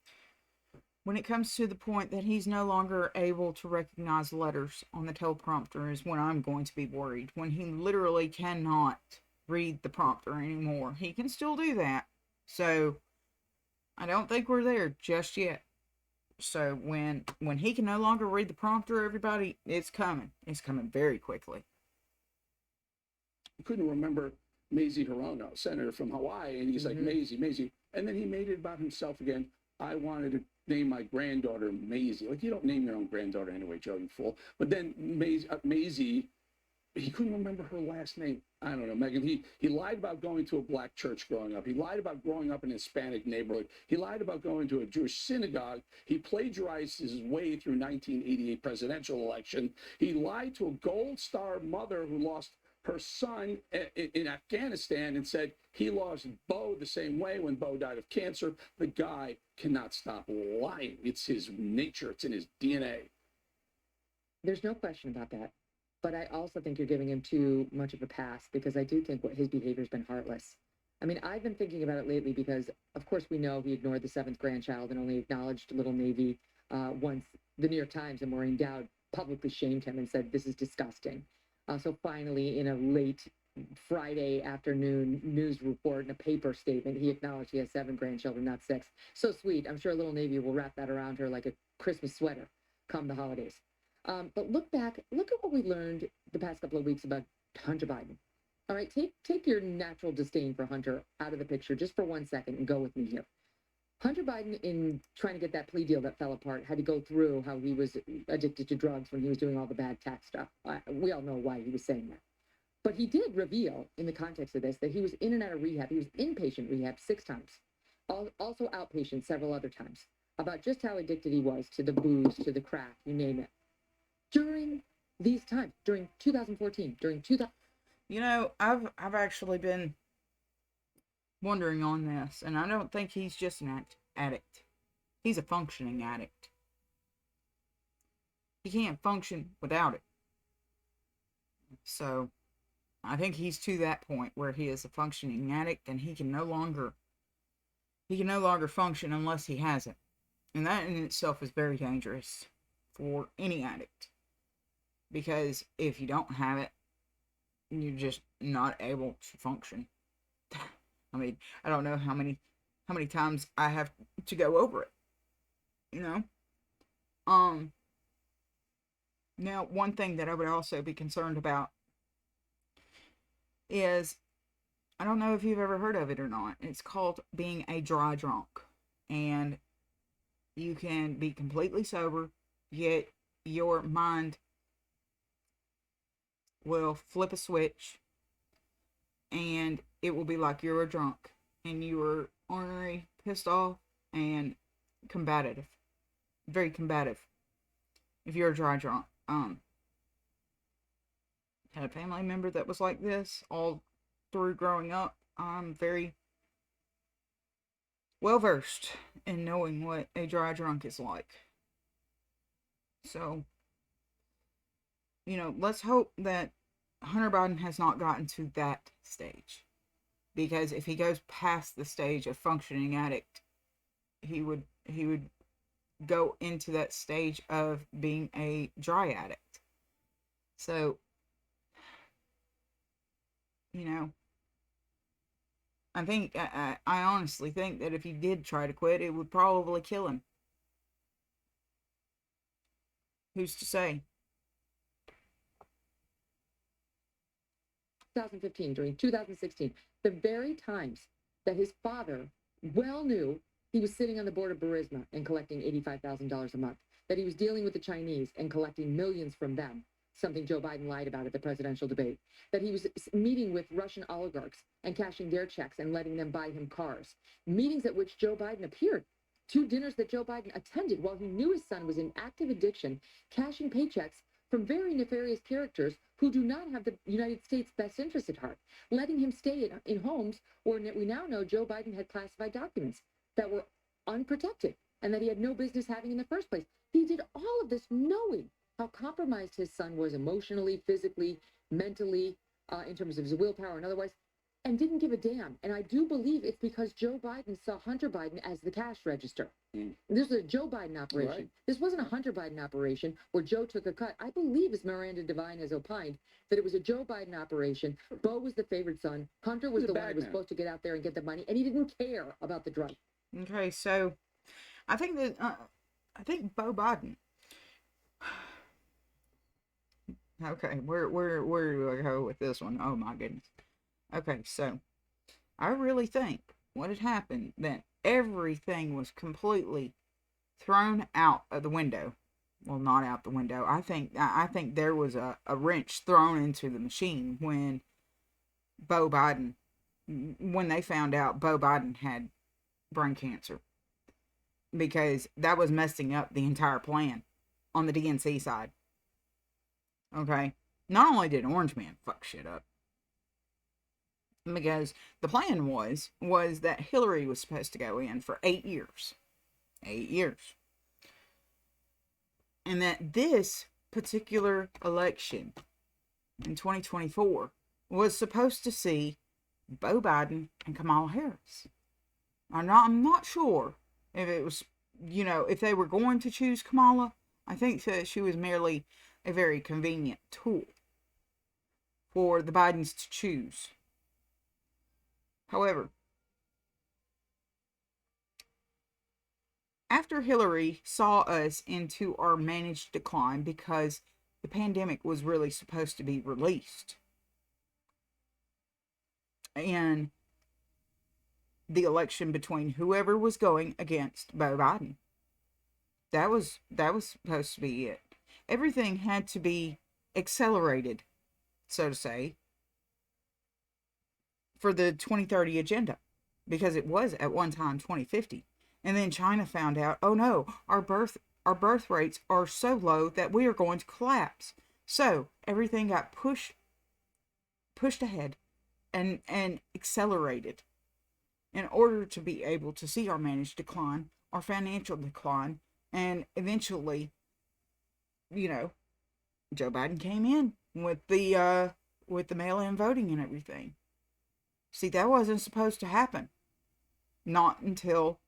when it comes to the point that he's no longer able to recognize letters on the teleprompter is when I'm going to be worried. When he literally cannot read the prompter anymore. He can still do that. So I don't think we're there just yet. So when he can no longer read the prompter, everybody, it's coming. It's coming very quickly. I couldn't remember Mazie Hirono, senator from Hawaii, and he's like, Mazie. And then he made it about himself again. I wanted to name my granddaughter Maisie. Like, you don't name your own granddaughter anyway, Joe, you fool. But then Maisie, he couldn't remember her last name. I don't know, Megan. He lied about going to a black church growing up. He lied about growing up in a Hispanic neighborhood. He lied about going to a Jewish synagogue. He plagiarized his way through 1988 presidential election. He lied to a Gold Star mother who lost her son in Afghanistan and said he lost Bo the same way when Bo died of cancer. The guy cannot stop lying. It's his nature. It's in his DNA. There's no question about that. But I also think you're giving him too much of a pass, because I do think what his behavior has been heartless. I mean, I've been thinking about it lately because, of course, we know he ignored the 7th grandchild and only acknowledged Little Navy once the New York Times and Maureen Dowd publicly shamed him and said, this is disgusting. So finally, in a late Friday afternoon news report and a paper statement, he acknowledged he has 7 grandchildren, not 6. So sweet. I'm sure Little Navy will wrap that around her like a Christmas sweater come the holidays. But look back, look at what we learned the past couple of weeks about Hunter Biden. All right, take your natural disdain for Hunter out of the picture just for 1 second and go with me here. Hunter Biden, in trying to get that plea deal that fell apart, had to go through how he was addicted to drugs when he was doing all the bad tax stuff. We all know why he was saying that. But he did reveal, in the context of this, that he was in and out of rehab. He was inpatient rehab 6 times, also outpatient several other times, about just how addicted he was to the booze, to the crack, you name it. During these times, during 2014, You know, I've actually been wondering on this, and I don't think he's just an addict. He's a functioning addict. He can't function without it. So, I think he's to that point where he is a functioning addict, and he can no longer function unless he has it. And that in itself is very dangerous for any addict. Because if you don't have it, you're just not able to function. I mean, I don't know how many times I have to go over it. You know? Now, one thing that I would also be concerned about is, I don't know if you've ever heard of it or not. It's called being a dry drunk. And you can be completely sober, yet your mind will flip a switch, and it will be like you're a drunk and you were ornery, pissed off, and combative, very combative. If you're a dry drunk, had a family member that was like this all through growing up. I'm very well versed in knowing what a dry drunk is like. So, let's hope that Hunter Biden has not gotten to that stage. Because if he goes past the stage of functioning addict, he would go into that stage of being a dry addict. So, I honestly think that if he did try to quit, it would probably kill him. Who's to say? 2015, during 2016, the very times that his father well knew he was sitting on the board of Burisma and collecting $85,000 a month, that he was dealing with the Chinese and collecting millions from them, something Joe Biden lied about at the presidential debate, that he was meeting with Russian oligarchs and cashing their checks and letting them buy him cars, meetings at which Joe Biden appeared, 2 dinners that Joe Biden attended while he knew his son was in active addiction, cashing paychecks from very nefarious characters who do not have the United States' best interest at heart, letting him stay in homes where we now know Joe Biden had classified documents that were unprotected and that he had no business having in the first place. He did all of this knowing how compromised his son was emotionally, physically, mentally, in terms of his willpower and otherwise, and didn't give a damn. And I do believe it's because Joe Biden saw Hunter Biden as the cash register. This was a Joe Biden operation. Right. This wasn't a Hunter Biden operation where Joe took a cut. I believe, as Miranda Devine has opined, that it was a Joe Biden operation. Bo was the favored son. Hunter was the one who was supposed to get out there and get the money, and he didn't care about the drug. Okay, so I think Bo Biden. Okay, where do I go with this one? Oh my goodness. Okay, so I really think what had happened, that everything was completely thrown out of the window. Well, not out the window. I think there was a wrench thrown into the machine when they found out Bo Biden had brain cancer, because that was messing up the entire plan on the DNC side. Okay, not only did Orange Man fuck shit up, because the plan was that Hillary was supposed to go in for 8 years. 8 years. And that this particular election in 2024 was supposed to see Bo Biden and Kamala Harris. I'm not sure if it was, if they were going to choose Kamala. I think that she was merely a very convenient tool for the Bidens to choose. However, after Hillary saw us into our managed decline because the pandemic was really supposed to be released, and the election between whoever was going against Bo Biden, that was supposed to be it. Everything had to be accelerated, so to say, for the 2030 agenda, because it was at one time 2050. And then China found out, oh no, our birth rates are so low that we are going to collapse. So everything got pushed ahead and accelerated in order to be able to see our managed decline, our financial decline, and eventually, Joe Biden came in with the mail-in voting and everything. See, that wasn't supposed to happen. Not until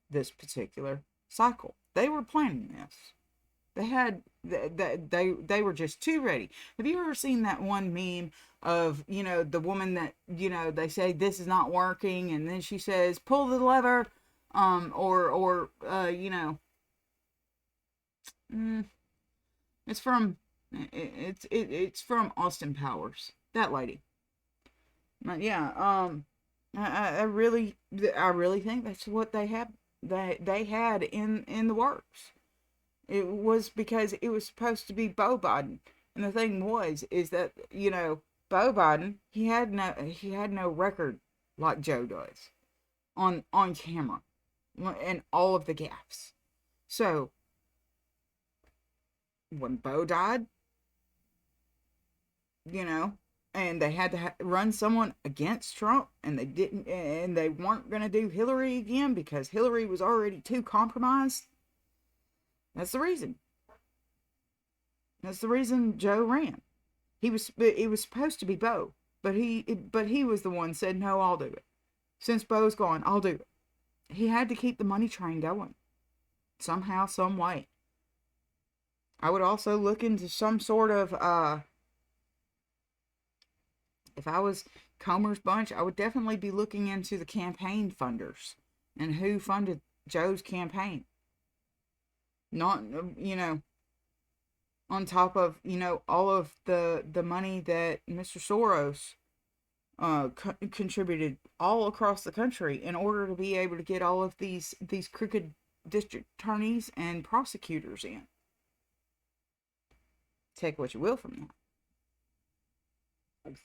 this particular cycle. They were planning this. They were just too ready. Have you ever seen that one meme of, the woman that, they say this is not working, and then she says, pull the lever, it's from Austin Powers, that lady. But yeah, I really think that's what they had in the works. It was because it was supposed to be Beau Biden. And the thing is that, Beau Biden, he had no record like Joe does on camera and all of the gaffes. So when Beau died, and they had to run someone against Trump, and they didn't, and they weren't going to do Hillary again because Hillary was already too compromised. That's the reason. That's the reason Joe ran. It was supposed to be Beau, but he was the one said, no, I'll do it. Since Beau's gone, I'll do it. He had to keep the money train going somehow, some way. I would also look into some sort of, if I was Comer's bunch, I would definitely be looking into the campaign funders and who funded Joe's campaign. Not, on top of, all of the money that Mr. Soros contributed all across the country in order to be able to get all of these crooked district attorneys and prosecutors in. Take what you will from that.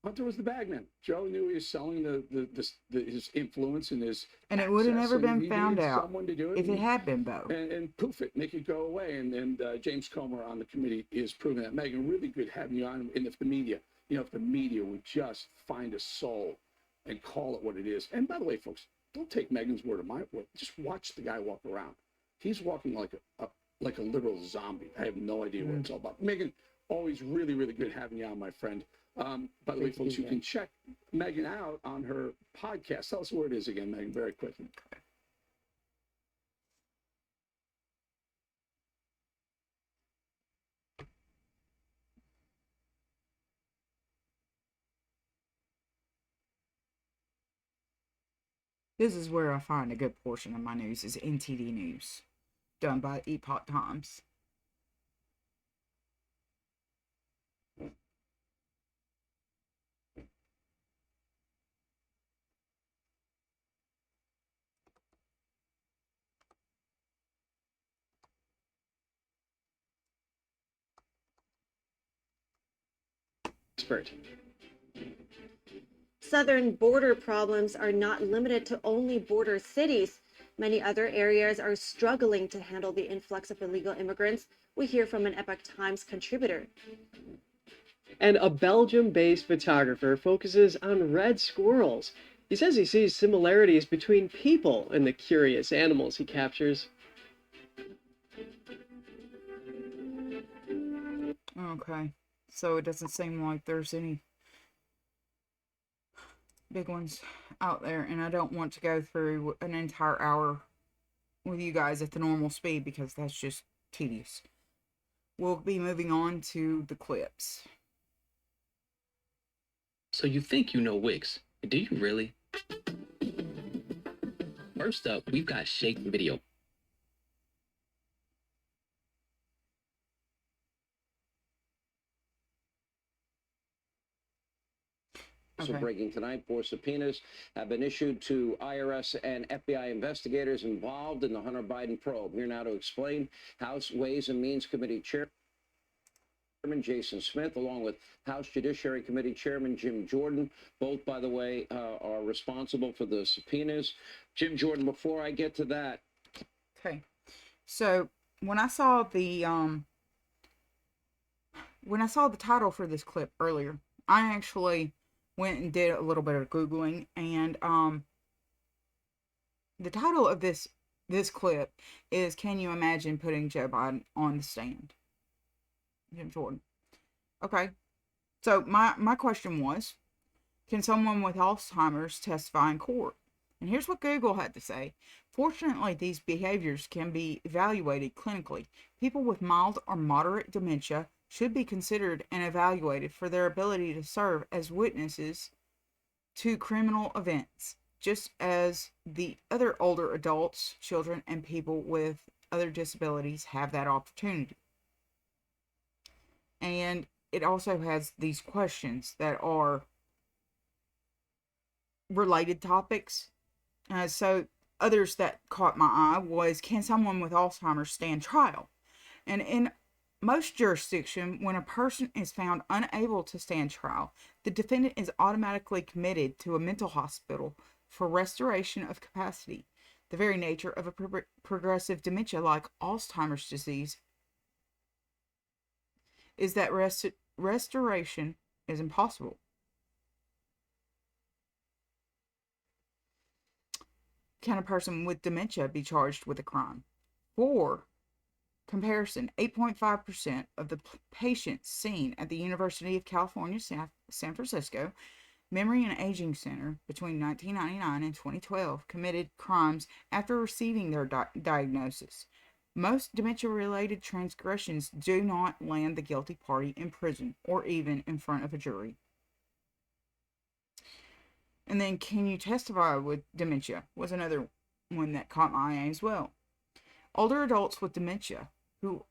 Hunter was the bagman. Joe knew he was selling his influence and his and it would have access, never and been he found needed out someone to do it if it had been Beau. And poof it, make it go away. And James Comer on the committee is proving that. Megan, really good having you on. And if the media, if the media would just find a soul and call it what it is. And by the way, folks, don't take Megan's word or my word. Just watch the guy walk around. He's walking like a literal zombie. I have no idea what it's all about. Megan, always really, really good having you on, my friend. By the way, folks, you can check Megan out on her podcast. Tell us where it is again, Megan, very quickly. This is where I find a good portion of my news is NTD News, done by Epoch Times. Expert. Southern border problems are not limited to only border cities. Many other areas are struggling to handle the influx of illegal immigrants. We hear from an Epoch Times contributor. And a Belgium-based photographer focuses on red squirrels. He says he sees similarities between people and the curious animals he captures. Okay, so it doesn't seem like there's any big ones out there, and I don't want to go through an entire hour with you guys at the normal speed because that's just tedious. We'll be moving on to the clips. So you think you know Wix? Do you really? First up, we've got Shake Video. Also breaking tonight, 4 subpoenas have been issued to IRS and FBI investigators involved in the Hunter Biden probe. Here now to explain, House Ways and Means Committee Chairman Jason Smith, along with House Judiciary Committee Chairman Jim Jordan. Both, by the way, are responsible for the subpoenas. Jim Jordan, before I get to that. Okay. So when I saw the title for this clip earlier, I actually went and did a little bit of Googling, and the title of this clip is, "Can you imagine putting Joe Biden on the stand?" Jim Jordan. Okay. So my question was, can someone with Alzheimer's testify in court? And here's what Google had to say. Fortunately, these behaviors can be evaluated clinically. People with mild or moderate dementia should be considered and evaluated for their ability to serve as witnesses to criminal events, just as the other older adults, children, and people with other disabilities have that opportunity. And it also has these questions that are related topics. So others that caught my eye was, can someone with Alzheimer's stand trial? And in most jurisdictions, when a person is found unable to stand trial, the defendant is automatically committed to a mental hospital for restoration of capacity. The very nature of a progressive dementia like Alzheimer's disease is that restoration is impossible. Can a person with dementia be charged with a crime? For comparison, 8.5% of the patients seen at the University of California, San Francisco Memory and Aging Center between 1999 and 2012 committed crimes after receiving their diagnosis. Most dementia-related transgressions do not land the guilty party in prison or even in front of a jury. And then, can you testify with dementia? Was another one that caught my eye as well. Older adults with dementia who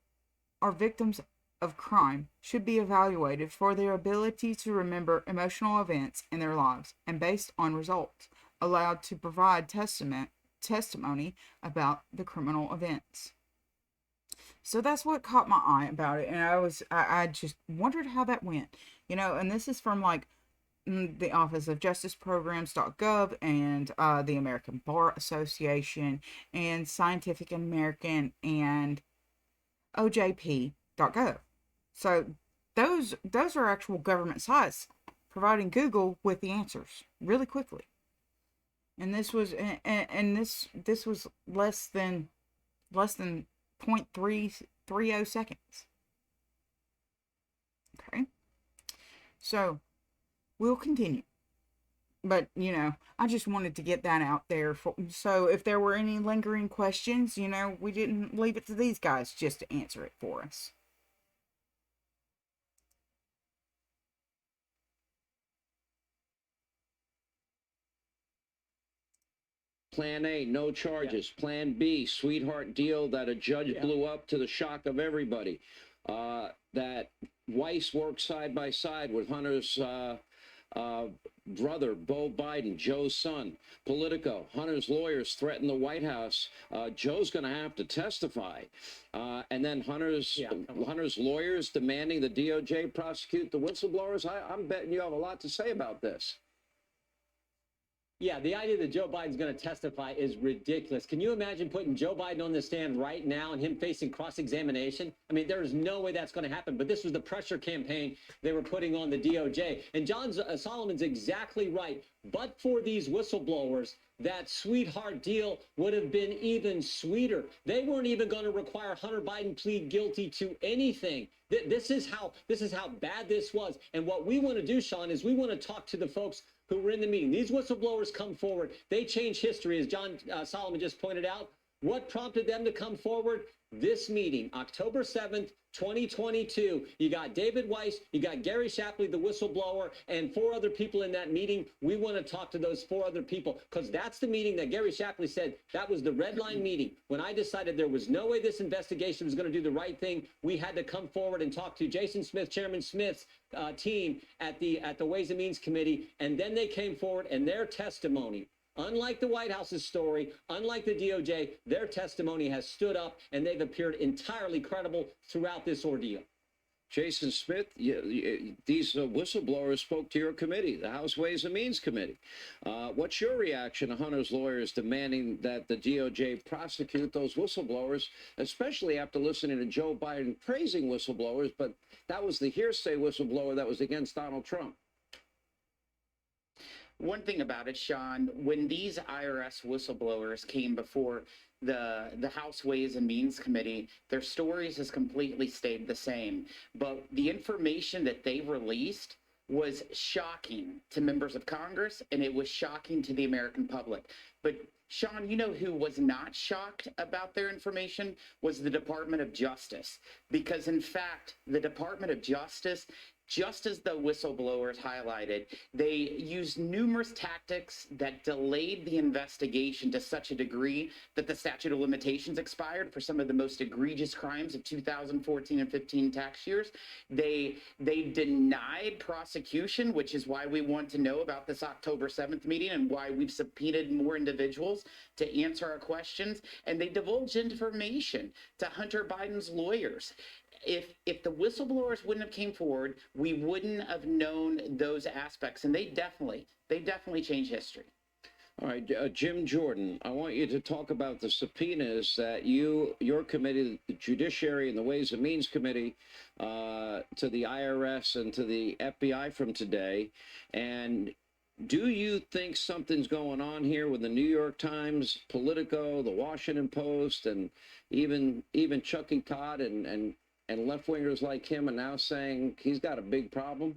are victims of crime should be evaluated for their ability to remember emotional events in their lives and, based on results, allowed to provide testimony about the criminal events. So that's what caught my eye about it, and I just wondered how that went, and this is from like the Office of Justice Programs.gov and the American Bar Association and Scientific American and OJP.gov. So those are actual government sites providing Google with the answers really quickly. And this was this was less than 0.330 seconds. Okay. So we'll continue. But, I just wanted to get that out there. So if there were any lingering questions, we didn't leave it to these guys just to answer it for us. Plan A, no charges. Yeah. Plan B, sweetheart deal that a judge blew up to the shock of everybody. That Weiss worked side by side with Hunter's brother, Beau Biden, Joe's son. Politico, Hunter's lawyers threaten the White House. Joe's going to have to testify. And then Hunter's lawyers demanding the DOJ prosecute the whistleblowers. I'm betting you have a lot to say about this. Yeah, the idea that Joe Biden's going to testify is ridiculous. Can you imagine putting Joe Biden on the stand right now and him facing cross-examination? I mean, there is no way that's going to happen. But this was the pressure campaign they were putting on the DOJ. And John Solomon's exactly right. But for these whistleblowers, that sweetheart deal would have been even sweeter. They weren't even going to require Hunter Biden plead guilty to anything. This is how bad this was. And what we want to do, Sean, is we want to talk to the folks who were in the meeting. These whistleblowers come forward. They change history, as John Solomon just pointed out. What prompted them to come forward? This meeting, October 7th, 2022. You got David Weiss, you got Gary Shapley, the whistleblower, and 4 other people in that meeting. We want to talk to those 4 other people because that's the meeting that Gary Shapley said that was the red line meeting. When I decided there was no way this investigation was going to do the right thing, we had to come forward and talk to Jason Smith, Chairman Smith's team at the Ways and Means Committee, and then they came forward and their testimony, unlike the White House's story, unlike the DOJ, their testimony has stood up and they've appeared entirely credible throughout this ordeal. Jason Smith, these whistleblowers spoke to your committee, the House Ways and Means Committee. What's your reaction to Hunter's lawyers demanding that the DOJ prosecute those whistleblowers, especially after listening to Joe Biden praising whistleblowers, but that was the hearsay whistleblower that was against Donald Trump? One thing about it, Sean, when these IRS whistleblowers came before the House Ways and Means Committee, their stories has completely stayed the same. But the information that they released was shocking to members of Congress, and it was shocking to the American public. But Sean, you know who was not shocked about their information was the Department of Justice, because in fact, the Department of Justice just as the whistleblowers highlighted, they used numerous tactics that delayed the investigation to such a degree that the statute of limitations expired for some of the most egregious crimes of 2014 and 15 tax years. They denied prosecution, which is why we want to know about this October 7th meeting and why we've subpoenaed more individuals to answer our questions. And they divulged information to Hunter Biden's lawyers. If the whistleblowers wouldn't have came forward, we wouldn't have known those aspects, and they definitely changed history. All right, Jim Jordan, I want you to talk about the subpoenas that your committee, the Judiciary and the Ways and Means Committee, to the IRS and to the FBI from today. And do you think something's going on here with the New York Times, Politico, the Washington Post, and even Chucky Todd and left-wingers like him are now saying he's got a big problem?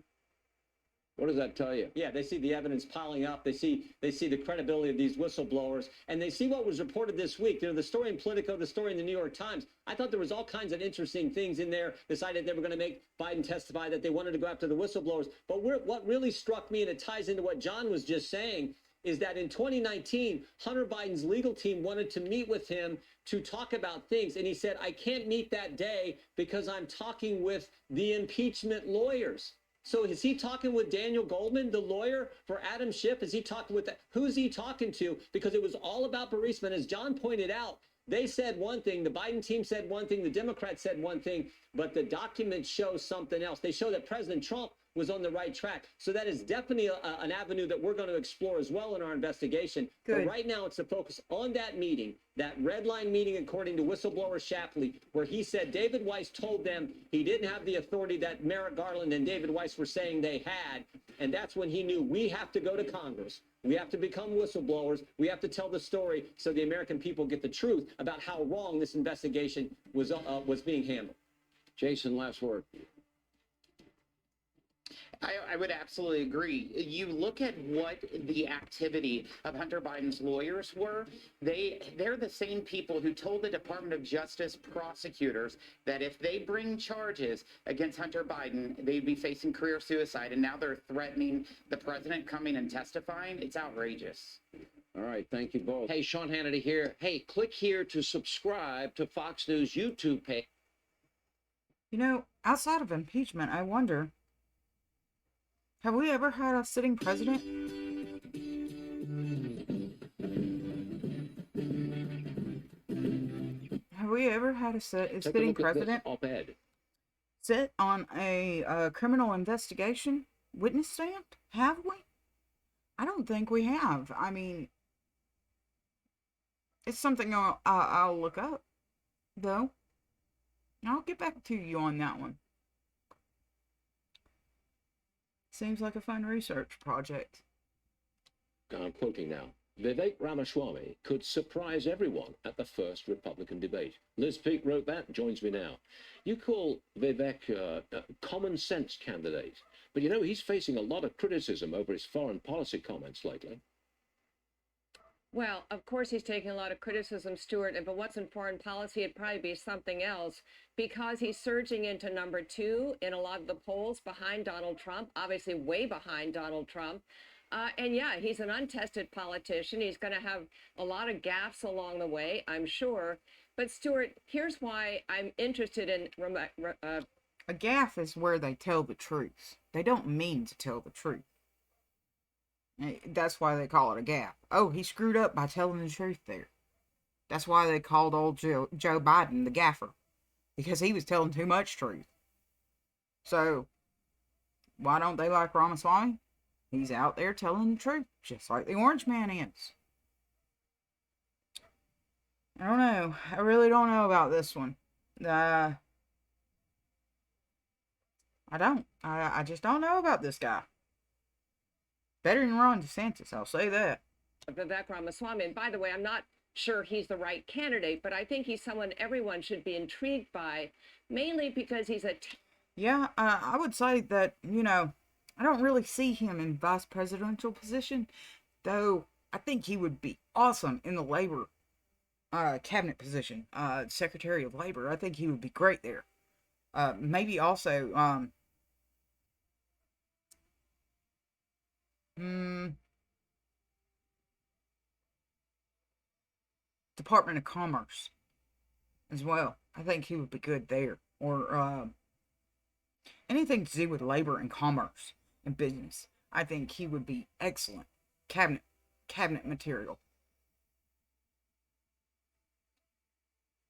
What does that tell you? Yeah, they see the evidence piling up. They see the credibility of these whistleblowers, and they see what was reported this week. You know, the story in Politico, the story in the New York Times. I thought there was all kinds of interesting things in there. Decided they were going to make Biden testify, that they wanted to go after the whistleblowers. But what really struck me, and it ties into what John was just saying, is that in 2019, Hunter Biden's legal team wanted to meet with him to talk about things. And he said, I can't meet that day because I'm talking with the impeachment lawyers. So is he talking with Daniel Goldman, the lawyer for Adam Schiff? Is he talking with that? Who's he talking to? Because it was all about Burisma. As John pointed out, they said one thing, the Biden team said one thing, the Democrats said one thing, but the documents show something else. They show that President Trump was on the right track. So that is definitely an avenue that we're going to explore as well in our investigation. Good. But right now it's the focus on that meeting, that red line meeting, according to whistleblower Shapley, where he said David Weiss told them he didn't have the authority that Merrick Garland and David Weiss were saying they had. And that's when he knew we have to go to Congress. We have to become whistleblowers. We have to tell the story so the American people get the truth about how wrong this investigation was being handled. Jason, last word. I would absolutely agree. You look at what the activity of Hunter Biden's lawyers were. They're the same people who told the Department of Justice prosecutors that if they bring charges against Hunter Biden, they'd be facing career suicide. And now they're threatening the president coming and testifying. It's outrageous. All right, thank you both. Hey, Sean Hannity here. Hey, click here to subscribe to Fox News YouTube page. You know, outside of impeachment, I wonder, have we ever had a sitting president? Have we ever had a sitting president op-ed. sit on a criminal investigation witness stand? Have we? I don't think we have. I mean, it's something I'll look up, though. I'll get back to you on that one. Seems like a fun research project. I'm quoting now. Vivek Ramaswamy could surprise everyone at the first Republican debate. Liz Peek wrote that, joins me now. You call Vivek a common sense candidate, but you know he's facing a lot of criticism over his foreign policy comments lately. Well, of course he's taking a lot of criticism, Stuart, but what's in foreign policy, it'd probably be something else, because he's surging into number 2 in a lot of the polls behind Donald Trump, obviously way behind Donald Trump. And yeah, he's an untested politician. He's going to have a lot of gaffes along the way, I'm sure. But Stuart, here's why I'm interested in... A gaffe is where they tell the truth. They don't mean to tell the truth. That's why they call it a gaffe. Oh, he screwed up by telling the truth there. That's why they called old Joe Biden the gaffer. Because he was telling too much truth. So, why don't they like Ramaswamy? He's out there telling the truth, just like the Orange Man is. I don't know. I really don't know about this one. I don't. I just don't know about this guy. Better than Ron DeSantis, I'll say that. Vivek Ramaswamy. And by the way, I'm not sure he's the right candidate, but I think he's someone everyone should be intrigued by, mainly because he's a... Yeah, I would say that, you know, I don't really see him in vice presidential position, though I think he would be awesome in the labor cabinet position, Secretary of Labor. I think he would be great there. Maybe also Department of Commerce as well. I think he would be good there. Or anything to do with labor and commerce and business. I think he would be excellent. Cabinet material.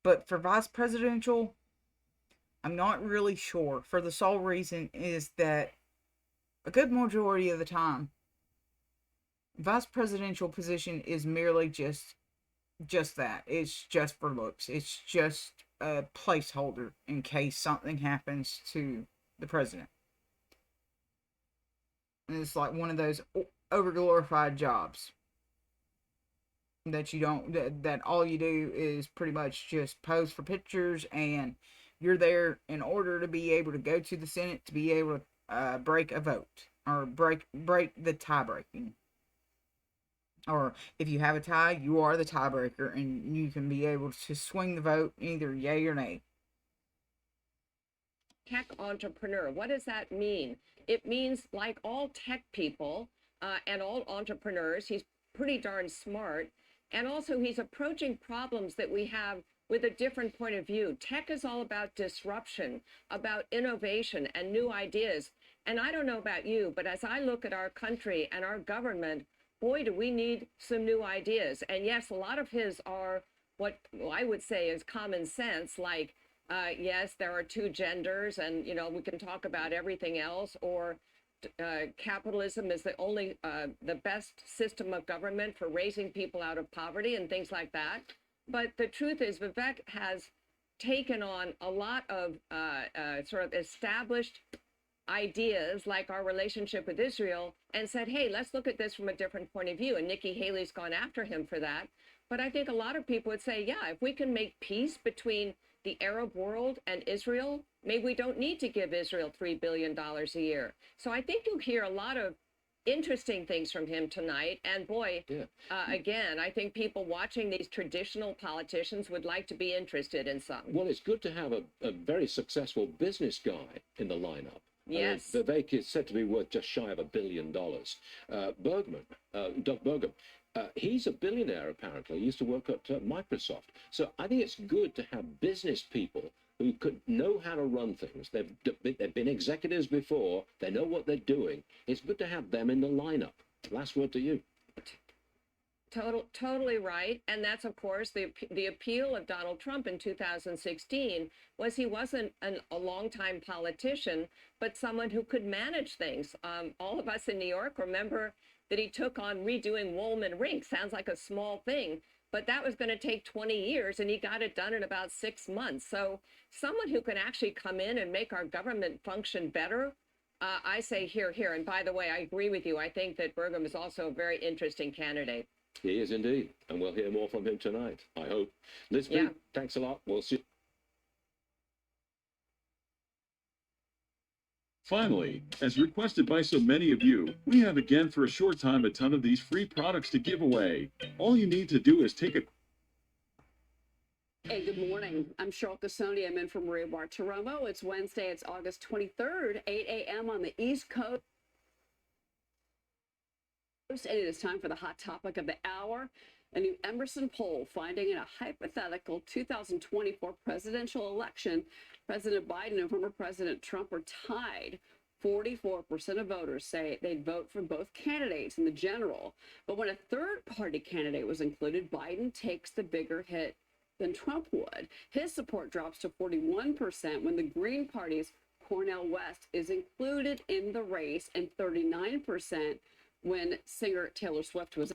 But for vice presidential, I'm not really sure. For the sole reason is that a good majority of the time, vice presidential position is merely just that. It's just for looks. It's just a placeholder in case something happens to the president. And it's like one of those overglorified jobs that you don't, that all you do is pretty much just pose for pictures, and you're there in order to be able to go to the Senate to be able to break a vote or break the tie breaking. Or if you have a tie, you are the tiebreaker, and you can be able to swing the vote either yay or nay. Tech entrepreneur. What does that mean? It means, like all tech people and all entrepreneurs, he's pretty darn smart. And also, he's approaching problems that we have with a different point of view. Tech is all about disruption, about innovation and new ideas. And I don't know about you, but as I look at our country and our government, boy, do we need some new ideas. And yes, a lot of his are what I would say is common sense, like, yes, there are two genders, and, you know, we can talk about everything else, or capitalism is the best system of government for raising people out of poverty and things like that. But the truth is, Vivek has taken on a lot of sort of established ideas like our relationship with Israel and said, hey, let's look at this from a different point of view. And Nikki Haley's gone after him for that. But I think a lot of people would say, yeah, if we can make peace between the Arab world and Israel, maybe we don't need to give Israel $3 billion a year. So I think you'll hear a lot of interesting things from him tonight. And boy, again, I think people watching these traditional politicians would like to be interested in some. Well, it's good to have a very successful business guy in the lineup. Yes. Vivek is said to be worth just shy of $1 billion. Doug Burgum, he's a billionaire, apparently. He used to work at Microsoft. So I think it's good to have business people who could know how to run things. They've been executives before. They know what they're doing. It's good to have them in the lineup. Last word to you. Totally right. And that's, of course, the appeal of Donald Trump in 2016 was he wasn't a longtime politician, but someone who could manage things. All of us in New York remember that he took on redoing Woolman Rink. Sounds like a small thing, but that was going to take 20 years, and he got it done in about 6 months. So someone who can actually come in and make our government function better, I say here. And by the way, I agree with you. I think that Burgum is also a very interesting candidate. He is indeed, and we'll hear more from him tonight, I hope. Liz Peek, thanks a lot. We'll see you. Finally, as requested by so many of you, we have again for a short time a ton of these free products to give away. All you need to do is take a... Hey, good morning. I'm Cheryl Cassoni. I'm in from Maria Bartiromo. It's Wednesday. It's August 23rd, 8 a.m. on the East Coast. And it is time for the hot topic of the hour. A new Emerson poll finding in a hypothetical 2024 presidential election, President Biden and former President Trump are tied. 44% of voters say they'd vote for both candidates in the general. But when a third-party candidate was included, Biden takes the bigger hit than Trump would. His support drops to 41% when the Green Party's Cornel West is included in the race, and 39% when singer Taylor Swift was.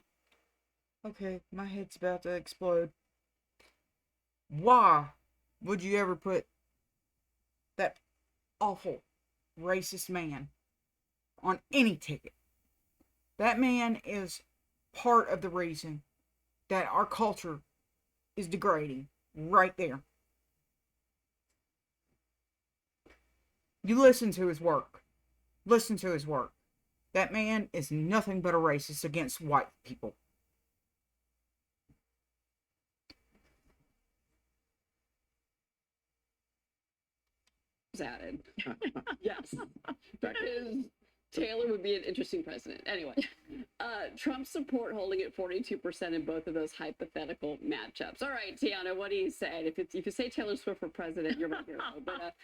Okay, my head's about to explode. Why would you ever put that awful racist man on any ticket? That man is part of the reason that our culture is degrading right there. You listen to his work. Listen to his work. That man is nothing but a racist against white people. Added. Yes. Taylor would be an interesting president. Anyway, Trump's support holding at 42% in both of those hypothetical matchups. All right, Tiana, what do you say? If you say Taylor Swift for president, you're my hero. But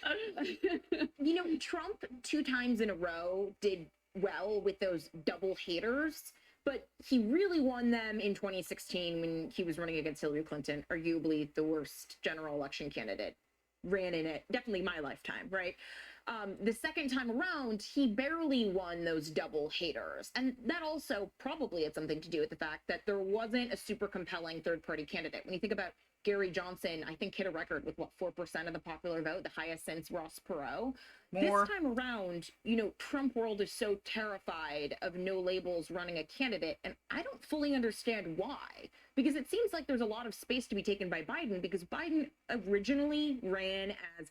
you know, Trump 2 times in a row did well with those double haters, but he really won them in 2016 when he was running against Hillary Clinton, arguably the worst general election candidate. Ran in it, definitely my lifetime, right? The second time around, he barely won those double haters. And that also probably had something to do with the fact that there wasn't a super compelling third-party candidate. When you think about Gary Johnson, I think hit a record with, 4% of the popular vote, the highest since Ross Perot. More. This time around, you know, Trump world is so terrified of no labels running a candidate, and I don't fully understand why. Because it seems like there's a lot of space to be taken by Biden, because Biden originally ran as,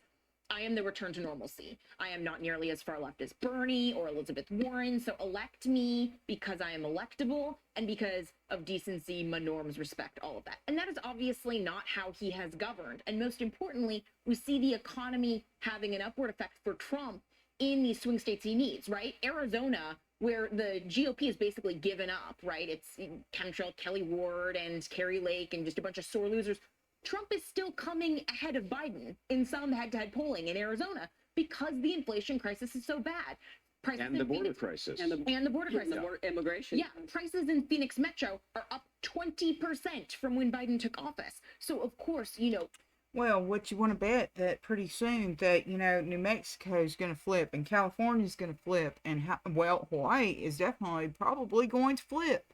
I am the return to normalcy. I am not nearly as far left as Bernie or Elizabeth Warren, so elect me because I am electable and because of decency, my norms, respect, all of that. And that is obviously not how he has governed. And most importantly, we see the economy having an upward effect for Trump in these swing states he needs, right? Arizona, where the GOP has basically given up, right? It's chemtrail Kelly Ward and Carrie Lake and just a bunch of sore losers. Trump is still coming ahead of Biden in some head-to-head polling in Arizona because the inflation crisis is so bad. Prices And the border crisis. And the border crisis. And the immigration. Yeah, prices in Phoenix Metro are up 20% from when Biden took office. So, of course, you know. Well, what you want to bet that pretty soon that, you know, New Mexico is going to flip and California is going to flip and, Hawaii is definitely probably going to flip.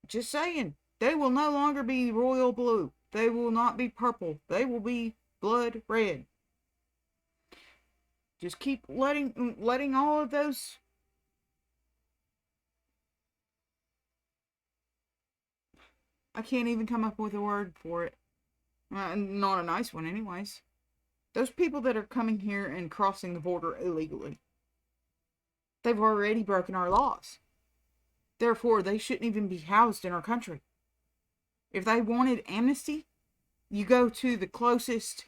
Just saying. They will no longer be royal blue. They will not be purple. They will be blood red. Just keep letting all of those. I can't even come up with a word for it. Not a nice one anyways. Those people that are coming here and crossing the border illegally, they've already broken our laws. Therefore, they shouldn't even be housed in our country. If they wanted amnesty, you go to the closest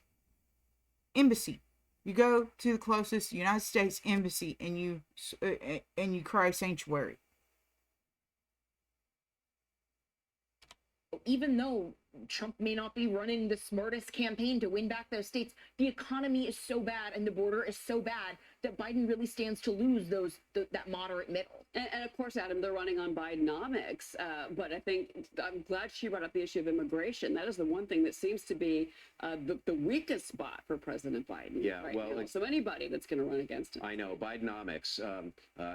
embassy. You go to the closest United States embassy and you cry sanctuary. Even though Trump may not be running the smartest campaign to win back those states, the economy is so bad and the border is so bad that Biden really stands to lose that moderate middle. And of course, Adam, they're running on Bidenomics, but I think I'm glad she brought up the issue of immigration. That is the one thing that seems to be the weakest spot for President Biden. Yeah, right well, now. So anybody that's going to run against him. I know, Bidenomics.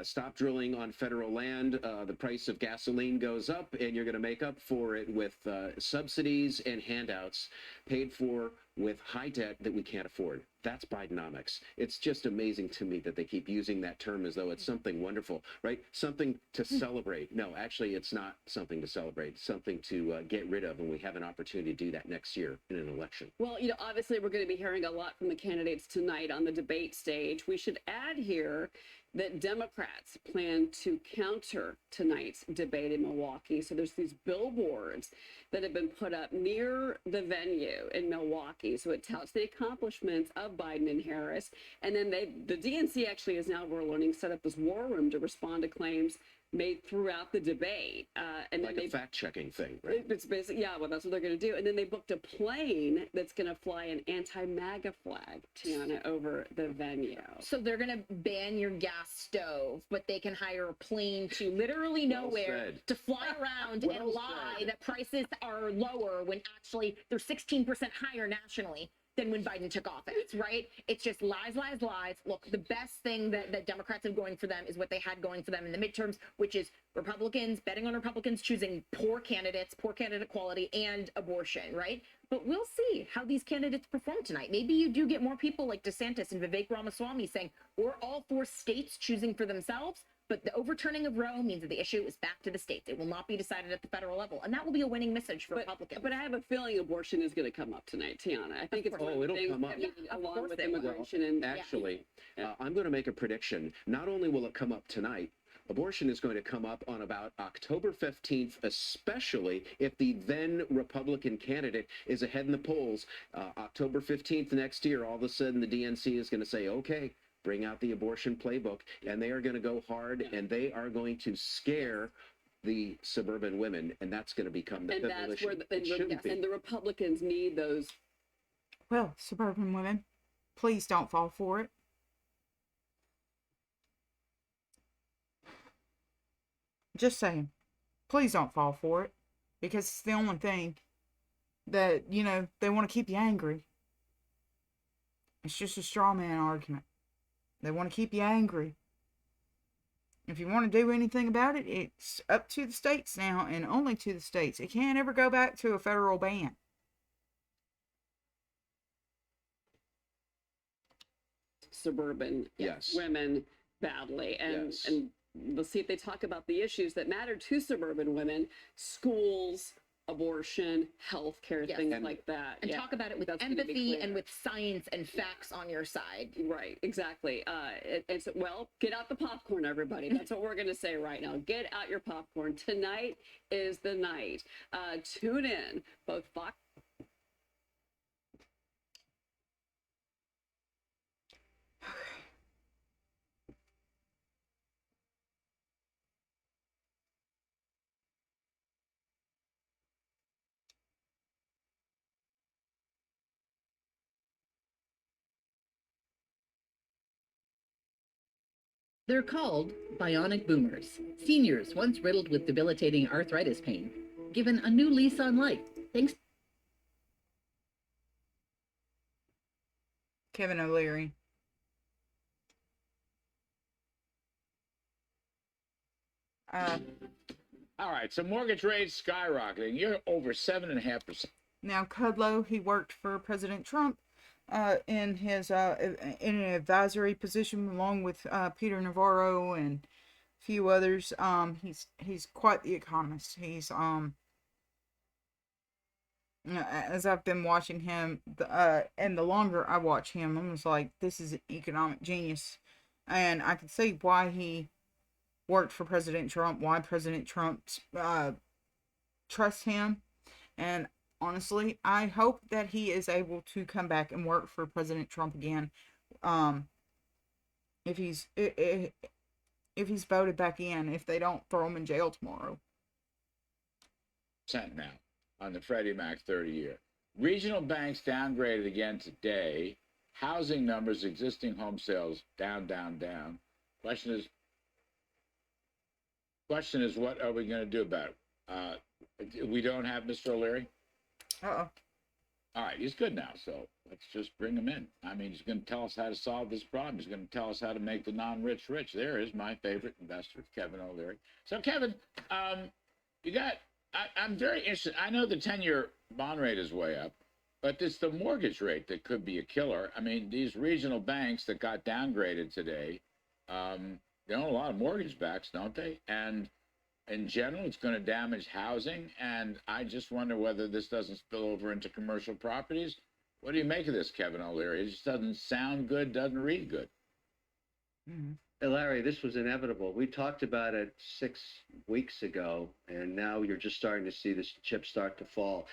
Stop drilling on federal land. The price of gasoline goes up, and you're going to make up for it with subsidies and handouts paid for with high debt that we can't afford. That's Bidenomics. It's just amazing to me that they keep using that term as though it's something wonderful, right? Something to celebrate. No, actually, it's not something to celebrate. It's something to get rid of, and we have an opportunity to do that next year in an election. Well, you know, obviously, we're going to be hearing a lot from the candidates tonight on the debate stage. We should add here that Democrats plan to counter tonight's debate in Milwaukee. So there's these billboards that have been put up near the venue in Milwaukee. So it touts the accomplishments of Biden and Harris. And then the DNC actually is now, we're learning, set up this war room to respond to claims made throughout the debate. And like then a fact-checking thing, right? It's basically, yeah, well, that's what they're going to do. And then they booked a plane that's going to fly an anti-MAGA flag, Tiana, over the venue. So they're going to ban your gas stove, but they can hire a plane to literally nowhere to fly around and lie that prices are lower when actually they're 16% higher nationally than when Biden took office, right? It's just lies, lies, lies. Look, the best thing that Democrats have going for them is what they had going for them in the midterms, which is Republicans, betting on Republicans choosing poor candidates, poor candidate quality, and abortion, right? But we'll see how these candidates perform tonight. Maybe you do get more people like DeSantis and Vivek Ramaswamy saying, we're all for states choosing for themselves, but the overturning of Roe means that the issue is back to the states. It will not be decided at the federal level. And that will be a winning message for Republicans. But I have a feeling abortion is going to come up tonight, Tiana. I think it's one of the it'll things come up. along with immigration. And Actually, I'm going to make a prediction. Not only will it come up tonight, abortion is going to come up on about October 15th, especially if the then Republican candidate is ahead in the polls. October 15th next year, all of a sudden the DNC is going to say, okay, bring out the abortion playbook, and they are going to go hard, and they are going to scare the suburban women, and that's going to become the And that's where shouldn't be. and the Republicans need those. Well, suburban women, please don't fall for it. Just saying, please don't fall for it, because it's the only thing that, they want to keep you angry. It's just a straw man argument. They want to keep you angry. If you want to do anything about it, it's up to the states now, and only to the states. It can't ever go back to a federal ban. Suburban women badly, and let's see if they talk about the issues that matter to suburban women: schools, abortion, healthcare, things like that. And talk about it with empathy and with science and facts on your side. Right, exactly. And so, well, get out the popcorn, everybody. That's what we're going to say right now. Get out your popcorn. Tonight is the night. Tune in, both Fox. They're called bionic boomers, seniors once riddled with debilitating arthritis pain, given a new lease on life thanks. Kevin O'Leary. All right, so mortgage rates skyrocketing. You're over 7.5%. Now, Kudlow, he worked for President Trump in his in an advisory position along with Peter Navarro and a few others. He's quite the economist. He's as I've been watching him, and the longer I watch him, I'm just like, this is an economic genius, and I can see why he worked for President Trump, why President Trump trusts him, and honestly, I hope that he is able to come back and work for President Trump again. If he's voted back in, if they don't throw him in jail tomorrow. Now on the Freddie Mac 30-year. Regional banks downgraded again today. Housing numbers, existing home sales down, down, down. Question is, what are we going to do about it? We don't have Mr. O'Leary? Uh-oh. All right, he's good now, so let's just bring him in. I mean, he's going to tell us how to solve this problem. He's going to tell us how to make the non-rich rich. There is my favorite investor, Kevin O'Leary. So, Kevin, I'm very interested. I know the 10-year bond rate is way up, but it's the mortgage rate that could be a killer. I mean, these regional banks that got downgraded today, they own a lot of mortgage backs, don't they? And in general, it's going to damage housing. And I just wonder whether this doesn't spill over into commercial properties. What do you make of this, Kevin O'Leary? It just doesn't sound good, doesn't read good. Mm-hmm. Hey, Larry, this was inevitable. We talked about it 6 weeks ago, and now you're just starting to see this chip start to fall.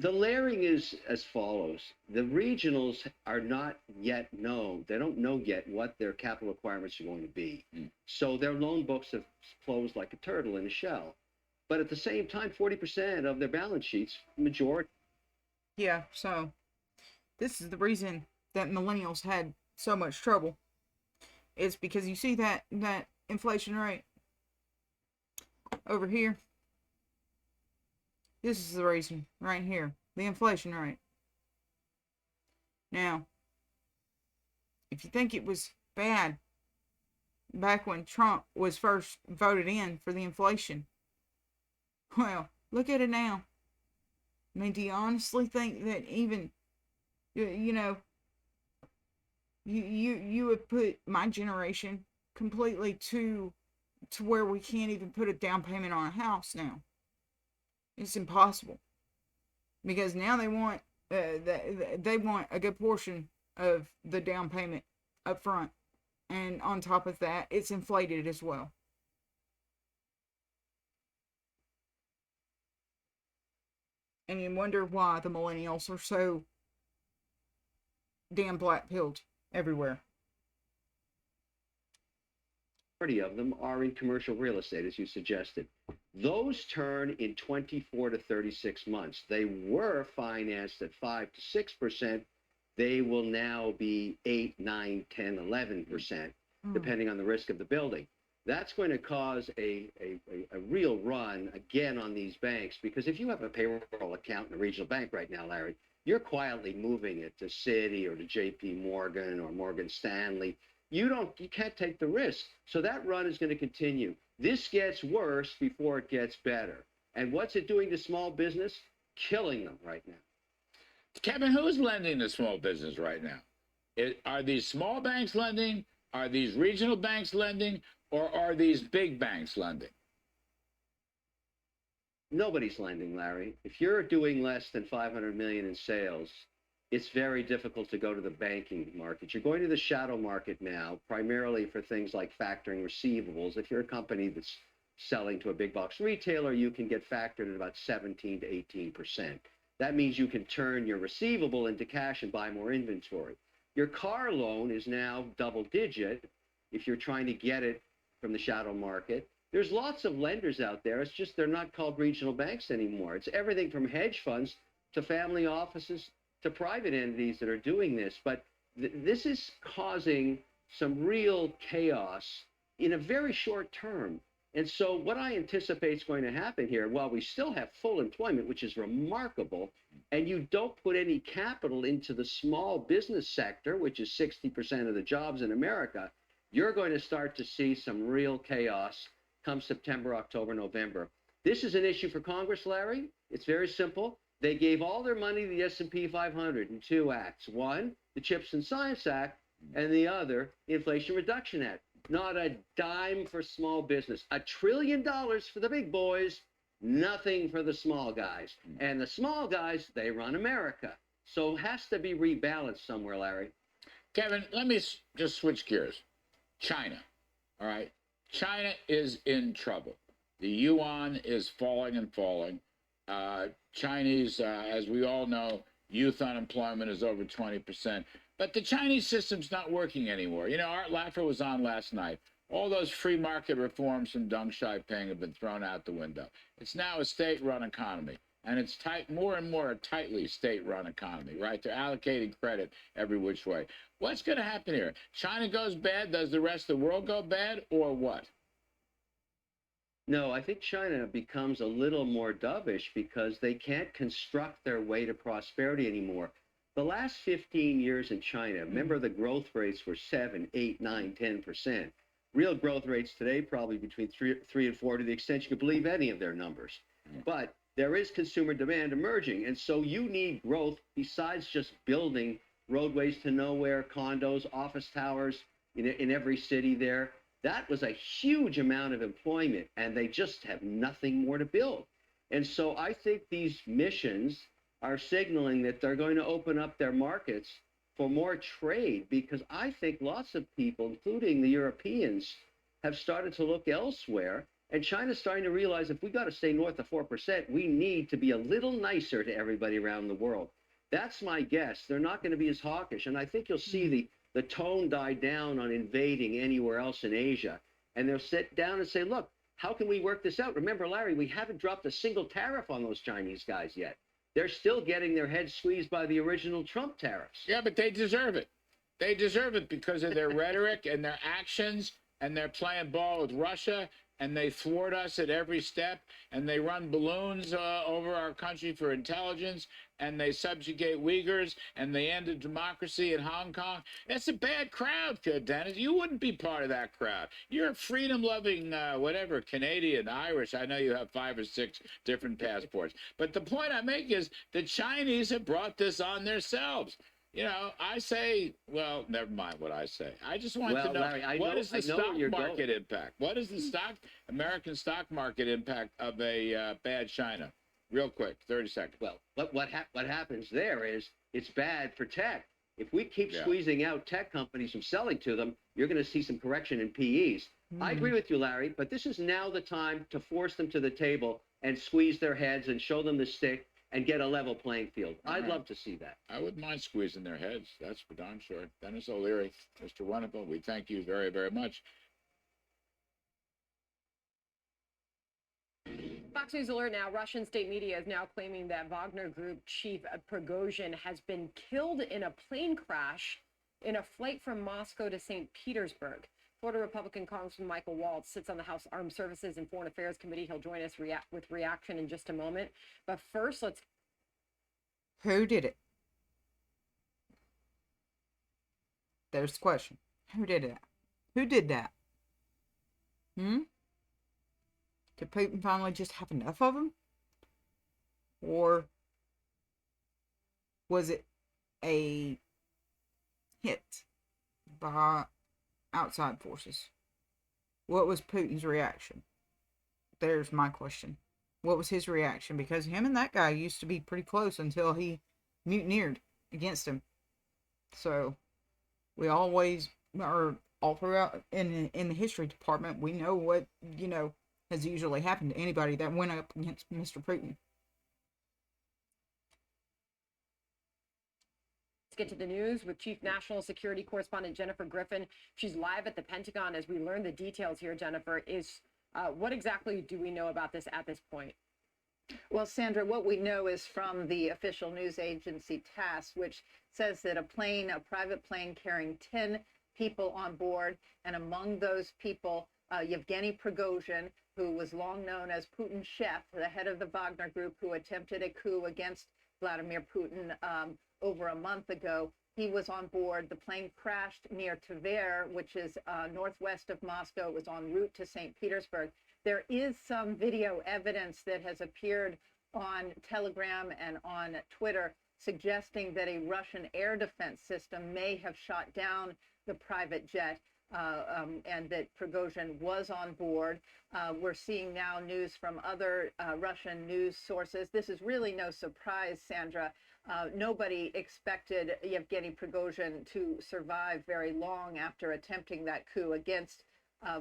The layering is as follows. The regionals are not yet known. They don't know yet what their capital requirements are going to be. So their loan books have closed like a turtle in a shell. But at the same time, 40% of their balance sheets, majority. Yeah, so this is the reason that millennials had so much trouble. It's because you see that inflation rate over here. This is the reason right here, the inflation rate. Now, if you think it was bad back when Trump was first voted in for the inflation, well, look at it now. I mean, do you honestly think that even, you would put my generation completely to where we can't even put a down payment on a house now? It's impossible, because now they want a good portion of the down payment up front, and on top of that, it's inflated as well. And you wonder why the millennials are so damn black-pilled everywhere. of them are in commercial real estate, as you suggested. Those turn in 24 to 36 months. They were financed at 5 to 6%. They will now be 8, 9, 10, 11%, depending on the risk of the building. That's going to cause a real run again on these banks, because if you have a payroll account in a regional bank right now, Larry, you're quietly moving it to Citi or to JP Morgan or Morgan Stanley. You can't take the risk. So that run is going to continue. This gets worse before it gets better. And what's it doing to small business? Killing them right now. Kevin, who's lending to small business right now? Are these small banks lending? Are these regional banks lending? Or are these big banks lending? Nobody's lending, Larry. If you're doing less than 500 million in sales, it's very difficult to go to the banking market. You're going to the shadow market now, primarily for things like factoring receivables. If you're a company that's selling to a big box retailer, you can get factored at about 17 to 18%. That means you can turn your receivable into cash and buy more inventory. Your car loan is now double digit if you're trying to get it from the shadow market. There's lots of lenders out there. It's just they're not called regional banks anymore. It's everything from hedge funds to family offices to private entities that are doing this. But this is causing some real chaos in a very short term. And so what I anticipate is going to happen here, while we still have full employment, which is remarkable, and you don't put any capital into the small business sector, which is 60% of the jobs in America, you're going to start to see some real chaos come September, October, November. This is an issue for Congress, Larry. It's very simple. They gave all their money to the S&P 500 in two acts. One, the Chips and Science Act, and the other, the Inflation Reduction Act. Not a dime for small business. $1 trillion for the big boys, nothing for the small guys. And the small guys, they run America. So it has to be rebalanced somewhere, Larry. Kevin, let me just switch gears. China, all right? China is in trouble. The yuan is falling and falling. Chinese, as we all know, youth unemployment is over 20%. But the Chinese system's not working anymore. You know, Art Laffer was on last night. All those free market reforms from Deng Xiaoping have been thrown out the window. It's now a state-run economy. And it's more and more a tightly state-run economy, right? They're allocating credit every which way. What's going to happen here? China goes bad, does the rest of the world go bad, or what? No, I think China becomes a little more dovish because they can't construct their way to prosperity anymore. The last 15 years in China, remember the growth rates were 7, 8, 9, 10%. Real growth rates today probably between 3 and 4 to the extent you can believe any of their numbers. But there is consumer demand emerging. And so you need growth besides just building roadways to nowhere, condos, office towers in every city there. That was a huge amount of employment, and they just have nothing more to build. And so I think these missions are signaling that they're going to open up their markets for more trade, because I think lots of people, including the Europeans, have started to look elsewhere. And China's starting to realize if we got to stay north of 4%, we need to be a little nicer to everybody around the world. That's my guess. They're not going to be as hawkish. And I think you'll see the tone die down on invading anywhere else in Asia. And they'll sit down and say, look, how can we work this out? Remember, Larry, we haven't dropped a single tariff on those Chinese guys yet. They're still getting their heads squeezed by the original Trump tariffs. Yeah, but they deserve it. They deserve it because of their rhetoric and their actions, and they're playing ball with Russia, and they thwart us at every step, and they run balloons over our country for intelligence, and they subjugate Uyghurs, and they ended democracy in Hong Kong. That's a bad crowd, Dennis. You wouldn't be part of that crowd. You're a freedom-loving, whatever, Canadian, Irish. I know you have 5 or 6 different passports. But the point I make is the Chinese have brought this on themselves. You know, I say, well, never mind what I say. I just want to know, Larry, what is the stock market impact? What is the American stock market impact of a bad China? Real quick, 30 seconds. Well, what happens there is it's bad for tech. If we keep squeezing out tech companies from selling to them, you're going to see some correction in PEs. I agree with you, Larry, but this is now the time to force them to the table and squeeze their heads and show them the stick and get a level playing field. I'd love to see that. I wouldn't mind squeezing their heads. That's for darn sure. Dennis O'Leary, Mr. Wonderful, we thank you very, very much. Fox News alert now. Russian state media is now claiming that Wagner Group chief Prigozhin has been killed in a plane crash in a flight from Moscow to St. Petersburg. Florida Republican Congressman Michael Waltz sits on the House Armed Services and Foreign Affairs Committee. He'll join us with reaction in just a moment. But first, let's... Who did it? There's the question. Who did that? Who did that? Did Putin finally just have enough of them? Or was it a hit by outside forces? What was Putin's reaction? There's my question. What was his reaction? Because him and that guy used to be pretty close until he mutineered against him. So we always are all throughout in the history department. We know what, has usually happened to anybody that went up against Mr. Putin. Let's get to the news with Chief National Security Correspondent Jennifer Griffin. She's live at the Pentagon as we learn the details here. Jennifer, what exactly do we know about this at this point? Well, Sandra, what we know is from the official news agency TASS, which says that a private plane carrying 10 people on board, and among those people, Yevgeny Prigozhin, who was long known as Putin's chef, the head of the Wagner Group, who attempted a coup against Vladimir Putin over a month ago. He was on board. The plane crashed near Tver, which is northwest of Moscow. It was en route to St. Petersburg. There is some video evidence that has appeared on Telegram and on Twitter suggesting that a Russian air defense system may have shot down the private jet. And that Prigozhin was on board. We're seeing now news from other Russian news sources. This is really no surprise, Sandra. Nobody expected Yevgeny Prigozhin to survive very long after attempting that coup against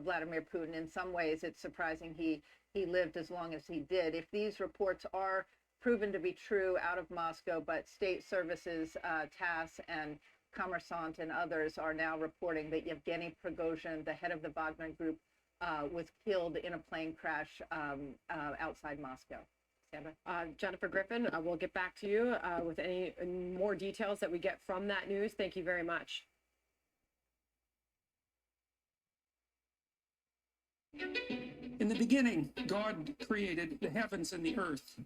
Vladimir Putin. In some ways, it's surprising he lived as long as he did. If these reports are proven to be true out of Moscow, but state services, TASS and Kommersant and others are now reporting that Yevgeny Prigozhin, the head of the Wagner Group, was killed in a plane crash outside Moscow. Sandra? Jennifer Griffin, we'll get back to you with any more details that we get from that news. Thank you very much. In the beginning, God created the heavens and the earth.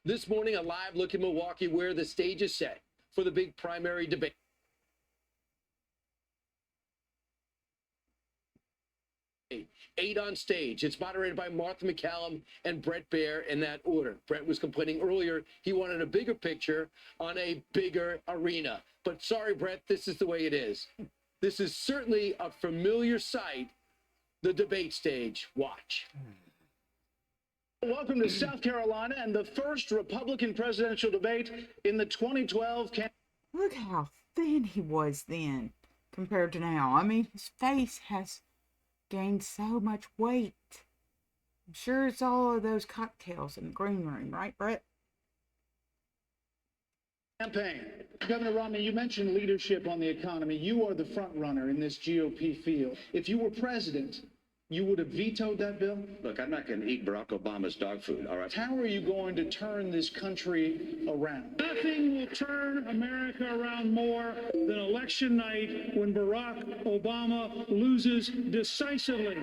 This morning, a live look in Milwaukee where the stage is set for the big primary debate. 8 on stage. It's moderated by Martha McCallum and Brett Baer in that order. Brett was complaining earlier he wanted a bigger picture on a bigger arena. But sorry, Brett, this is the way it is. This is certainly a familiar sight, the debate stage. Watch. Welcome to South Carolina and the first Republican presidential debate in the 2012 campaign. Look how thin he was then compared to now. I mean, his face has gained so much weight. I'm sure it's all of those cocktails in the green room, right, Brett? Campaign. Governor Romney, you mentioned leadership on the economy. You are the front runner in this GOP field. If you were president, you would have vetoed that bill? Look, I'm not going to eat Barack Obama's dog food, all right? How are you going to turn this country around? Nothing will turn America around more than election night when Barack Obama loses decisively.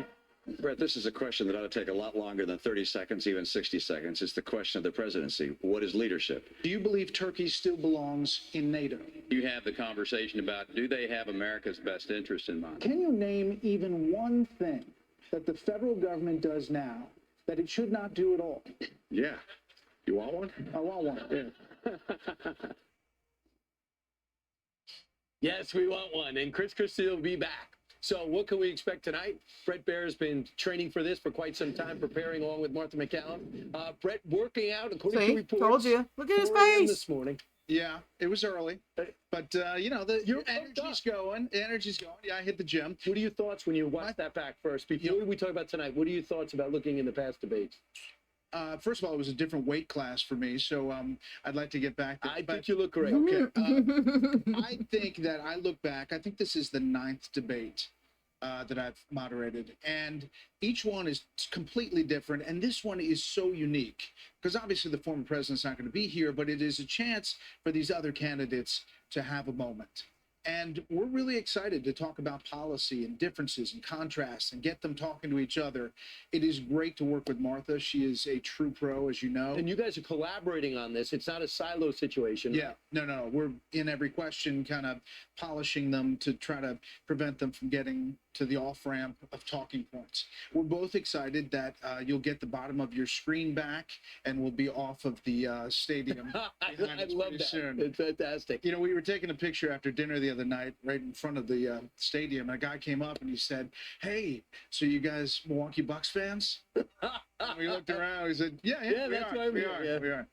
Brett, this is a question that ought to take a lot longer than 30 seconds, even 60 seconds. It's the question of the presidency. What is leadership? Do you believe Turkey still belongs in NATO? You have the conversation about, do they have America's best interest in mind? Can you name even one thing that the federal government does now that it should not do at all? Yeah. You want one? I want one. Yeah. Yes, we want one. And Chris Christie will be back. So what can we expect tonight? Brett Baer has been training for this for quite some time, preparing along with Martha McCallum. Brett working out, according to reports. Told you. Look at his face. This morning. Yeah, it was early, but your energy's going. Energy's going. Yeah, I hit the gym. What are your thoughts when you watch that back first? Before we talk about tonight, what are your thoughts about looking in the past debates? First of all, it was a different weight class for me, so I'd like to get back there. I think you look great. Okay. I think that I look back. I think this is the 9th debate that I've moderated, and each one is completely different. And this one is so unique because obviously the former president's not going to be here, but it is a chance for these other candidates to have a moment. And we're really excited to talk about policy and differences and contrasts and get them talking to each other. It is great to work with Martha. She is a true pro, as you know. And you guys are collaborating on this. It's not a silo situation. Yeah, no. We're in every question kind of polishing them to try to prevent them from getting to the off ramp of talking points. We're both excited that you'll get the bottom of your screen back and we'll be off of the stadium. I love that. Soon. It's fantastic. You know, we were taking a picture after dinner the other night right in front of the stadium, and a guy came up and he said, "Hey, so you guys Milwaukee Bucks fans?" And we looked around. We said, "Yeah, that's why we are.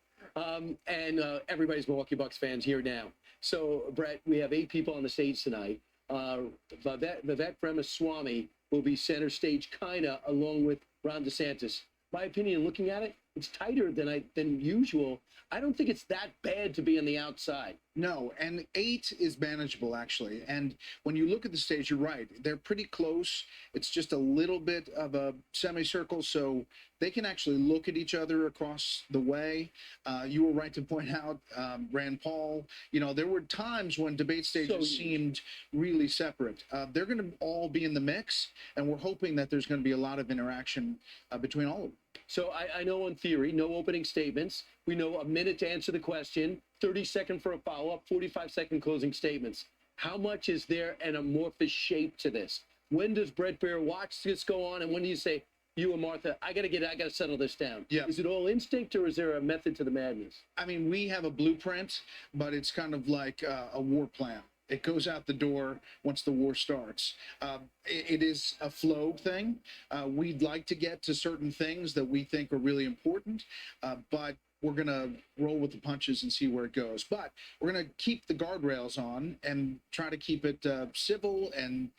And everybody's Milwaukee Bucks fans here now. So, Brett, we have 8 people on the stage tonight. Vivek Ramaswamy will be center stage, kinda, along with Ron DeSantis. My opinion, looking at it, it's tighter than usual. I don't think it's that bad to be on the outside. No, and 8 is manageable, actually. And when you look at the stage, you're right. They're pretty close. It's just a little bit of a semicircle, so they can actually look at each other across the way. You were right to point out Rand Paul. You know, there were times when debate stages seemed really separate. They're going to all be in the mix, and we're hoping that there's going to be a lot of interaction between all of them. So I know in theory, no opening statements. We know a minute to answer the question, 30-second for a follow-up, 45-second closing statements. How much is there an amorphous shape to this? When does Brett Baer watch this go on, and when do you say, you and Martha, I got to settle this down? Yeah. Is it all instinct, or is there a method to the madness? I mean, we have a blueprint, but it's kind of like a war plan. It goes out the door once the war starts. It is a flow thing. We'd like to get to certain things that we think are really important, but we're going to roll with the punches and see where it goes. But we're going to keep the guardrails on and try to keep it civil and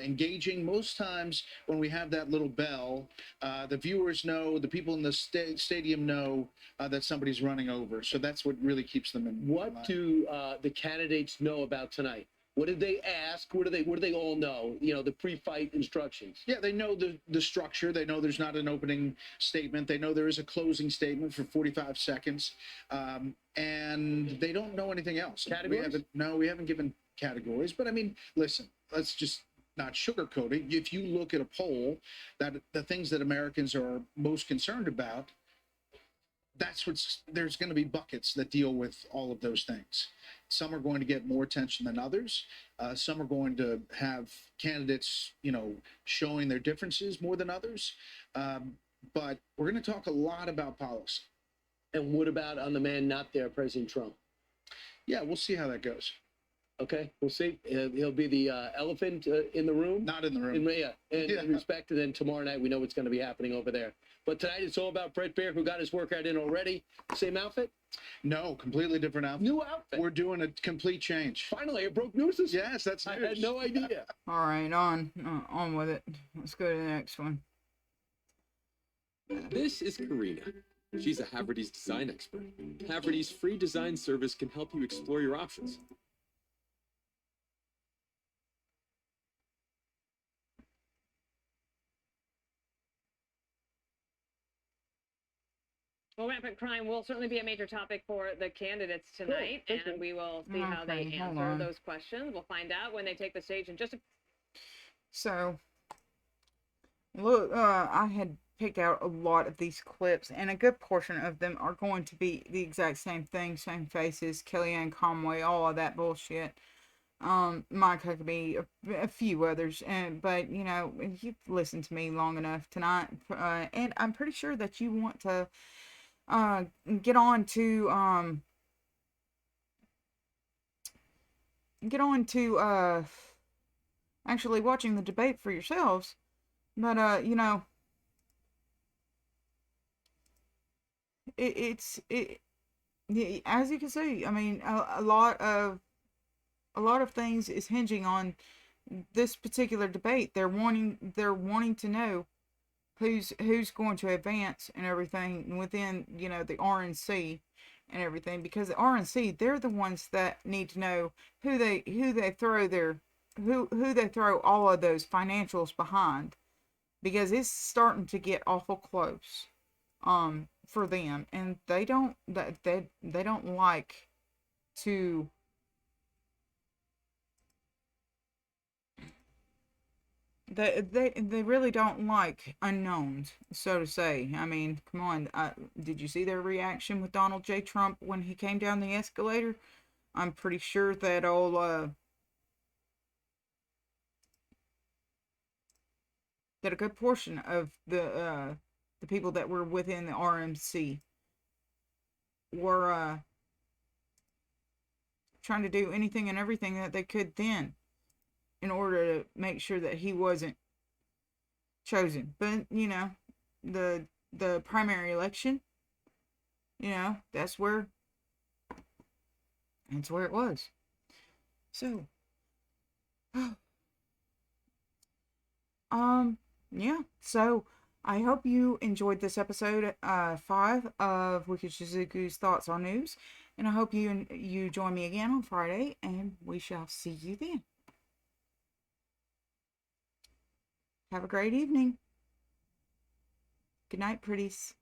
engaging. Most times when we have that little bell, the viewers know, the people in the stadium know that somebody's running over. So that's what really keeps them in. What do the candidates know about tonight? What did they ask? What do they all know? You know, the pre-fight instructions. Yeah, they know the structure. They know there's not an opening statement. They know there is a closing statement for 45 seconds. And they don't know anything else. Categories? We haven't given categories. But I mean, listen, let's just not sugarcoat it. If you look at a poll, that the things that Americans are most concerned about, there's going to be buckets that deal with all of those things. Some are going to get more attention than others. Some are going to have candidates, you know, showing their differences more than others. But we're going to talk a lot about policy. And what about on the man not there, President Trump? Yeah, we'll see how that goes. Okay, we'll see. He'll be the elephant in the room. Not in the room. In respect, and then tomorrow night we know what's going to be happening over there. But tonight it's all about Brett Baer, who got his workout in already. Same outfit? No, completely different outfit. New outfit. We're doing a complete change. Finally, it broke news. Yes, that's news. I had no idea. All right, on with it. Let's go to the next one. This is Karina. She's a Haverty's design expert. Haverty's free design service can help you explore your options. Well, rampant crime will certainly be a major topic for the candidates tonight, and we will see how they answer those questions. We'll find out when they take the stage in just a... So, look, I had picked out a lot of these clips, and a good portion of them are going to be the exact same thing, same faces, Kellyanne Conway, all of that bullshit. Mike Huckabee, a few others, but you know, you've listened to me long enough tonight, and I'm pretty sure that you want to get on to actually watching the debate for yourselves. But you know, it's as you can see, I mean, a lot of things is hinging on this particular debate. They're wanting to know who's going to advance and everything within, you know, the RNC and everything, because the RNC, they're the ones that need to know who they throw who they throw all of those financials behind, because it's starting to get awful close for them, and they don't like to they really don't like unknowns, so to say. I mean, come on, did you see their reaction with Donald J. Trump when he came down the escalator? I'm pretty sure that that a good portion of the people that were within the RMC were trying to do anything and everything that they could then in order to make sure that he wasn't chosen. But, you know, the primary election, you know, that's where it was. So, yeah. So, I hope you enjoyed this episode 5 of Wickedshizuku's Thoughts on News, and I hope you join me again on Friday, and we shall see you then. Have a great evening. Good night, pretties.